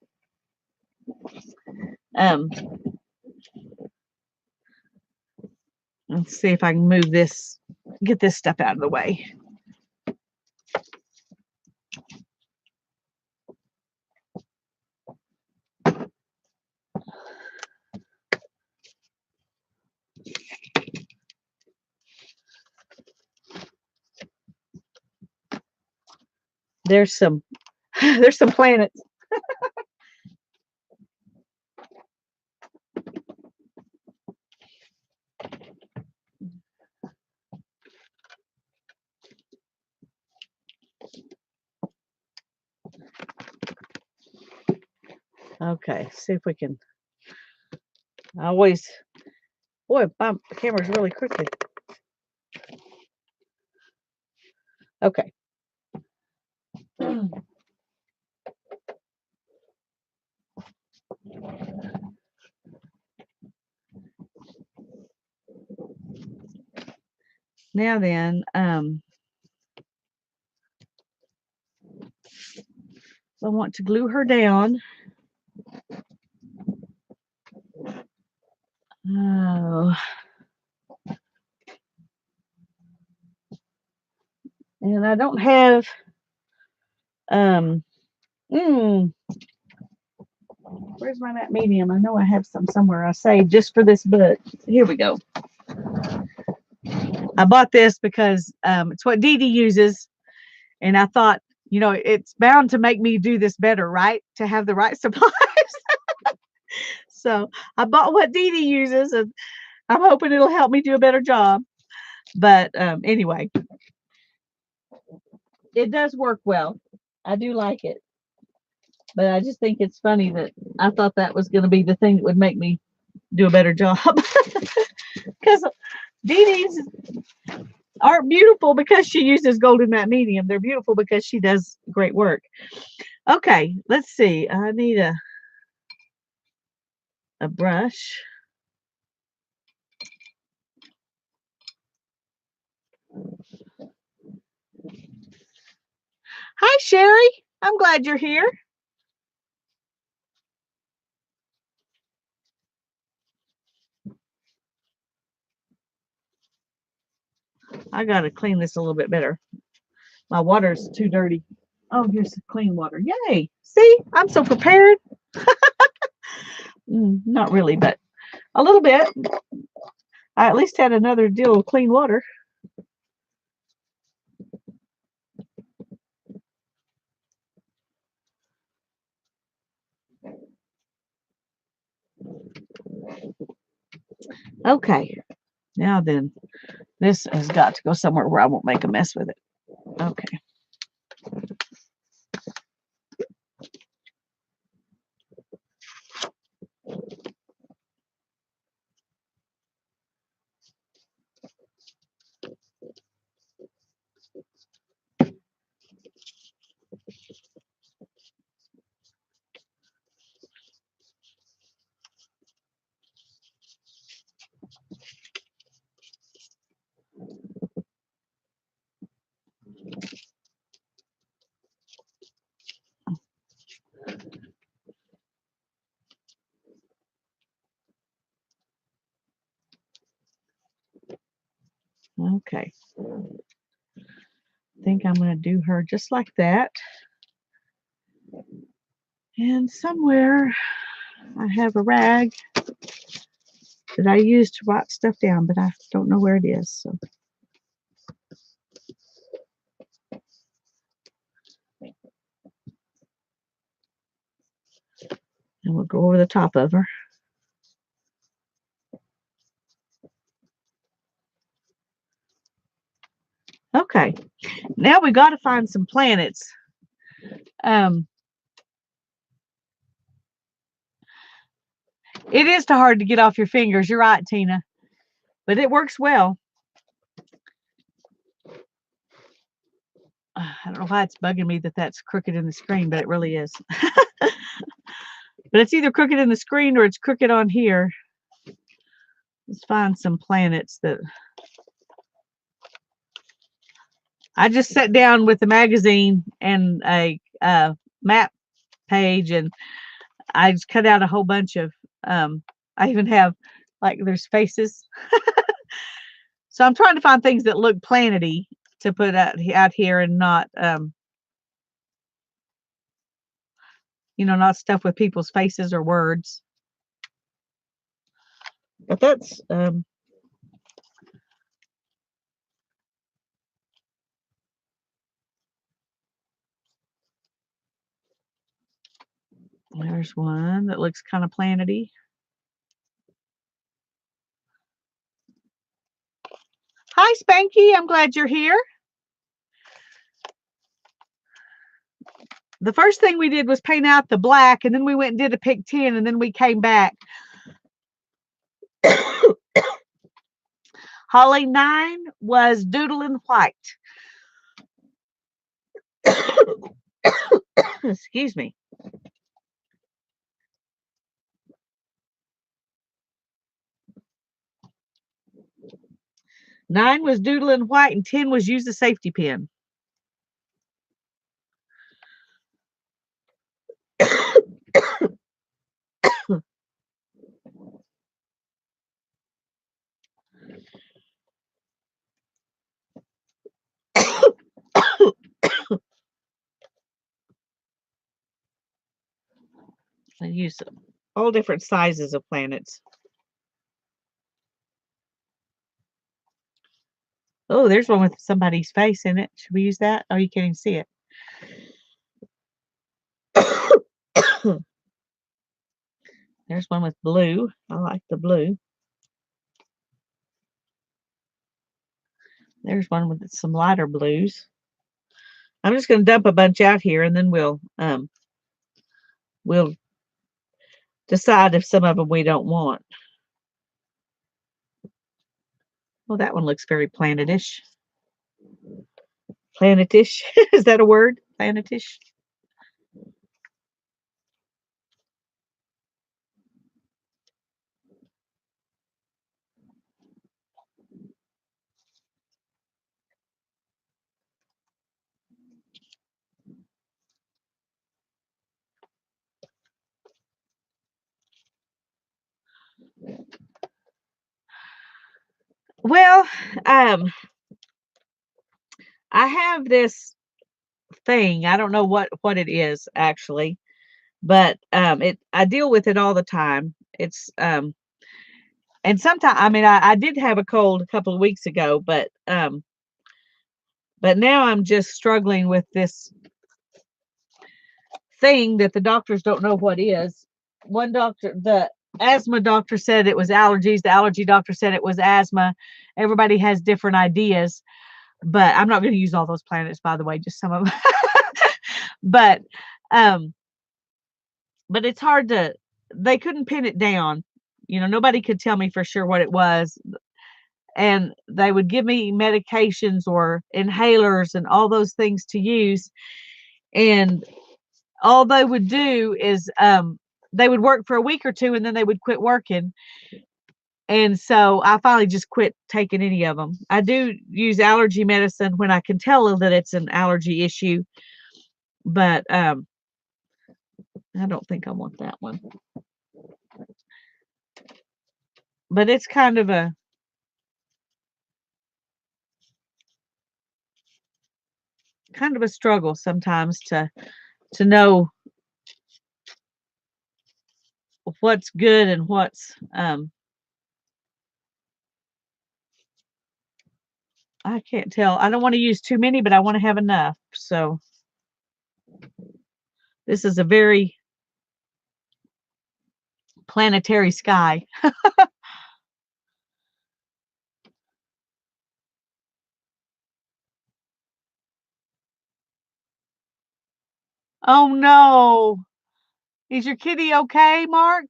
Let's see if I can move this, get this stuff out of the way. There's some planets. Okay, see if we can. I always, boy, my camera's really crooked. Okay. Now then, I want to glue her down. Oh. And I don't have, where's my matte medium? I know I have some somewhere. I saved just for this book. Here we go. I bought this because it's what Dee Dee uses. And I thought, you know, it's bound to make me do this better, right? To have the right supplies. So I bought what Dee Dee uses, and I'm hoping it'll help me do a better job. But anyway, it does work well. I do like it. But I just think it's funny that I thought that was going to be the thing that would make me do a better job. Because Dee Dee's aren't beautiful because she uses golden matte medium. They're beautiful because she does great work. Okay, let's see. I need a brush. Hi, Sherry. I'm glad you're here. I got to clean this a little bit better. My water's too dirty. Oh, here's some clean water. Yay. See, I'm so prepared. Not really, but a little bit. I at least had another deal of clean water. Okay. Now then, this has got to go somewhere where I won't make a mess with it. Okay. Okay. I think I'm going to do her just like that. And somewhere I have a rag. that I use to write stuff down, but I don't know where it is. So. And we'll go over the top of her. Okay, now we got to find some planets. It is too hard to get off your fingers. You're right, Tina, but it works well. I don't know why it's bugging me that that's crooked in the screen, but it really is. But it's either crooked in the screen or it's crooked on here. Let's find some planets that I just sat down with a magazine and a map page, and I just cut out a whole bunch of I even have, like, there's faces. So I'm trying to find things that look planety to put out here, and not not stuff with people's faces or words. But that's there's one that looks kind of planety. Hi, Spanky. I'm glad you're here. The first thing we did was paint out the black, and then we went and did a pick 10, and then we came back. Holly, 9 was doodle and white. Excuse me. Nine was doodle and white, and 10 was use the safety pin. I use all different sizes of planets. Oh, there's one with somebody's face in it. Should we use that? Oh, you can't even see it. There's one with blue. I like the blue. There's one with some lighter blues. I'm just going to dump a bunch out here, and then we'll decide if some of them we don't want. Well, that one looks very planetish. Planetish. Is that a word? Planetish. Well, I have this thing. I don't know what it is actually, but I deal with it all the time. It's and sometimes, I mean, I did have a cold a couple of weeks ago, but now I'm just struggling with this thing that the doctors don't know what is. One doctor, the asthma doctor, said it was allergies. The allergy doctor said it was asthma. Everybody has different ideas, but I'm not going to use all those planets, by the way, just some of them. But it's hard to, they couldn't pin it down. Nobody could tell me for sure what it was. And they would give me medications or inhalers and all those things to use. And all they would do is they would work for a week or two, and then they would quit working. And so I finally just quit taking any of them. I do use allergy medicine when I can tell that it's an allergy issue, but I don't think I want that one. But it's kind of a struggle sometimes to know what's good and what's I can't tell. I don't want to use too many, but I want to have enough. So this is a very planetary sky. Oh no. Is your kitty okay, Mark?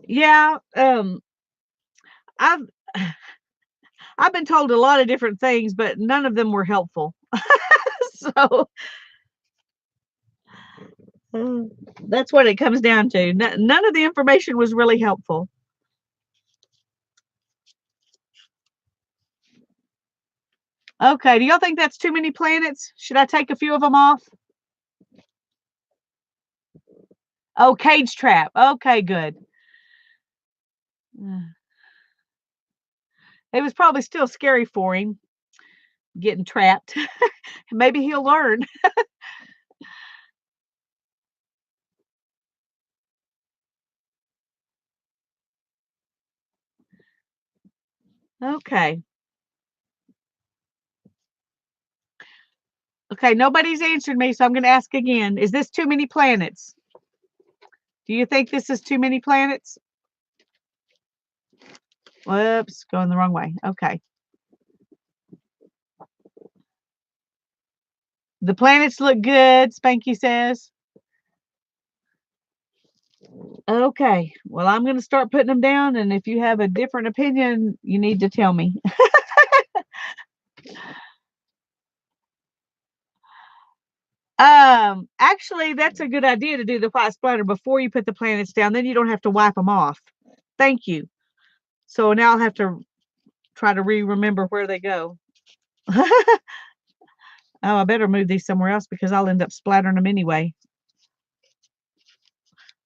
Yeah, I've I've been told a lot of different things, but none of them were helpful. So uh, that's what it comes down to. None of the information was really helpful. Okay, do y'all think that's too many planets? Should I take a few of them off? Oh, cage trap. Okay, good. Uh, It was probably still scary for him getting trapped. Maybe he'll learn. Okay. Okay, nobody's answered me, so I'm going to ask again. Is this too many planets? Do you think this is too many planets? Whoops, going the wrong way. Okay. The planets look good, Spanky says. Okay. Well, I'm going to start putting them down, and if you have a different opinion, you need to tell me. Actually, that's a good idea to do the white splatter before you put the planets down. Then you don't have to wipe them off. Thank you. So now I'll have to try to remember where they go. Oh, I better move these somewhere else because I'll end up splattering them anyway.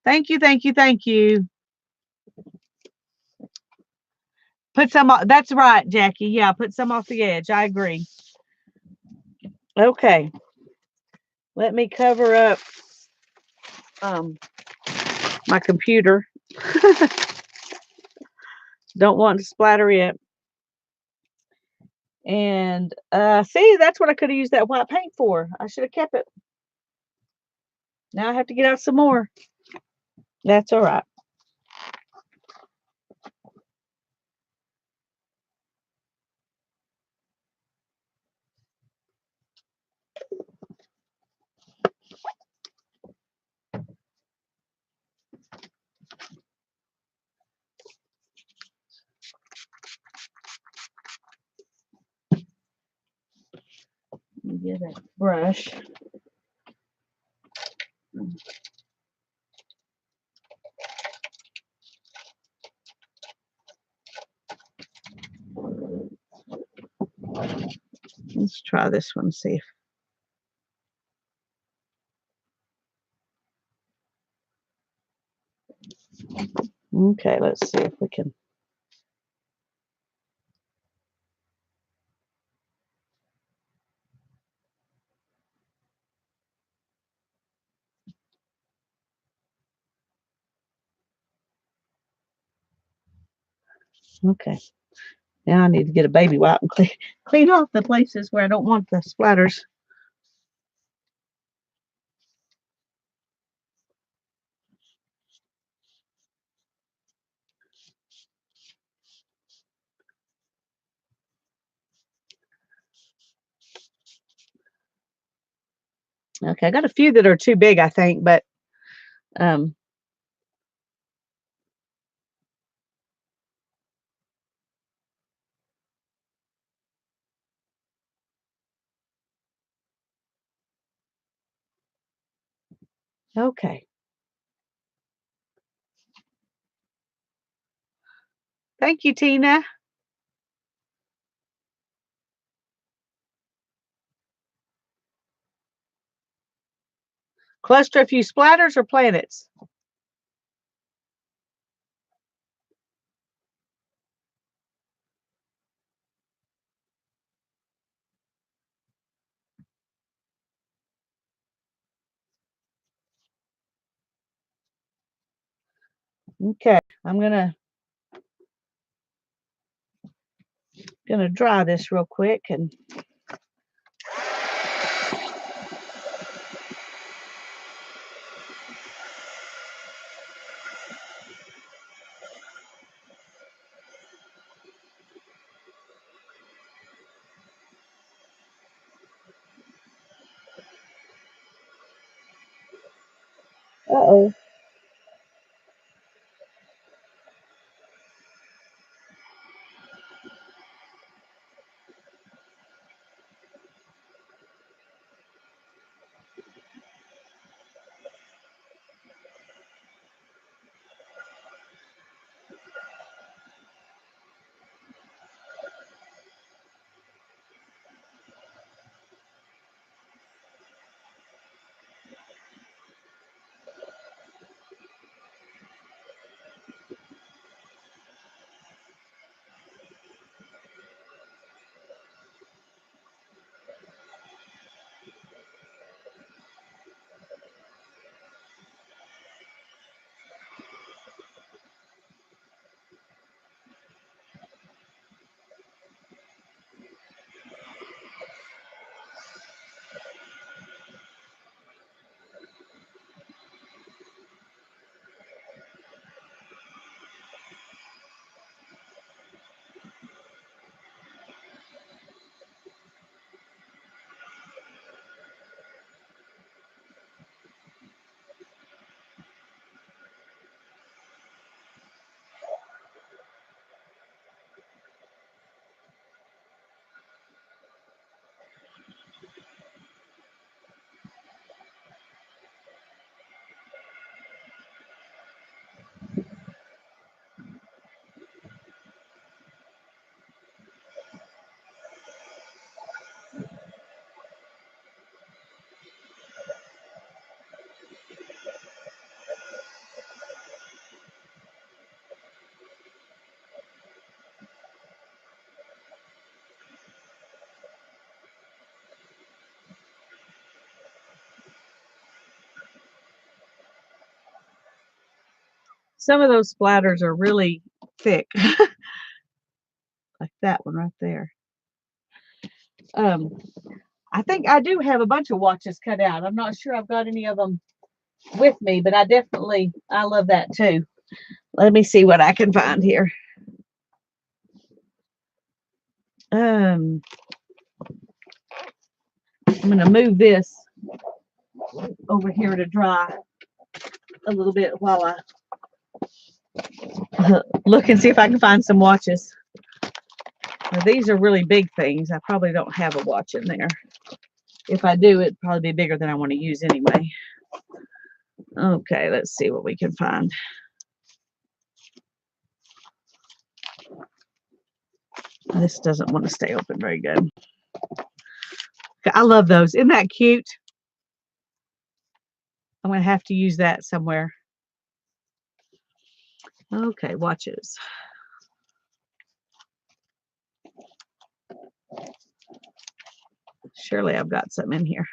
Thank you, thank you, thank you. Put some off. That's right, Jackie. Yeah, put some off the edge. I agree. Okay. Let me cover up um my computer. Don't want to splatter it. And see, that's what I could have used that white paint for. I should have kept it. Now I have to get out some more. That's all right. Let me get a brush. Let's try this one, see if. Okay, let's see if we can. Okay. Now I need to get a baby wipe and clean off the places where I don't want the splatters. Okay, I got a few that are too big, I think, but um, okay. Thank you, Tina. Cluster a few splatters or planets? Okay, I'm gonna dry this real quick and uh-oh. Some of those splatters are really thick, like that one right there. I think I do have a bunch of watches cut out. I'm not sure I've got any of them with me, but I love that too. Let me see what I can find here. I'm going to move this over here to dry a little bit while I look and see if I can find some watches. Now, these are really big things. I probably don't have a watch in there. If I do, it'd probably be bigger than I want to use anyway. Okay, let's see what we can find. This doesn't want to stay open very good. I love those. Isn't that cute? I'm going to have to use that somewhere. Okay, watches. Surely I've got some in here.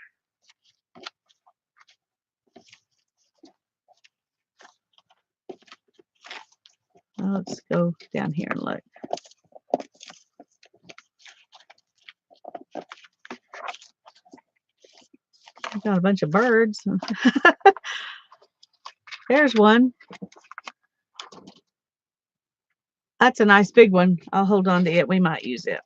Let's go down here and look. I've got a bunch of birds. There's one. That's a nice big one. I'll hold on to it. We might use it.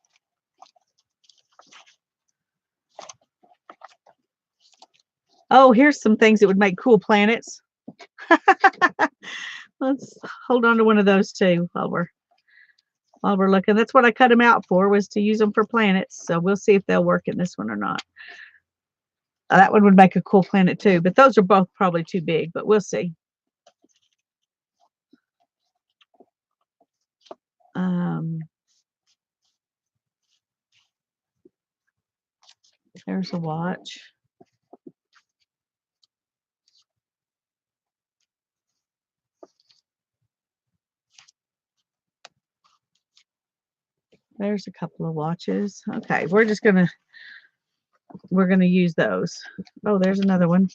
Oh, here's some things that would make cool planets. Let's hold on to one of those too while we're looking. That's what I cut them out for, was to use them for planets. So we'll see if they'll work in this one or not. That one would make a cool planet too, but those are both probably too big, but we'll see. There's a watch. There's a couple of watches. Okay, we're gonna use those. Oh, there's another one.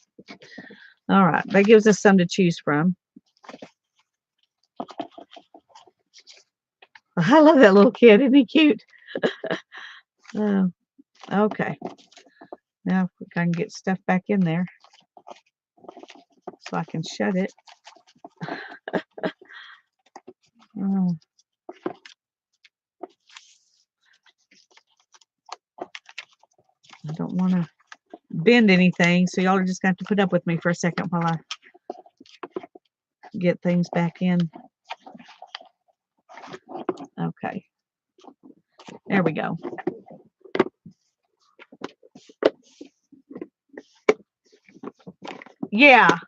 All right, that gives us some to choose from. I love that little kid. Isn't he cute? Okay. Now if I can get stuff back in there so I can shut it. Oh. I don't want to bend anything, so y'all are just going to have to put up with me for a second while I get things back in. Okay. There we go. Yeah.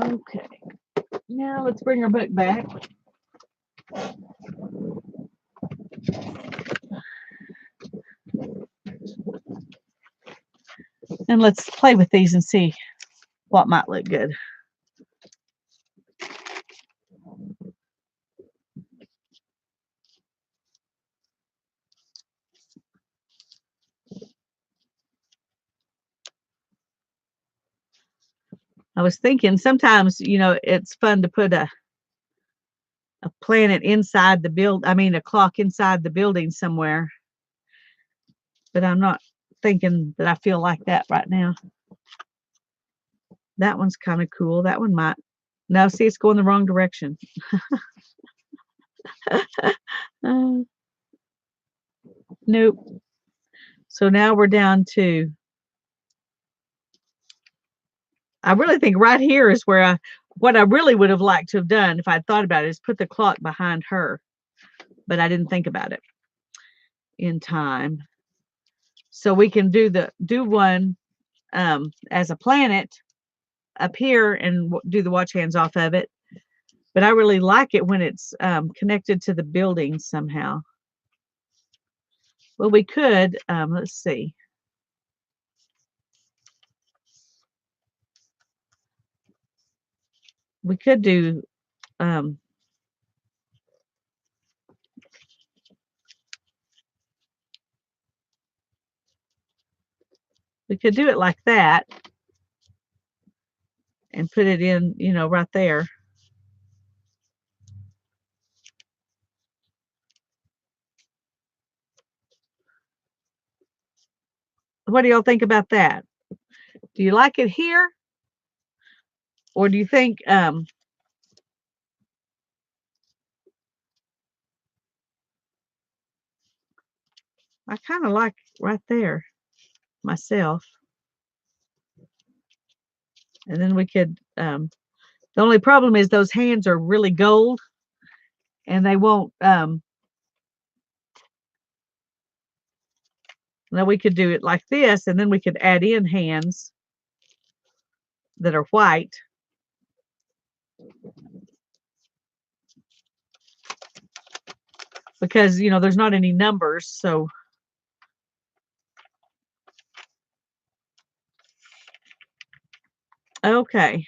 Okay. Now let's bring our book back. And let's play with these and see what might look good. I was thinking sometimes, you know, it's fun to put a planet inside the a clock inside the building somewhere. But I'm not thinking that I feel like that right now. That one's kind of cool. That one might. No, see, it's going the wrong direction. Nope. So now we're down to, I really think right here is where what I really would have liked to have done if I'd thought about it is put the clock behind her. But I didn't think about it in time. So we can do one as a planet up here and do the watch hands off of it. But I really like it when it's connected to the building somehow. Well, we could, let's see. We could do, we could do it like that and put it in, you know, right there. What do y'all think about that? Do you like it here? Or do you think, I kind of like right there myself. And then we could, the only problem is those hands are really gold and they won't, now we could do it like this and then we could add in hands that are white. Because, you know, there's not any numbers, so. Okay.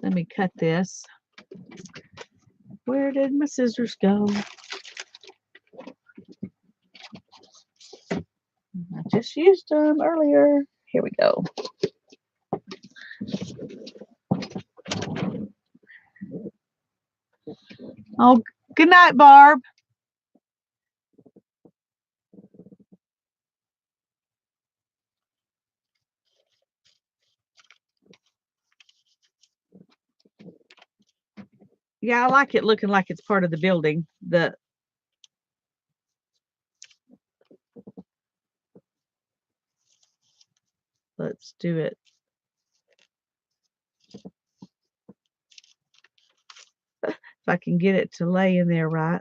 Let me cut this. Where did my scissors go? I just used them earlier. Here we go. Oh, good night, Barb. Yeah, I like it looking like it's part of the building. Let's do it. If I can get it to lay in there right.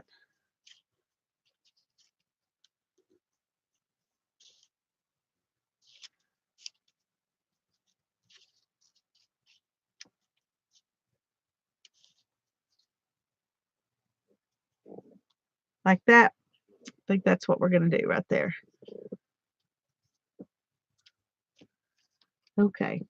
Like that. I think that's what we're going to do right there. Okay.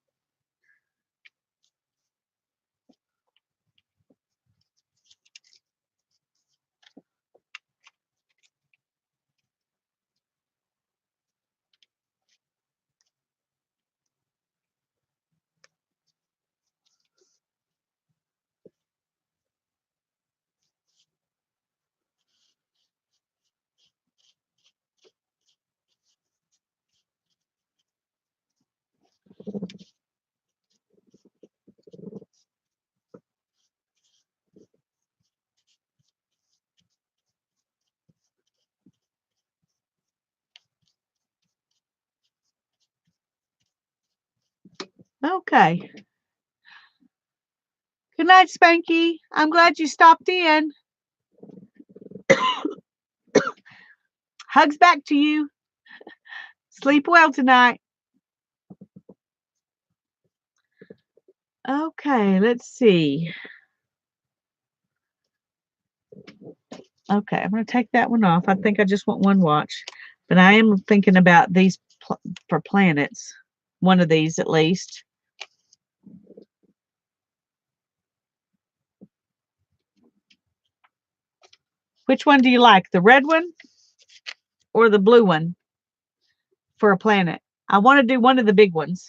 Okay. Good night, Spanky. I'm glad you stopped in. Hugs back to you. Sleep well tonight. Okay, let's see. Okay, I'm going to take that one off. I think I just want one watch. But I am thinking about these for planets. One of these at least. Which one do you like? The red one or the blue one for a planet? I want to do one of the big ones.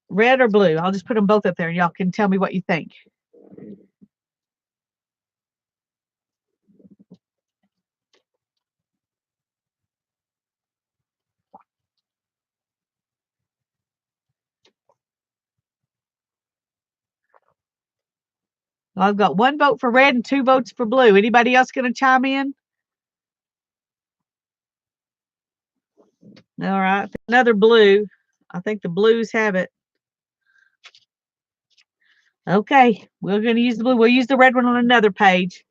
Red or blue? I'll just put them both up there and y'all can tell me what you think. Well, I've got one vote for red and 2 votes for blue. Anybody else going to chime in? All right. Another blue. I think the blues have it. Okay. We're going to use the blue. We'll use the red one on another page.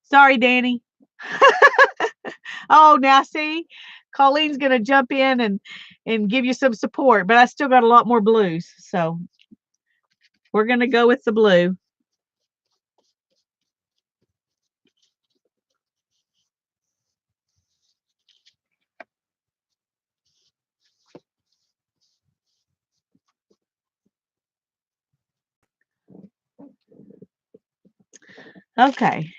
Sorry, Danny. Oh, now see, Colleen's going to jump in and give you some support, but I still got a lot more blues. So we're going to go with the blue. Okay.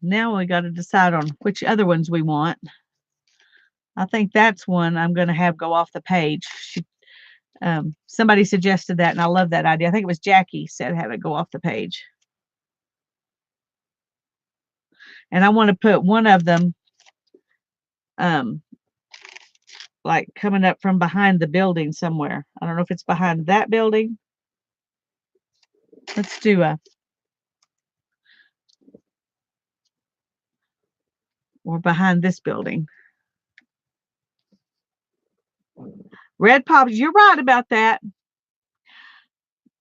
Now we got to decide on which other ones we want. I think that's one I'm going to have go off the page. Somebody suggested that, and I love that idea. I think it was Jackie said have it go off the page. And I want to put one of them like coming up from behind the building somewhere. I don't know if it's behind that building. Let's do or behind this building. Red pops, you're right about that.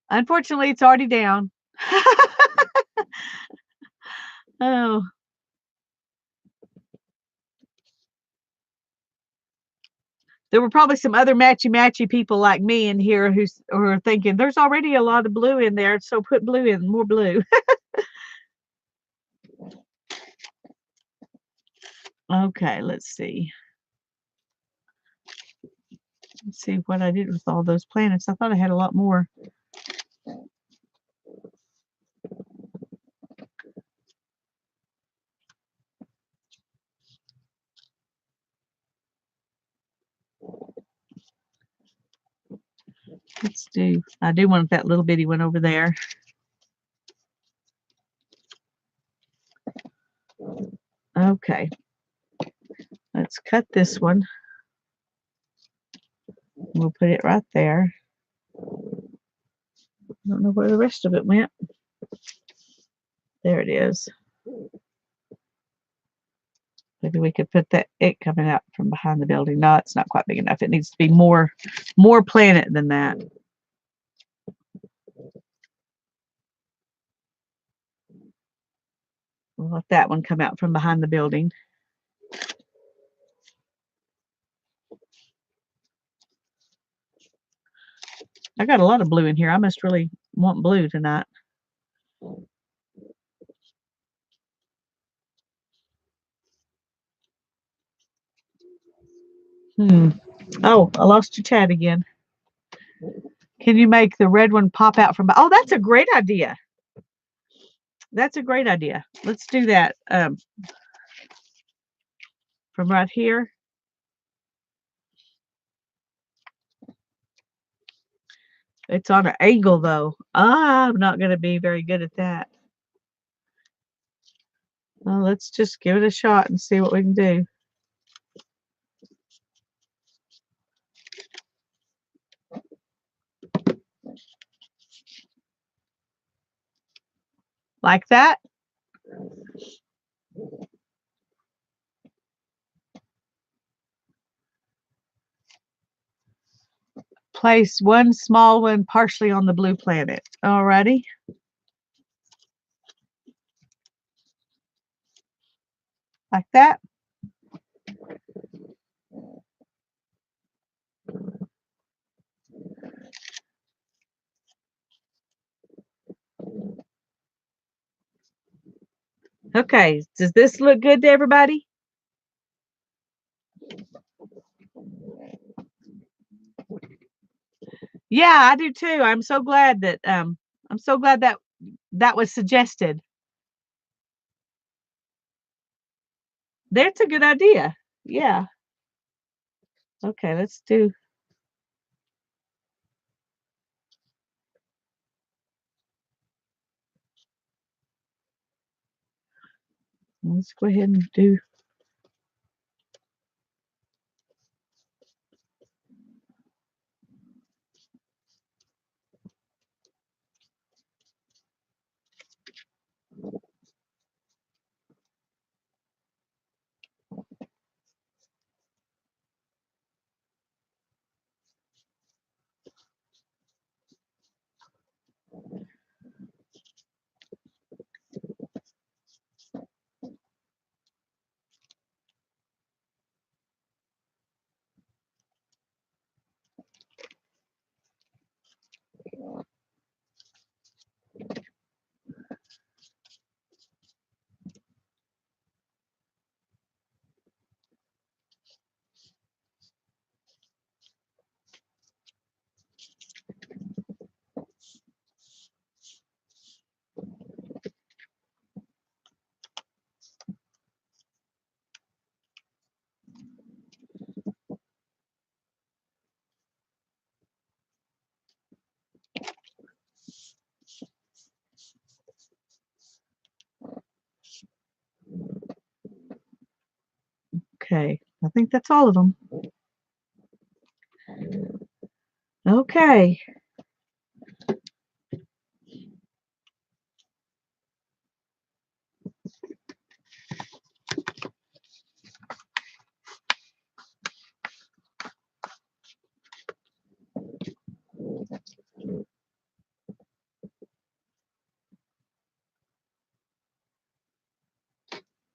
Unfortunately, it's already down. Oh. There were probably some other matchy-matchy people like me in here who are thinking, there's already a lot of blue in there, so put blue in, more blue. Okay, let's see. Let's see what I did with all those planets. I thought I had a lot more. Let's do, I do want that little bitty one over there. Okay. Let's cut this one. We'll put it right there. I don't know where the rest of it went. There it is. Maybe we could put that it coming out from behind the building. No, it's not quite big enough. It needs to be more planet than that. We'll let that one come out from behind the building. I got a lot of blue in here. I must really want blue tonight. Oh, I lost your chat again. Can you make the red one pop out from? Oh, that's a great idea. That's a great idea. Let's do that. From right here. It's on an angle though. I'm not going to be very good at that. Well, let's just give it a shot and see what we can do. Like that? Place one small one partially on the blue planet. Alrighty. Like that. Okay, does this look good to everybody? Yeah, I do too. I'm so glad that that was suggested. That's a good idea. Yeah. Okay, let's go ahead and do. Okay, I think that's all of them. Okay.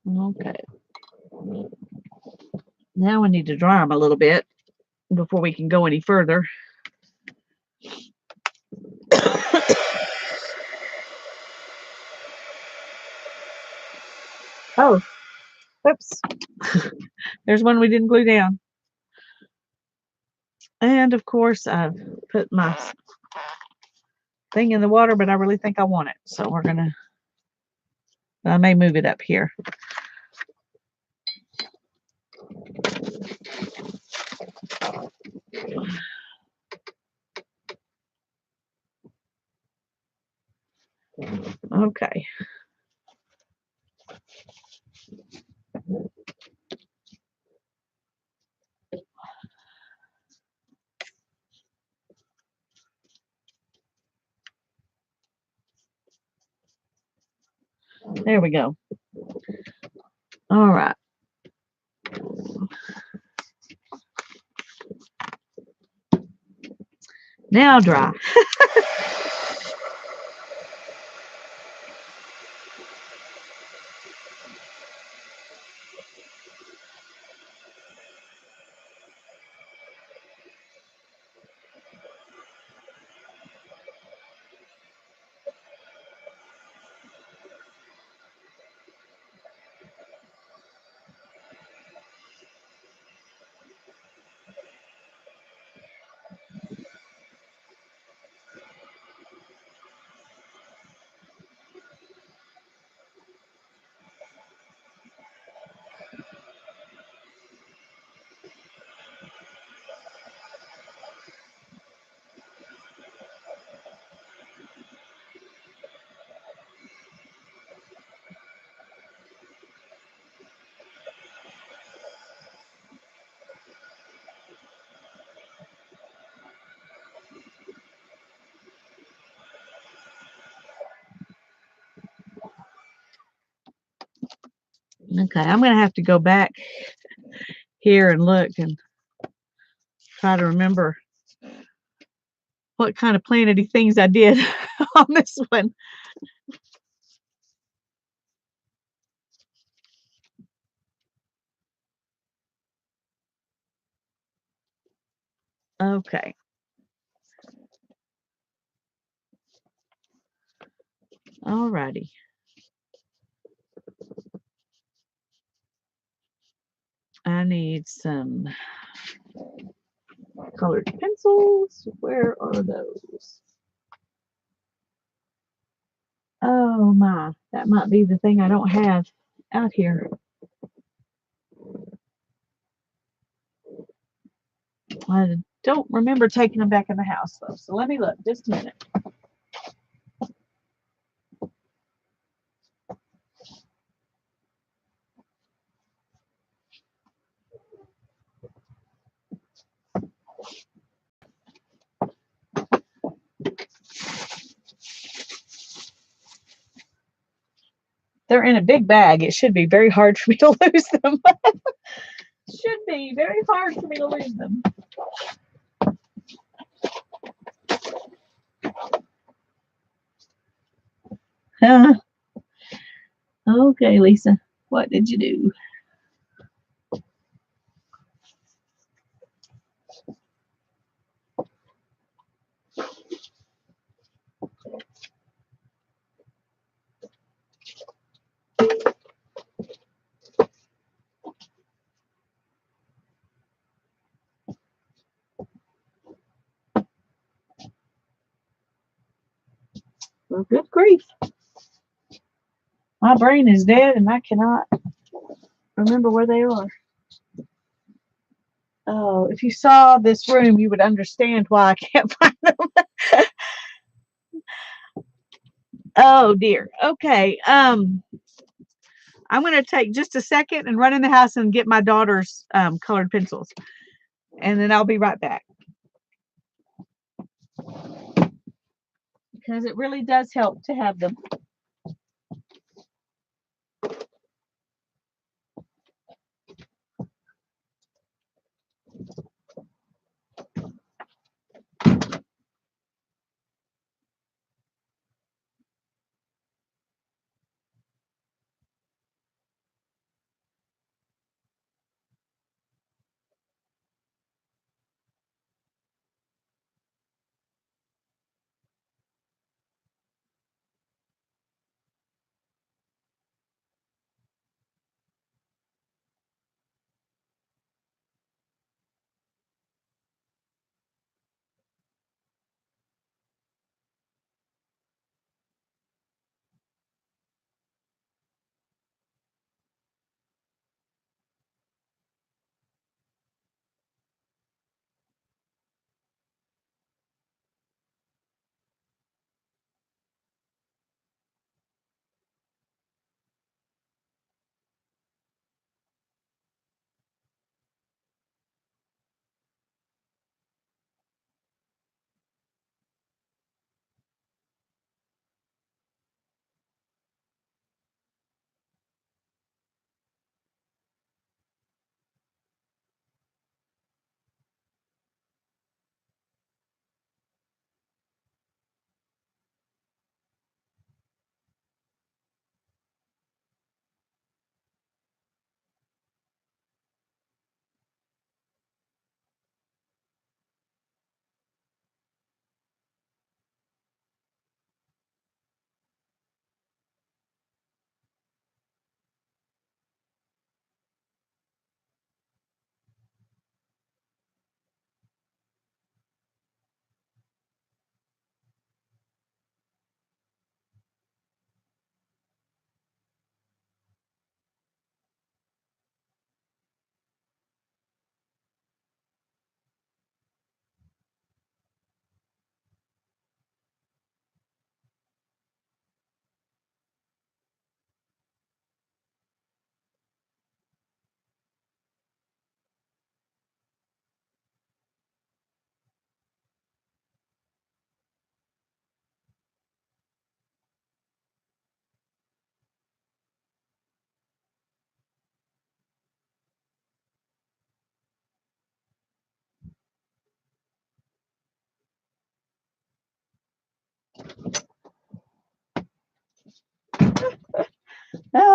Okay. Now we need to dry them a little bit before we can go any further. Oh, oops. There's one we didn't glue down. And of course, I've put my thing in the water, but I really think I want it. So I may move it up here. Okay. There we go. All right. Now dry. Okay, I'm going to have to go back here and look and try to remember what kind of planety things I did on this one. Okay. Alrighty. I need some colored pencils. Where are those? Oh my, that might be the thing I don't have out here. I don't remember taking them back in the house though, so let me look just a minute. They're in a big bag. It should be very hard for me to lose them. Should be very hard for me to lose them. Okay, Lisa, what did you do? Well, good grief. My brain is dead and I cannot remember where they are. Oh, if you saw this room, you would understand why I can't find them. Oh dear. Okay. I'm going to take just a second and run in the house and get my daughter's colored pencils. And then I'll be right back. Because it really does help to have them.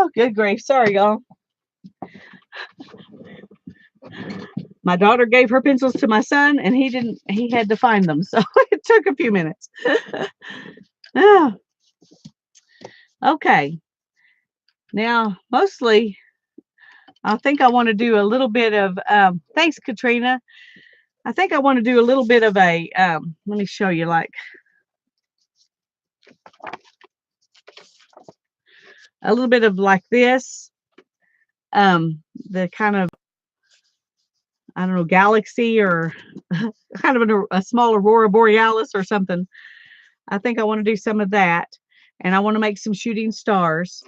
Oh, good grief. Sorry, y'all. My daughter gave her pencils to my son, and he had to find them. So it took a few minutes. Oh, okay. Now, mostly, I think I want to do a little bit of, thanks, Katrina. I think I want to do a little bit of a, let me show you, like, a little bit of like this, the kind of, I don't know, galaxy or kind of a small aurora borealis or something. I think I want to do some of that. And I want to make some shooting stars.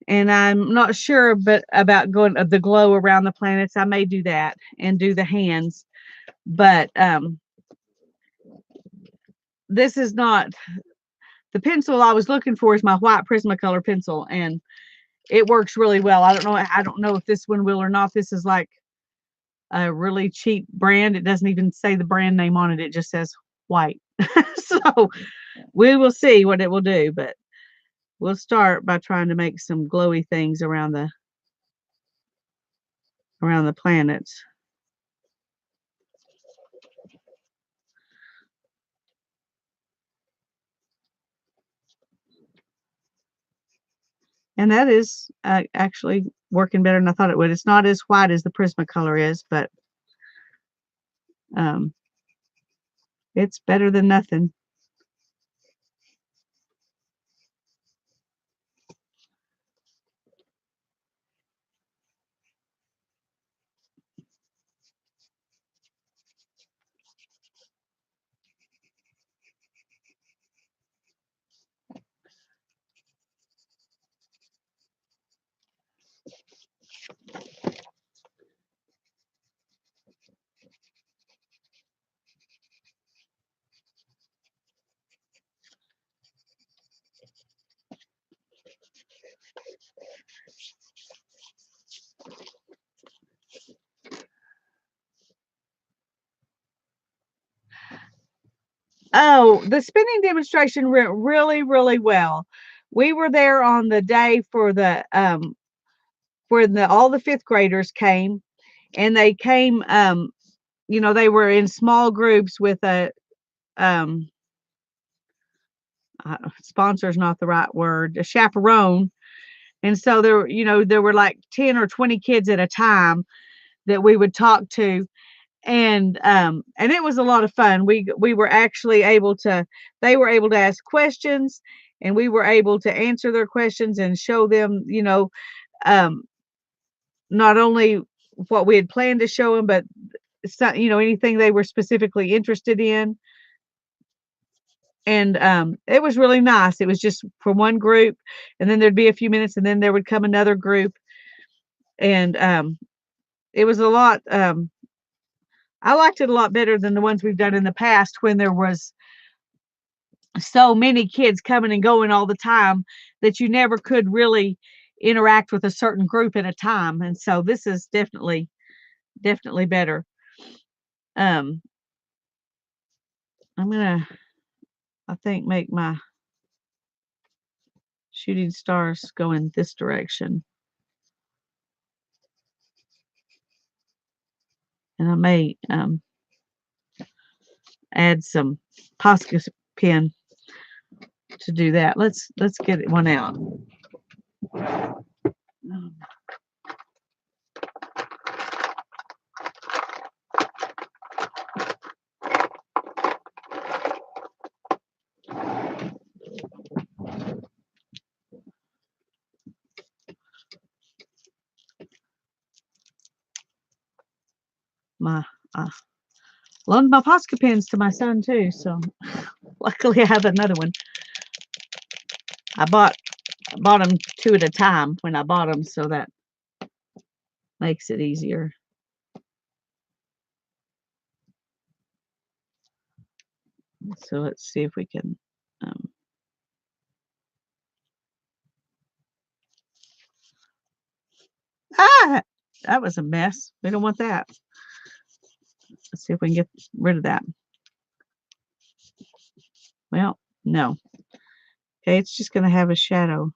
And I'm not sure but about going the glow around the planets. I may do that and do the hands. But this is not the pencil I was looking for is my white Prismacolor pencil, and it works really well. I don't know if this one will or not. This is like a really cheap brand. It doesn't even say the brand name on it. It just says white. So we will see what it will do, but we'll start by trying to make some glowy things around the planets. And that is actually working better than I thought it would. It's not as white as the Prismacolor is, but it's better than nothing. Oh, the spinning demonstration went really, really well. We were there on the day for the where all the fifth graders came, and they came. They were in small groups with a um, sponsor is not the right word, a chaperone, and so there were like 10 or 20 kids at a time that we would talk to, and it was a lot of fun. We were actually able to they were able to ask questions, and we were able to answer their questions and show them, um, not only what we had planned to show them, but anything they were specifically interested in. And it was really nice. It was just for one group, and then there'd be a few minutes, and then there would come another group, and it was a lot. I liked it a lot better than the ones we've done in the past when there was so many kids coming and going all the time that you never could really interact with a certain group at a time. And so this is definitely better. I'm gonna, I think, make my shooting stars go in this direction. And I may add some Posca pen to do that. Let's get one out. My loaned my Posca pens to my son too, so luckily I have another one. I bought them two at a time when I bought them, so that makes it easier. So let's see if we can. That was a mess. We don't want that. Let's see if we can get rid of that. Well, no. Okay, it's just going to have a shadow.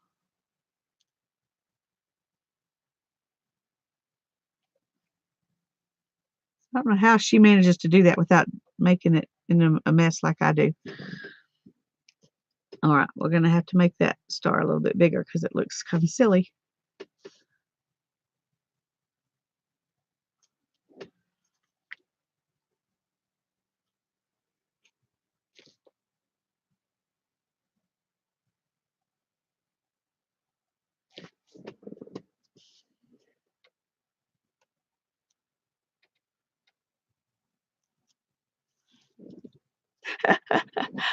I don't know how she manages to do that without making it in a mess like I do. All right, we're going to have to make that star a little bit bigger because it looks kind of silly.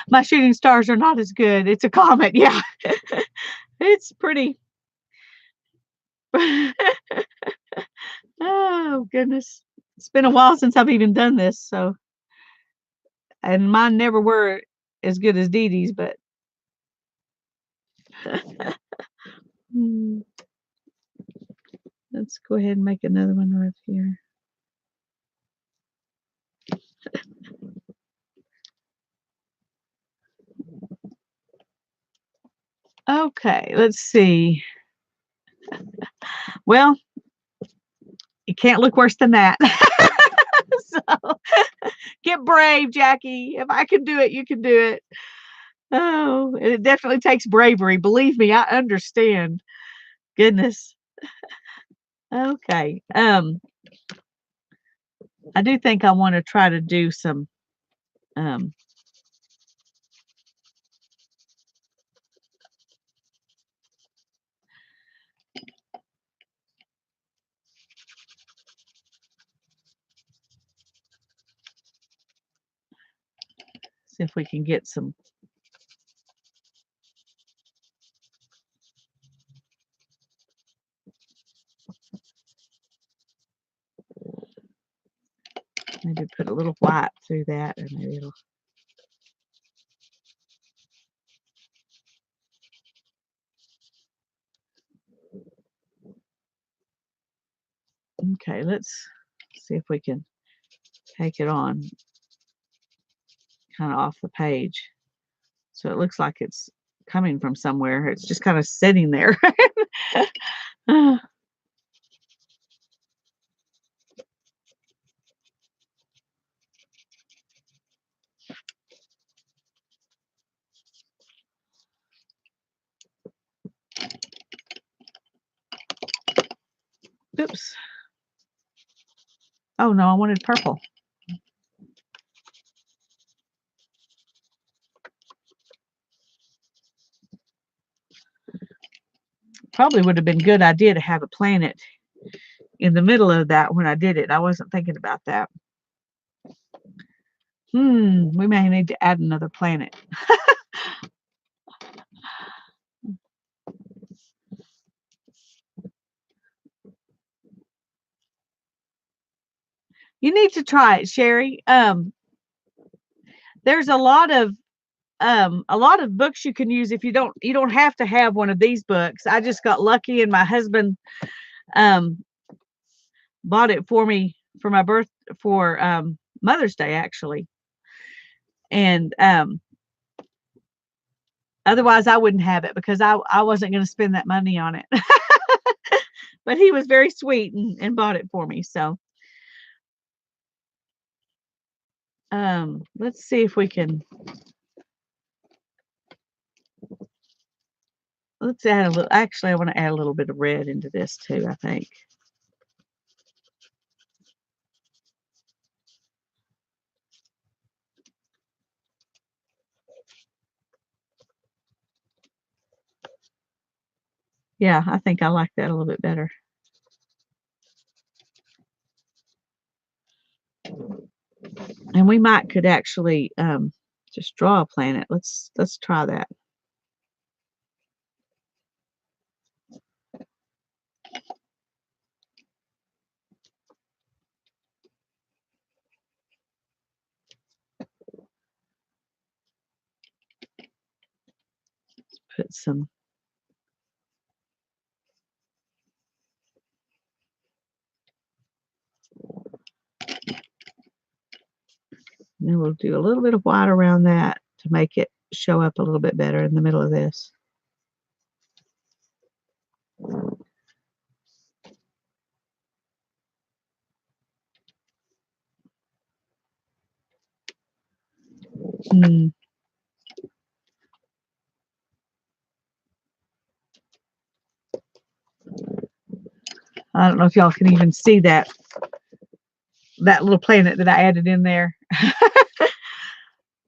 My shooting stars are not as good. It's a comet. Yeah. It's pretty. Oh, goodness. It's been a while since I've even done this, so and mine never were as good as Dee Dee's, but Hmm, let's go ahead and make another one right here. Okay, let's see. Well, it can't look worse than that. So, get brave, Jackie. If I can do it, you can do it. Oh, it definitely takes bravery. Believe me, I understand. Goodness. Okay. I do think I want to try to do some um see if we can get some. Maybe put a little white through that, and maybe it'll. Okay, let's see if we can take it on kind of off the page. So it looks like it's coming from somewhere. It's just kind of sitting there. Oops. Oh no, I wanted purple. Probably would have been a good idea to have a planet in the middle of that when I did it. I wasn't thinking about that. We may need to add another planet. You need to try it, Sherry. There's a lot of books you can use if you don't have to have one of these books. I just got lucky and my husband um bought it for me for my birth for Mother's Day actually. And otherwise I wouldn't have it because I wasn't going to spend that money on it. But he was very sweet and bought it for me. So let's see if we can let's add a little actually I want to add a little bit of red into this too, I think. Yeah, I think I like that a little bit better. And we might could actually just draw a planet. Let's try that. Put some then we'll do a little bit of white around that to make it show up a little bit better in the middle of this. Hmm. I don't know if y'all can even see that little planet that I added in there.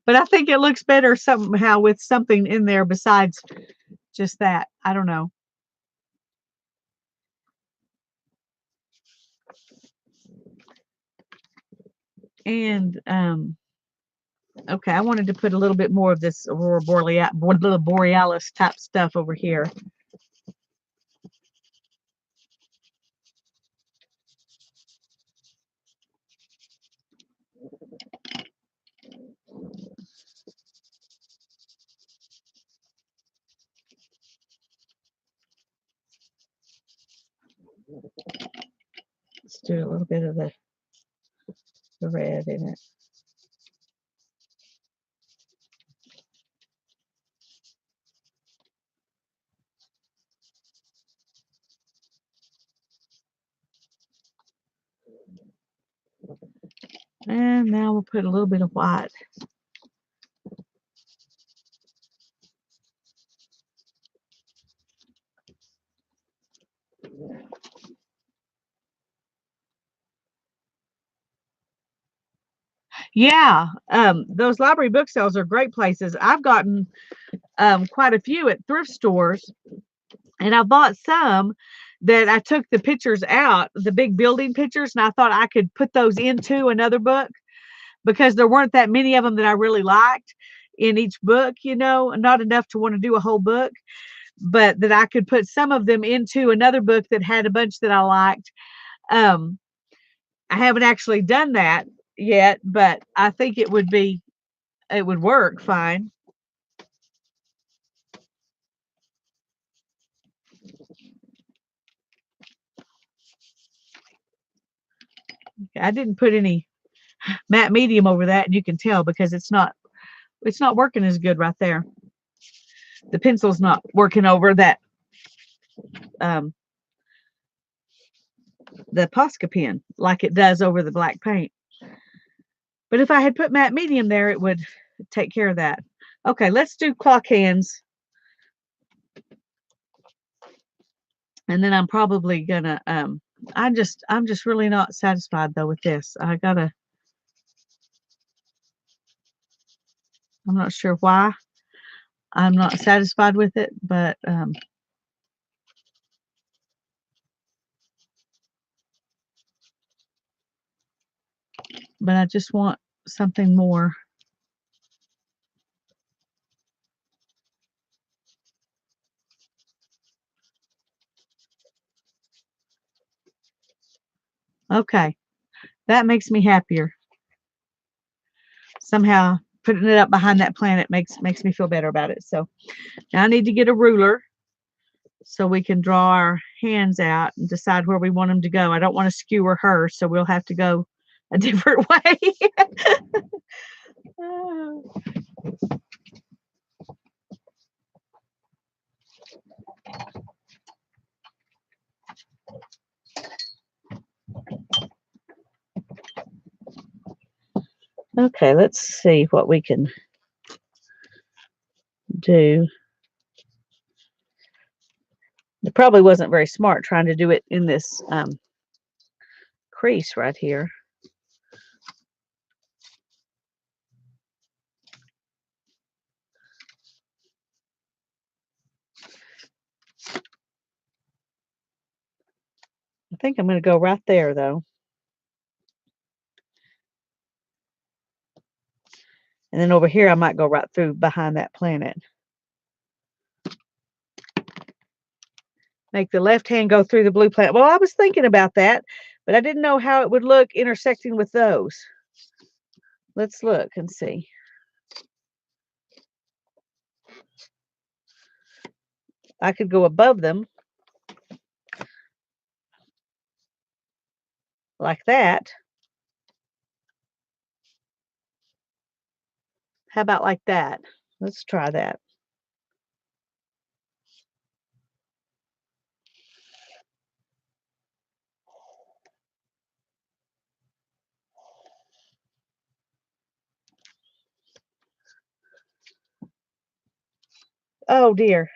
But I think it looks better somehow with something in there besides just that. I don't know. And okay, I wanted to put a little bit more of this aurora borealis type stuff over here. Let's do a little bit of the red in it. And now we'll put a little bit of white. Yeah, those library book sales are great places. I've gotten quite a few at thrift stores, and I bought some that I took the pictures out, the big building pictures, and I thought I could put those into another book because there weren't that many of them that I really liked in each book, not enough to want to do a whole book, but that I could put some of them into another book that had a bunch that I liked. Um, I haven't actually done that yet, but I think it would work fine. I didn't put any matte medium over that, and you can tell because it's not working as good right there. The pencil's not working over that um, the Posca pen like it does over the black paint. But if I had put matte medium there, it would take care of that. Okay, let's do clock hands. And then I'm probably gonna I'm just really not satisfied though with this. I'm not sure why I'm not satisfied with it, but I just want something more. Okay, that makes me happier. Somehow putting it up behind that planet makes me feel better about it. So now I need to get a ruler so we can draw our hands out and decide where we want them to go. I don't want to skewer her, so we'll have to go a different way. Okay, let's see what we can do. It probably wasn't very smart trying to do it in this crease right here. I think I'm going to go right there, though. And then over here, I might go right through behind that planet. Make the left hand go through the blue planet. Well, I was thinking about that, but I didn't know how it would look intersecting with those. Let's look and see. I could go above them like that. How about like that? Let's try that. Oh dear.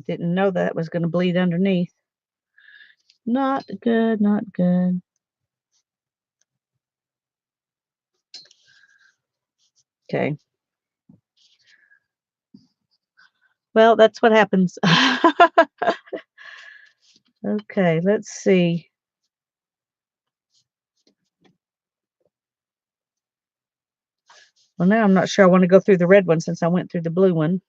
Didn't know that was going to bleed underneath. Not good, not good. Okay. Well, that's what happens. Okay, let's see. Well, now I'm not sure I want to go through the red one since I went through the blue one.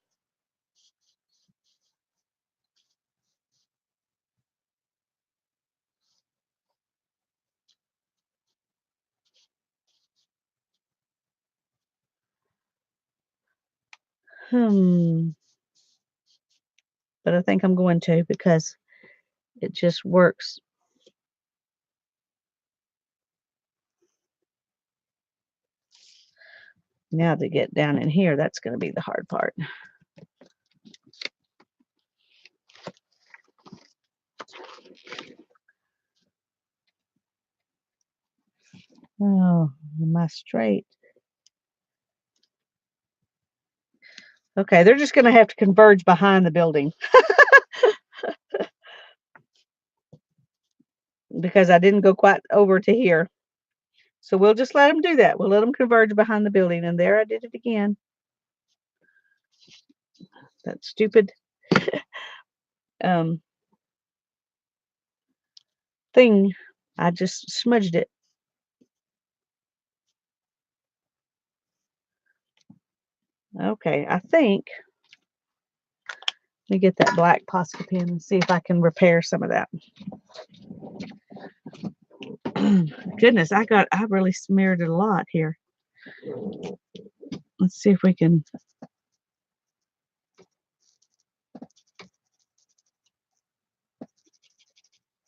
Hmm. But I think I'm going to because it just works. Now to get down in here, that's going to be the hard part. Oh, am I straight? Okay, they're just going to have to converge behind the building because I didn't go quite over to here. So we'll just let them do that. We'll let them converge behind the building. And there I did it again. That stupid thing. I just smudged it. Okay, I think. Let me get that black Posca pen and see if I can repair some of that. Goodness, I really smeared it a lot here. Let's see if we can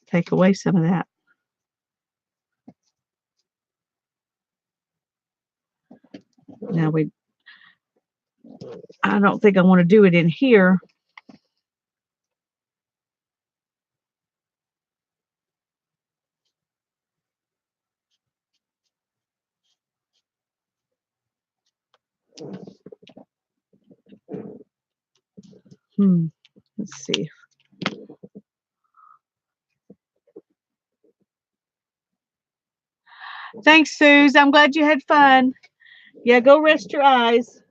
take away some of that. Now I don't think I want to do it in here. Let's see. Thanks, Suze. I'm glad you had fun. Yeah, go rest your eyes.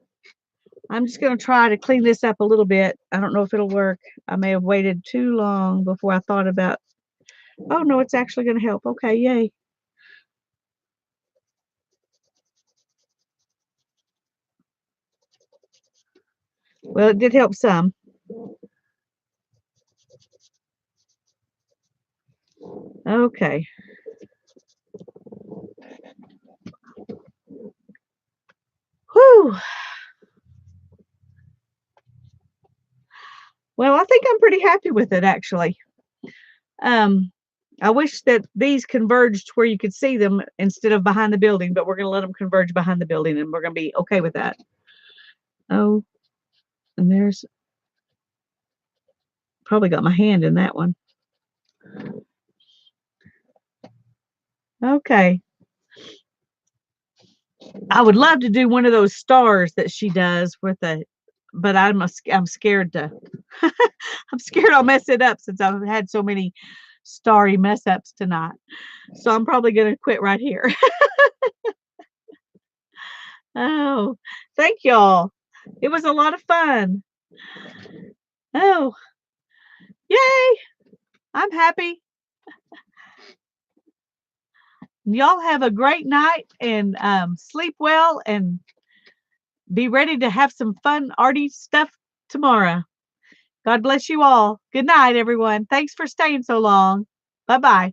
I'm just going to try to clean this up a little bit. I don't know if it'll work. I may have waited too long before I thought about. Oh, no, it's actually going to help. Okay, yay. Well, it did help some. Okay. Whew. Well, I think I'm pretty happy with it, actually. I wish that these converged where you could see them instead of behind the building, but we're going to let them converge behind the building, and we're going to be okay with that. Oh, and there's probably got my hand in that one. Okay. I would love to do one of those stars that she does with a, but I'm scared to. I'm scared I'll mess it up since I've had so many starry mess ups tonight. So I'm probably going to quit right here. Oh, thank y'all. It was a lot of fun. Oh, yay. I'm happy. Y'all have a great night and sleep well and be ready to have some fun arty stuff tomorrow. God bless you all. Good night, everyone. Thanks for staying so long. Bye-bye.